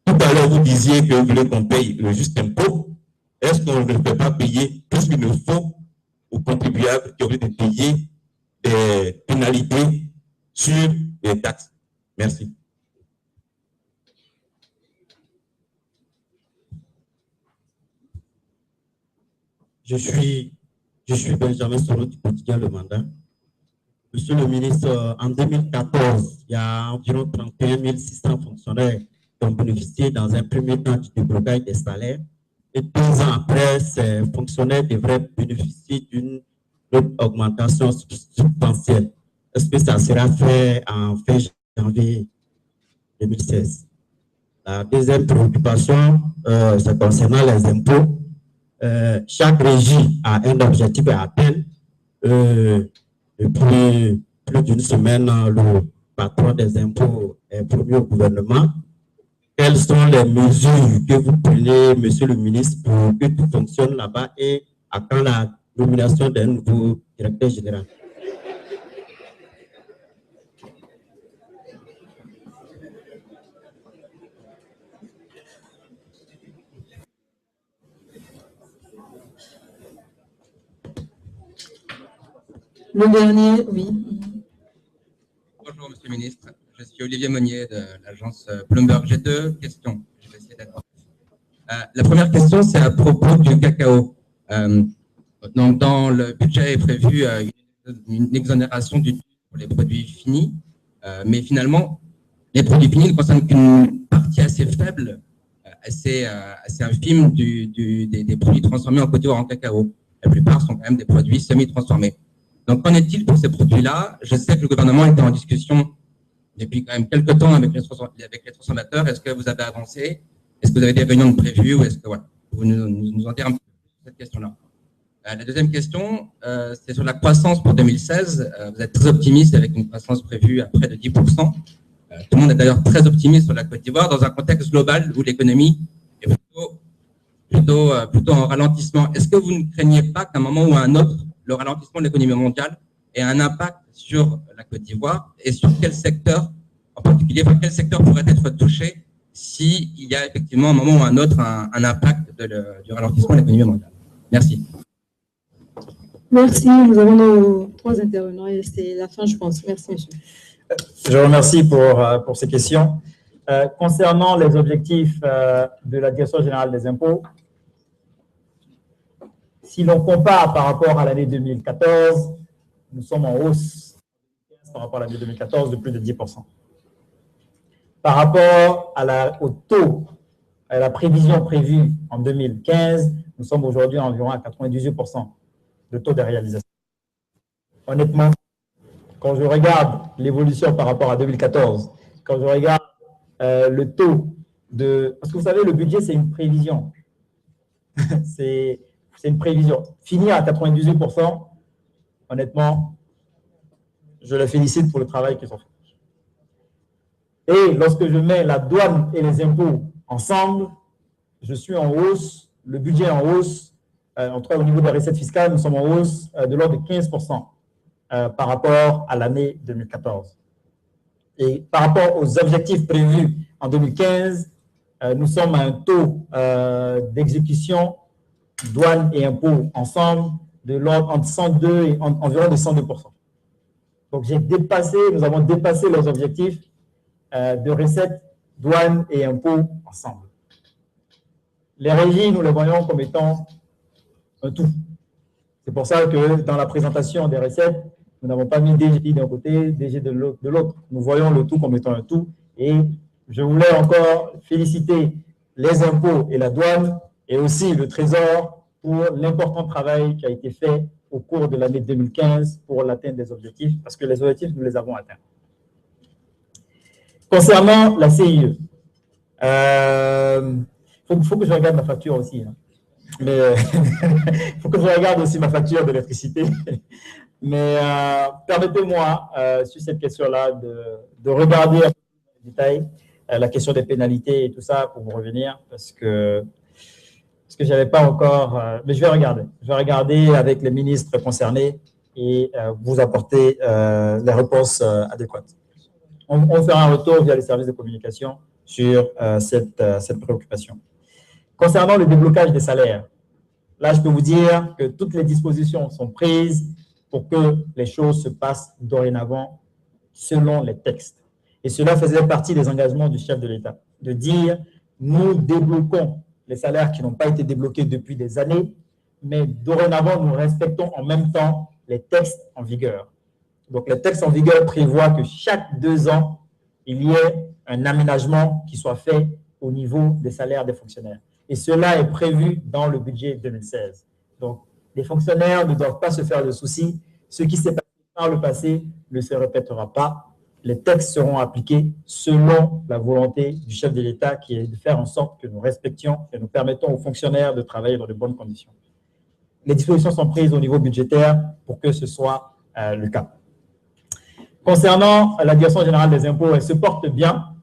Tout à l'heure, vous disiez que vous voulez qu'on paye le juste impôt. Est-ce qu'on ne peut pas payer plus qu'il ne faut aux contribuables qui auraient de payer des pénalités sur les taxes? Merci. Je suis Benjamin Soro du quotidien Le Mandat. Monsieur le ministre, en 2014, il y a environ 31 600 fonctionnaires qui ont bénéficié dans un premier temps du déblocage des salaires. Et 2 ans après, ces fonctionnaires devraient bénéficier d'une augmentation substantielle. Est-ce que ça sera fait en fin janvier 2016? La deuxième préoccupation, c'est concernant les impôts. Chaque régie a un objectif à atteindre. Depuis plus d'une semaine, le patron des impôts est promu au gouvernement. Quelles sont les mesures que vous prenez, monsieur le ministre, pour que tout fonctionne là-bas et à quand la nomination d'un nouveau directeur général? Le dernier, oui. Bonjour, monsieur le ministre. Je suis Olivier Monnier de l'agence Bloomberg. J'ai deux questions. Je vais essayer d'être. La première question, c'est à propos du cacao. Donc, dans le budget est prévu une exonération du pour les produits finis, mais finalement, les produits finis ne concernent qu'une partie assez faible, assez infime des produits transformés en Côte d'Ivoire en cacao. La plupart sont quand même des produits semi-transformés. Donc, qu'en est-il pour ces produits-là? Je sais que le gouvernement était en discussion depuis quand même quelques temps avec les transformateurs. Est-ce que vous avez avancé? Est-ce que vous avez des réunions de prévues ou est-ce que voilà, vous nous en dire un peu sur cette question-là. La deuxième question, c'est sur la croissance pour 2016. Vous êtes très optimiste avec une croissance prévue à près de 10%. Tout le monde est d'ailleurs très optimiste sur la Côte d'Ivoire dans un contexte global où l'économie est plutôt en ralentissement. Est-ce que vous ne craignez pas qu'à un moment ou à un autre, le ralentissement de l'économie mondiale ait un impact sur la Côte d'Ivoire et sur quel secteur, en particulier, quel secteur pourrait être touché s'il y a effectivement à un moment ou à un autre un impact du ralentissement de l'économie mondiale? Merci. Merci. Nous avons nos 3 intervenants et c'est la fin, je pense. Merci, monsieur. Je vous remercie pour ces questions. Concernant les objectifs de la Direction générale des impôts, si l'on compare par rapport à l'année 2014, nous sommes en hausse par rapport à l'année 2014 de plus de 10%. Par rapport au taux, à la prévision prévue en 2015, nous sommes aujourd'hui environ à 98% de taux de réalisation. Honnêtement, quand je regarde l'évolution par rapport à 2014, quand je regarde le taux de... Parce que vous savez, le budget, c'est une prévision. c'est une prévision. Finir à 98%, honnêtement, je le félicite pour le travail qu'ils ont fait. Et lorsque je mets la douane et les impôts ensemble, je suis en hausse, le budget est en hausse, en tout cas au niveau des recettes fiscales, nous sommes en hausse de l'ordre de 15% par rapport à l'année 2014. Et par rapport aux objectifs prévus en 2015, nous sommes à un taux d'exécution, douane et impôts ensemble, de l'ordre entre 102 et environ de 102%. Donc nous avons dépassé les objectifs de recettes, douane et impôts ensemble. Les régies, nous les voyons comme étant un tout. C'est pour ça que dans la présentation des recettes, nous n'avons pas mis DGI d'un côté, DG de l'autre. Nous voyons le tout comme étant un tout. Et je voulais encore féliciter les impôts et la douane et aussi le Trésor pour l'important travail qui a été fait au cours de l'année 2015 pour l'atteinte des objectifs, parce que les objectifs, nous les avons atteints. Concernant la CIE, faut que je regarde ma facture aussi. Hein. Mais il faut que je regarde aussi ma facture d'électricité. Mais permettez-moi, sur cette question-là, de regarder en détail la question des pénalités et tout ça pour vous revenir, parce que je n'avais pas encore... mais je vais regarder. Je vais regarder avec les ministres concernés et vous apporter les réponses adéquates. On fera un retour via les services de communication sur cette préoccupation. Concernant le déblocage des salaires, là, je peux vous dire que toutes les dispositions sont prises pour que les choses se passent dorénavant selon les textes. Et cela faisait partie des engagements du chef de l'État, de dire nous débloquons les salaires qui n'ont pas été débloqués depuis des années, mais dorénavant, nous respectons en même temps les textes en vigueur. Donc, les textes en vigueur prévoient que chaque 2 ans, il y ait un aménagement qui soit fait au niveau des salaires des fonctionnaires. Et cela est prévu dans le budget 2016. Donc, les fonctionnaires ne doivent pas se faire de soucis. Ce qui s'est passé par le passé ne se répétera pas. Les textes seront appliqués selon la volonté du chef de l'État qui est de faire en sorte que nous respections et nous permettons aux fonctionnaires de travailler dans de bonnes conditions. Les dispositions sont prises au niveau budgétaire pour que ce soit le cas. Concernant la Direction générale des impôts, elle se porte bien.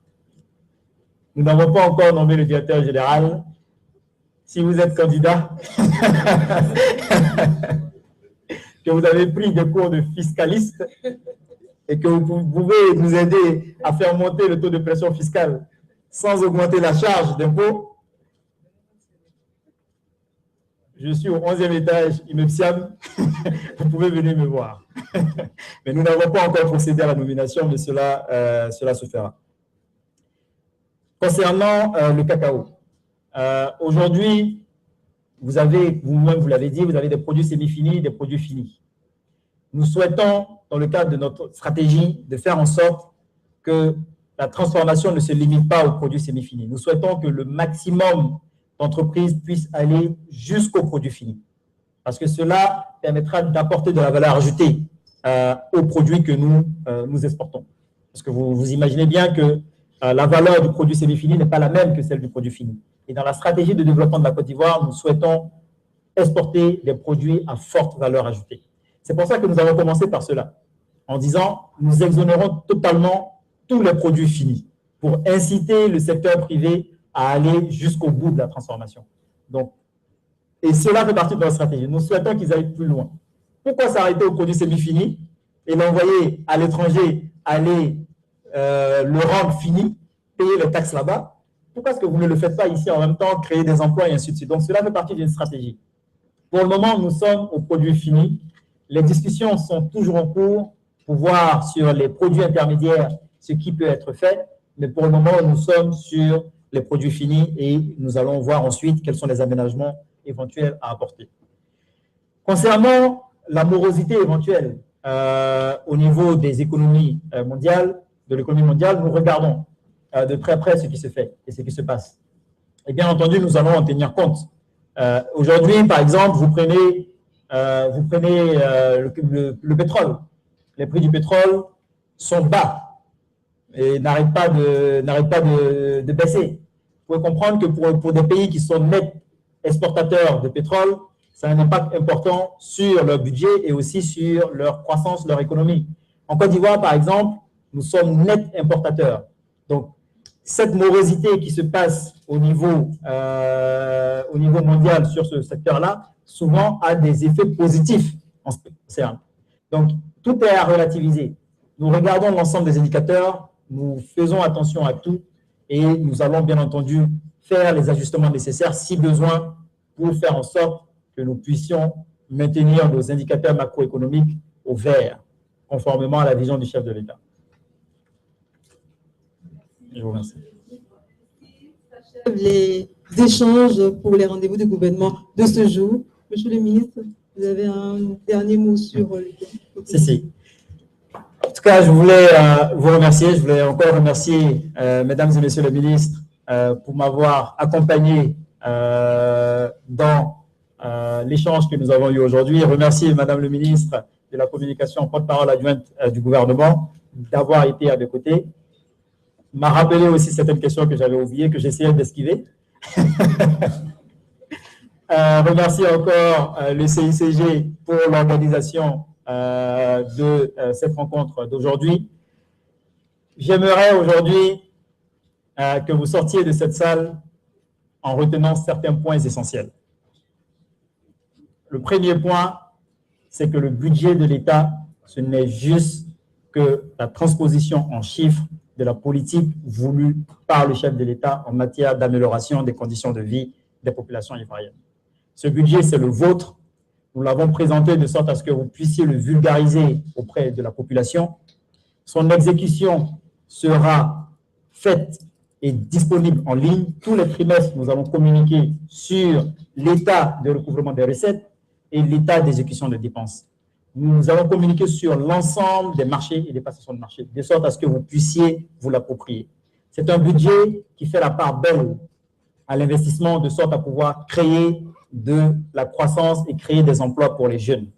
Nous n'avons pas encore nommé le directeur général. Si vous êtes candidat, que vous avez pris des cours de fiscaliste et que vous pouvez nous aider à faire monter le taux de pression fiscale sans augmenter la charge d'impôt, je suis au 11e étage, IMEPSIAM, vous pouvez venir me voir. Mais nous n'avons pas encore procédé à la nomination, mais cela se fera. Concernant le cacao, aujourd'hui, vous-même vous l'avez dit, vous avez des produits semi-finis, des produits finis. Nous souhaitons, dans le cadre de notre stratégie, de faire en sorte que la transformation ne se limite pas aux produits semi-finis. Nous souhaitons que le maximum d'entreprises puissent aller jusqu'aux produits finis. Parce que cela permettra d'apporter de la valeur ajoutée aux produits que nous exportons. Parce que vous imaginez bien que la valeur du produit semi-fini n'est pas la même que celle du produit fini. Et dans la stratégie de développement de la Côte d'Ivoire, nous souhaitons exporter des produits à forte valeur ajoutée. C'est pour ça que nous avons commencé par cela, en disant nous exonérons totalement tous les produits finis pour inciter le secteur privé à aller jusqu'au bout de la transformation. Donc, et cela fait partie de notre stratégie. Nous souhaitons qu'ils aillent plus loin. Pourquoi s'arrêter aux produits semi-finis et l'envoyer à l'étranger, aller le rendre fini, payer les taxes là-bas? Pourquoi est-ce que vous ne le faites pas ici en même temps, créer des emplois et ainsi de suite? Donc, cela fait partie d'une stratégie. Pour le moment, nous sommes aux produits finis. Les discussions sont toujours en cours pour voir sur les produits intermédiaires ce qui peut être fait. Mais pour le moment, nous sommes sur les produits finis et nous allons voir ensuite quels sont les aménagements éventuels à apporter. Concernant la morosité éventuelle au niveau des économies mondiales, de l'économie mondiale, nous regardons de très près ce qui se fait et ce qui se passe. Et bien entendu, nous allons en tenir compte. Aujourd'hui, par exemple, vous prenez le pétrole. Les prix du pétrole sont bas et n'arrêtent pas de baisser. Vous pouvez comprendre que pour des pays qui sont nets exportateurs de pétrole, ça a un impact important sur leur budget et aussi sur leur croissance, leur économie. En Côte d'Ivoire, par exemple, nous sommes nets importateurs. Donc, cette morosité qui se passe au niveau mondial sur ce secteur-là, souvent a des effets positifs en ce qui concerne. Donc, tout est à relativiser. Nous regardons l'ensemble des indicateurs, nous faisons attention à tout et nous allons bien entendu faire les ajustements nécessaires si besoin pour faire en sorte que nous puissions maintenir nos indicateurs macroéconomiques au vert, conformément à la vision du chef de l'État. Je vous remercie. Les échanges pour les rendez-vous du gouvernement de ce jour. Monsieur le ministre, vous avez un dernier mot sur le thème? Si. En tout cas, je voulais vous remercier. Je voulais encore remercier, mesdames et messieurs les ministres, pour m'avoir accompagné dans l'échange que nous avons eu aujourd'hui. Remercier madame le ministre de la communication, porte-parole adjointe du gouvernement, d'avoir été à mes côtés. M'a rappelé aussi certaines questions que j'avais oubliées, que j'essayais d'esquiver. Remercier encore le CICG pour l'organisation de cette rencontre d'aujourd'hui. J'aimerais aujourd'hui que vous sortiez de cette salle en retenant certains points essentiels. Le premier point, c'est que le budget de l'État, ce n'est juste que la transposition en chiffres de la politique voulue par le chef de l'État en matière d'amélioration des conditions de vie des populations ivoiriennes. Ce budget, c'est le vôtre. Nous l'avons présenté de sorte à ce que vous puissiez le vulgariser auprès de la population. Son exécution sera faite et disponible en ligne. Tous les trimestres, nous allons communiquer sur l'état de recouvrement des recettes et l'état d'exécution des dépenses. Nous allons communiquer sur l'ensemble des marchés et des passations de marché, de sorte à ce que vous puissiez vous l'approprier. C'est un budget qui fait la part belle à l'investissement, de sorte à pouvoir créer de la croissance et créer des emplois pour les jeunes.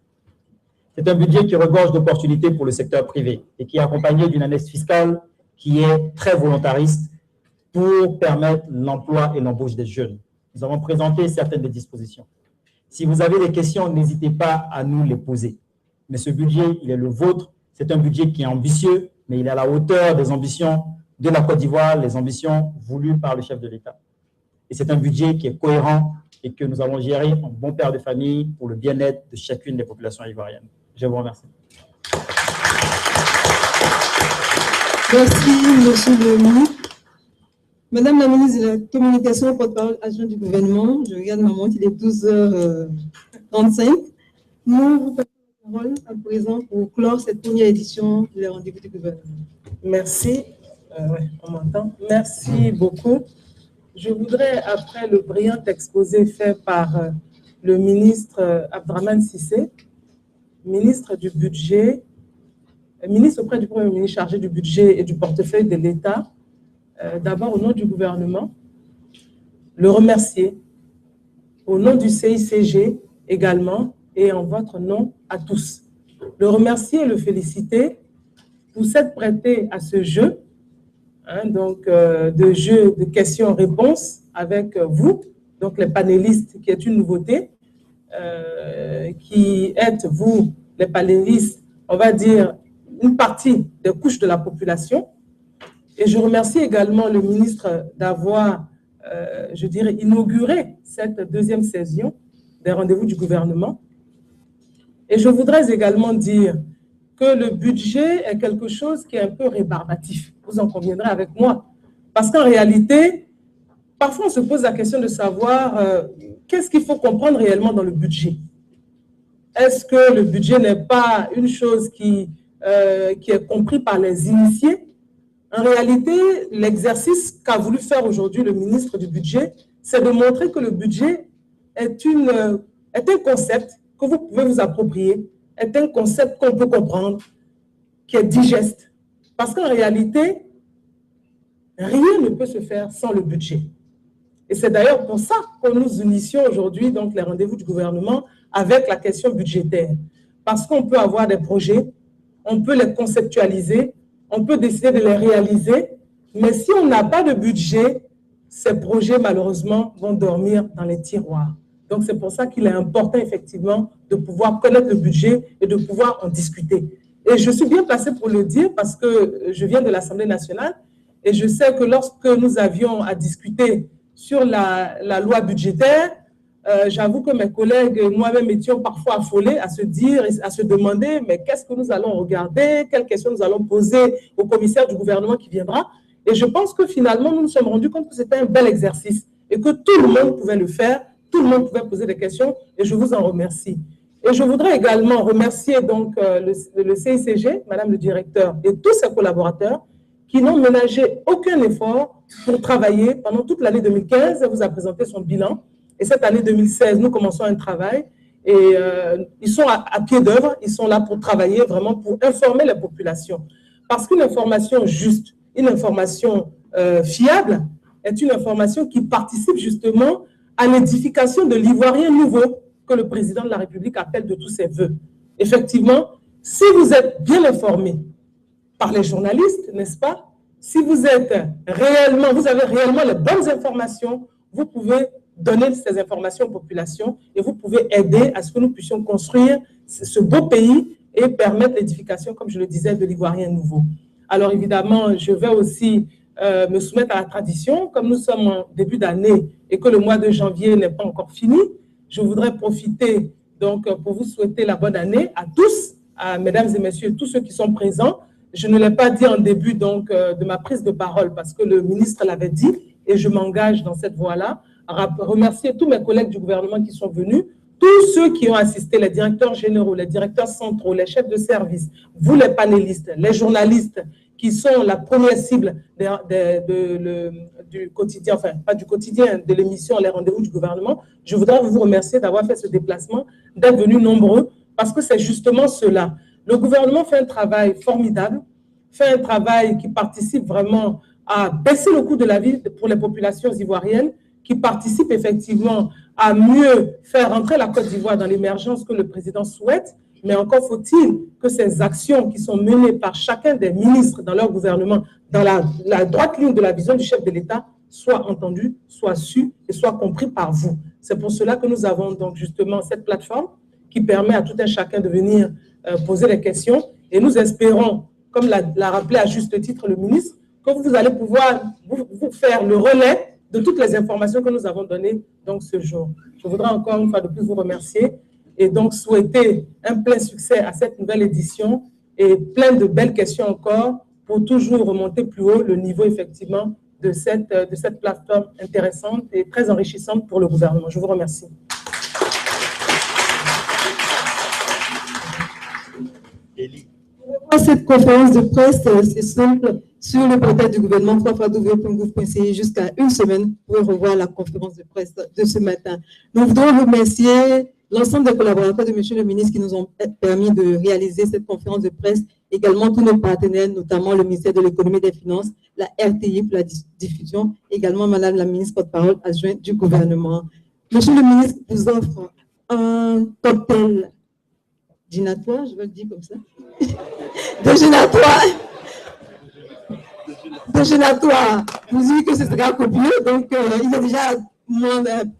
C'est un budget qui regorge d'opportunités pour le secteur privé et qui est accompagné d'une annexe fiscale qui est très volontariste pour permettre l'emploi et l'embauche des jeunes. Nous avons présenté certaines des dispositions. Si vous avez des questions, n'hésitez pas à nous les poser. Mais ce budget, il est le vôtre. C'est un budget qui est ambitieux, mais il est à la hauteur des ambitions de la Côte d'Ivoire, les ambitions voulues par le chef de l'État. Et c'est un budget qui est cohérent et que nous allons gérer en bon père de famille pour le bien-être de chacune des populations ivoiriennes. Je vous remercie. Merci, monsieur le ministre. Madame la ministre de la Communication, porte-parole adjointe du gouvernement, je regarde ma montre, il est 12h35. Nous vous passons la parole à présent pour clore cette première édition des rendez-vous du gouvernement. Merci. On m'entend. Merci beaucoup. Je voudrais, après le brillant exposé fait par le ministre Abdraman Cissé, ministre du Budget, ministre auprès du Premier ministre chargé du budget et du portefeuille de l'État, d'abord au nom du gouvernement, le remercier, au nom du CICG également, et en votre nom à tous. Le remercier et le féliciter pour s'être prêté à ce jeu donc de jeu de questions-réponses avec vous, donc les panélistes, qui est une nouveauté, qui êtes, vous, les panélistes, on va dire, une partie des couches de la population. Et je remercie également le ministre d'avoir, je dirais, inauguré cette deuxième session des rendez-vous du gouvernement. Et je voudrais également dire que le budget est quelque chose qui est un peu rébarbatif. Vous en conviendrez avec moi. Parce qu'en réalité, parfois on se pose la question de savoir qu'est-ce qu'il faut comprendre réellement dans le budget. Est-ce que le budget n'est pas une chose qui est compris par les initiés? En réalité, l'exercice qu'a voulu faire aujourd'hui le ministre du budget, c'est de montrer que le budget est un concept que vous pouvez vous approprier, est un concept qu'on peut comprendre, qui est digeste. Parce qu'en réalité, rien ne peut se faire sans le budget. Et c'est d'ailleurs pour ça que nous unissions aujourd'hui donc les rendez-vous du gouvernement avec la question budgétaire. Parce qu'on peut avoir des projets, on peut les conceptualiser, on peut décider de les réaliser, mais si on n'a pas de budget, ces projets, malheureusement, vont dormir dans les tiroirs. Donc, c'est pour ça qu'il est important, effectivement, de pouvoir connaître le budget et de pouvoir en discuter. Et je suis bien placée pour le dire parce que je viens de l'Assemblée nationale et je sais que lorsque nous avions à discuter sur la loi budgétaire, j'avoue que mes collègues et moi-même étions parfois affolés à se dire, à se demander, mais qu'est-ce que nous allons regarder, quelles questions nous allons poser au commissaire du gouvernement qui viendra. Et je pense que finalement, nous nous sommes rendus compte que c'était un bel exercice et que tout le monde pouvait le faire, tout le monde pouvait poser des questions et je vous en remercie. Et je voudrais également remercier donc le CICG, Madame le directeur et tous ses collaborateurs qui n'ont ménagé aucun effort pour travailler pendant toute l'année 2015. Elle vous a présenté son bilan. Et cette année 2016, nous commençons un travail et ils sont à pied d'œuvre, ils sont là pour travailler vraiment pour informer la population. Parce qu'une information juste, une information fiable est une information qui participe justement à l'édification de l'Ivoirien nouveau que le président de la République appelle de tous ses voeux. Effectivement, si vous êtes bien informé par les journalistes, n'est-ce pas? Si vous êtes réellement, vous avez réellement les bonnes informations, vous pouvez donner ces informations aux populations et vous pouvez aider à ce que nous puissions construire ce beau pays et permettre l'édification, comme je le disais, de l'Ivoirien nouveau. Alors évidemment, je vais aussi me soumettre à la tradition. Comme nous sommes en début d'année et que le mois de janvier n'est pas encore fini, je voudrais profiter donc pour vous souhaiter la bonne année à tous, à mesdames et messieurs, tous ceux qui sont présents. Je ne l'ai pas dit en début donc, de ma prise de parole parce que le ministre l'avait dit et je m'engage dans cette voie-là. Remercier tous mes collègues du gouvernement qui sont venus, tous ceux qui ont assisté, les directeurs généraux, les directeurs centraux, les chefs de service, vous les panélistes, les journalistes qui sont la première cible du quotidien, enfin pas du quotidien, de l'émission Les Rendez-vous du gouvernement. Je voudrais vous remercier d'avoir fait ce déplacement, d'être venus nombreux, parce que c'est justement cela. Le gouvernement fait un travail formidable, fait un travail qui participe vraiment à baisser le coût de la vie pour les populations ivoiriennes, qui participe effectivement à mieux faire rentrer la Côte d'Ivoire dans l'émergence que le président souhaite, mais encore faut-il que ces actions qui sont menées par chacun des ministres dans leur gouvernement, dans la droite ligne de la vision du chef de l'État, soient entendues, soient sues et soient compris par vous. C'est pour cela que nous avons donc justement cette plateforme qui permet à tout un chacun de venir poser des questions et nous espérons, comme l'a rappelé à juste titre le ministre, que vous allez pouvoir vous faire le relais de toutes les informations que nous avons données donc, ce jour. Je voudrais encore une fois de plus vous remercier et donc souhaiter un plein succès à cette nouvelle édition et plein de belles questions encore pour toujours remonter plus haut le niveau effectivement de cette plateforme intéressante et très enrichissante pour le gouvernement. Je vous remercie. Cette conférence de presse, c'est simple, sur le portail du gouvernement, www.gouv.ci, jusqu'à une semaine pour revoir la conférence de presse de ce matin. Nous voudrons remercier l'ensemble des collaborateurs de M. le ministre qui nous ont permis de réaliser cette conférence de presse, également tous nos partenaires, notamment le ministère de l'Économie et des Finances, la RTI pour la diffusion, également Madame la ministre porte-parole adjointe du gouvernement. M. le ministre vous offre un cocktail ginatoire, je vais le dire comme ça, de ginatoire. déjeunatoire. Je vous dis que ce sera copieux, donc il a déjà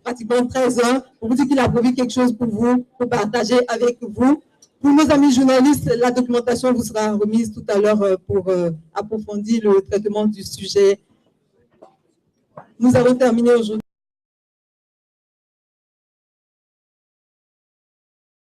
pratiquement 13 ans. On vous dit qu'il a prévu quelque chose pour vous, pour partager avec vous. Pour nos amis journalistes, la documentation vous sera remise tout à l'heure pour approfondir le traitement du sujet. Nous avons terminé aujourd'hui.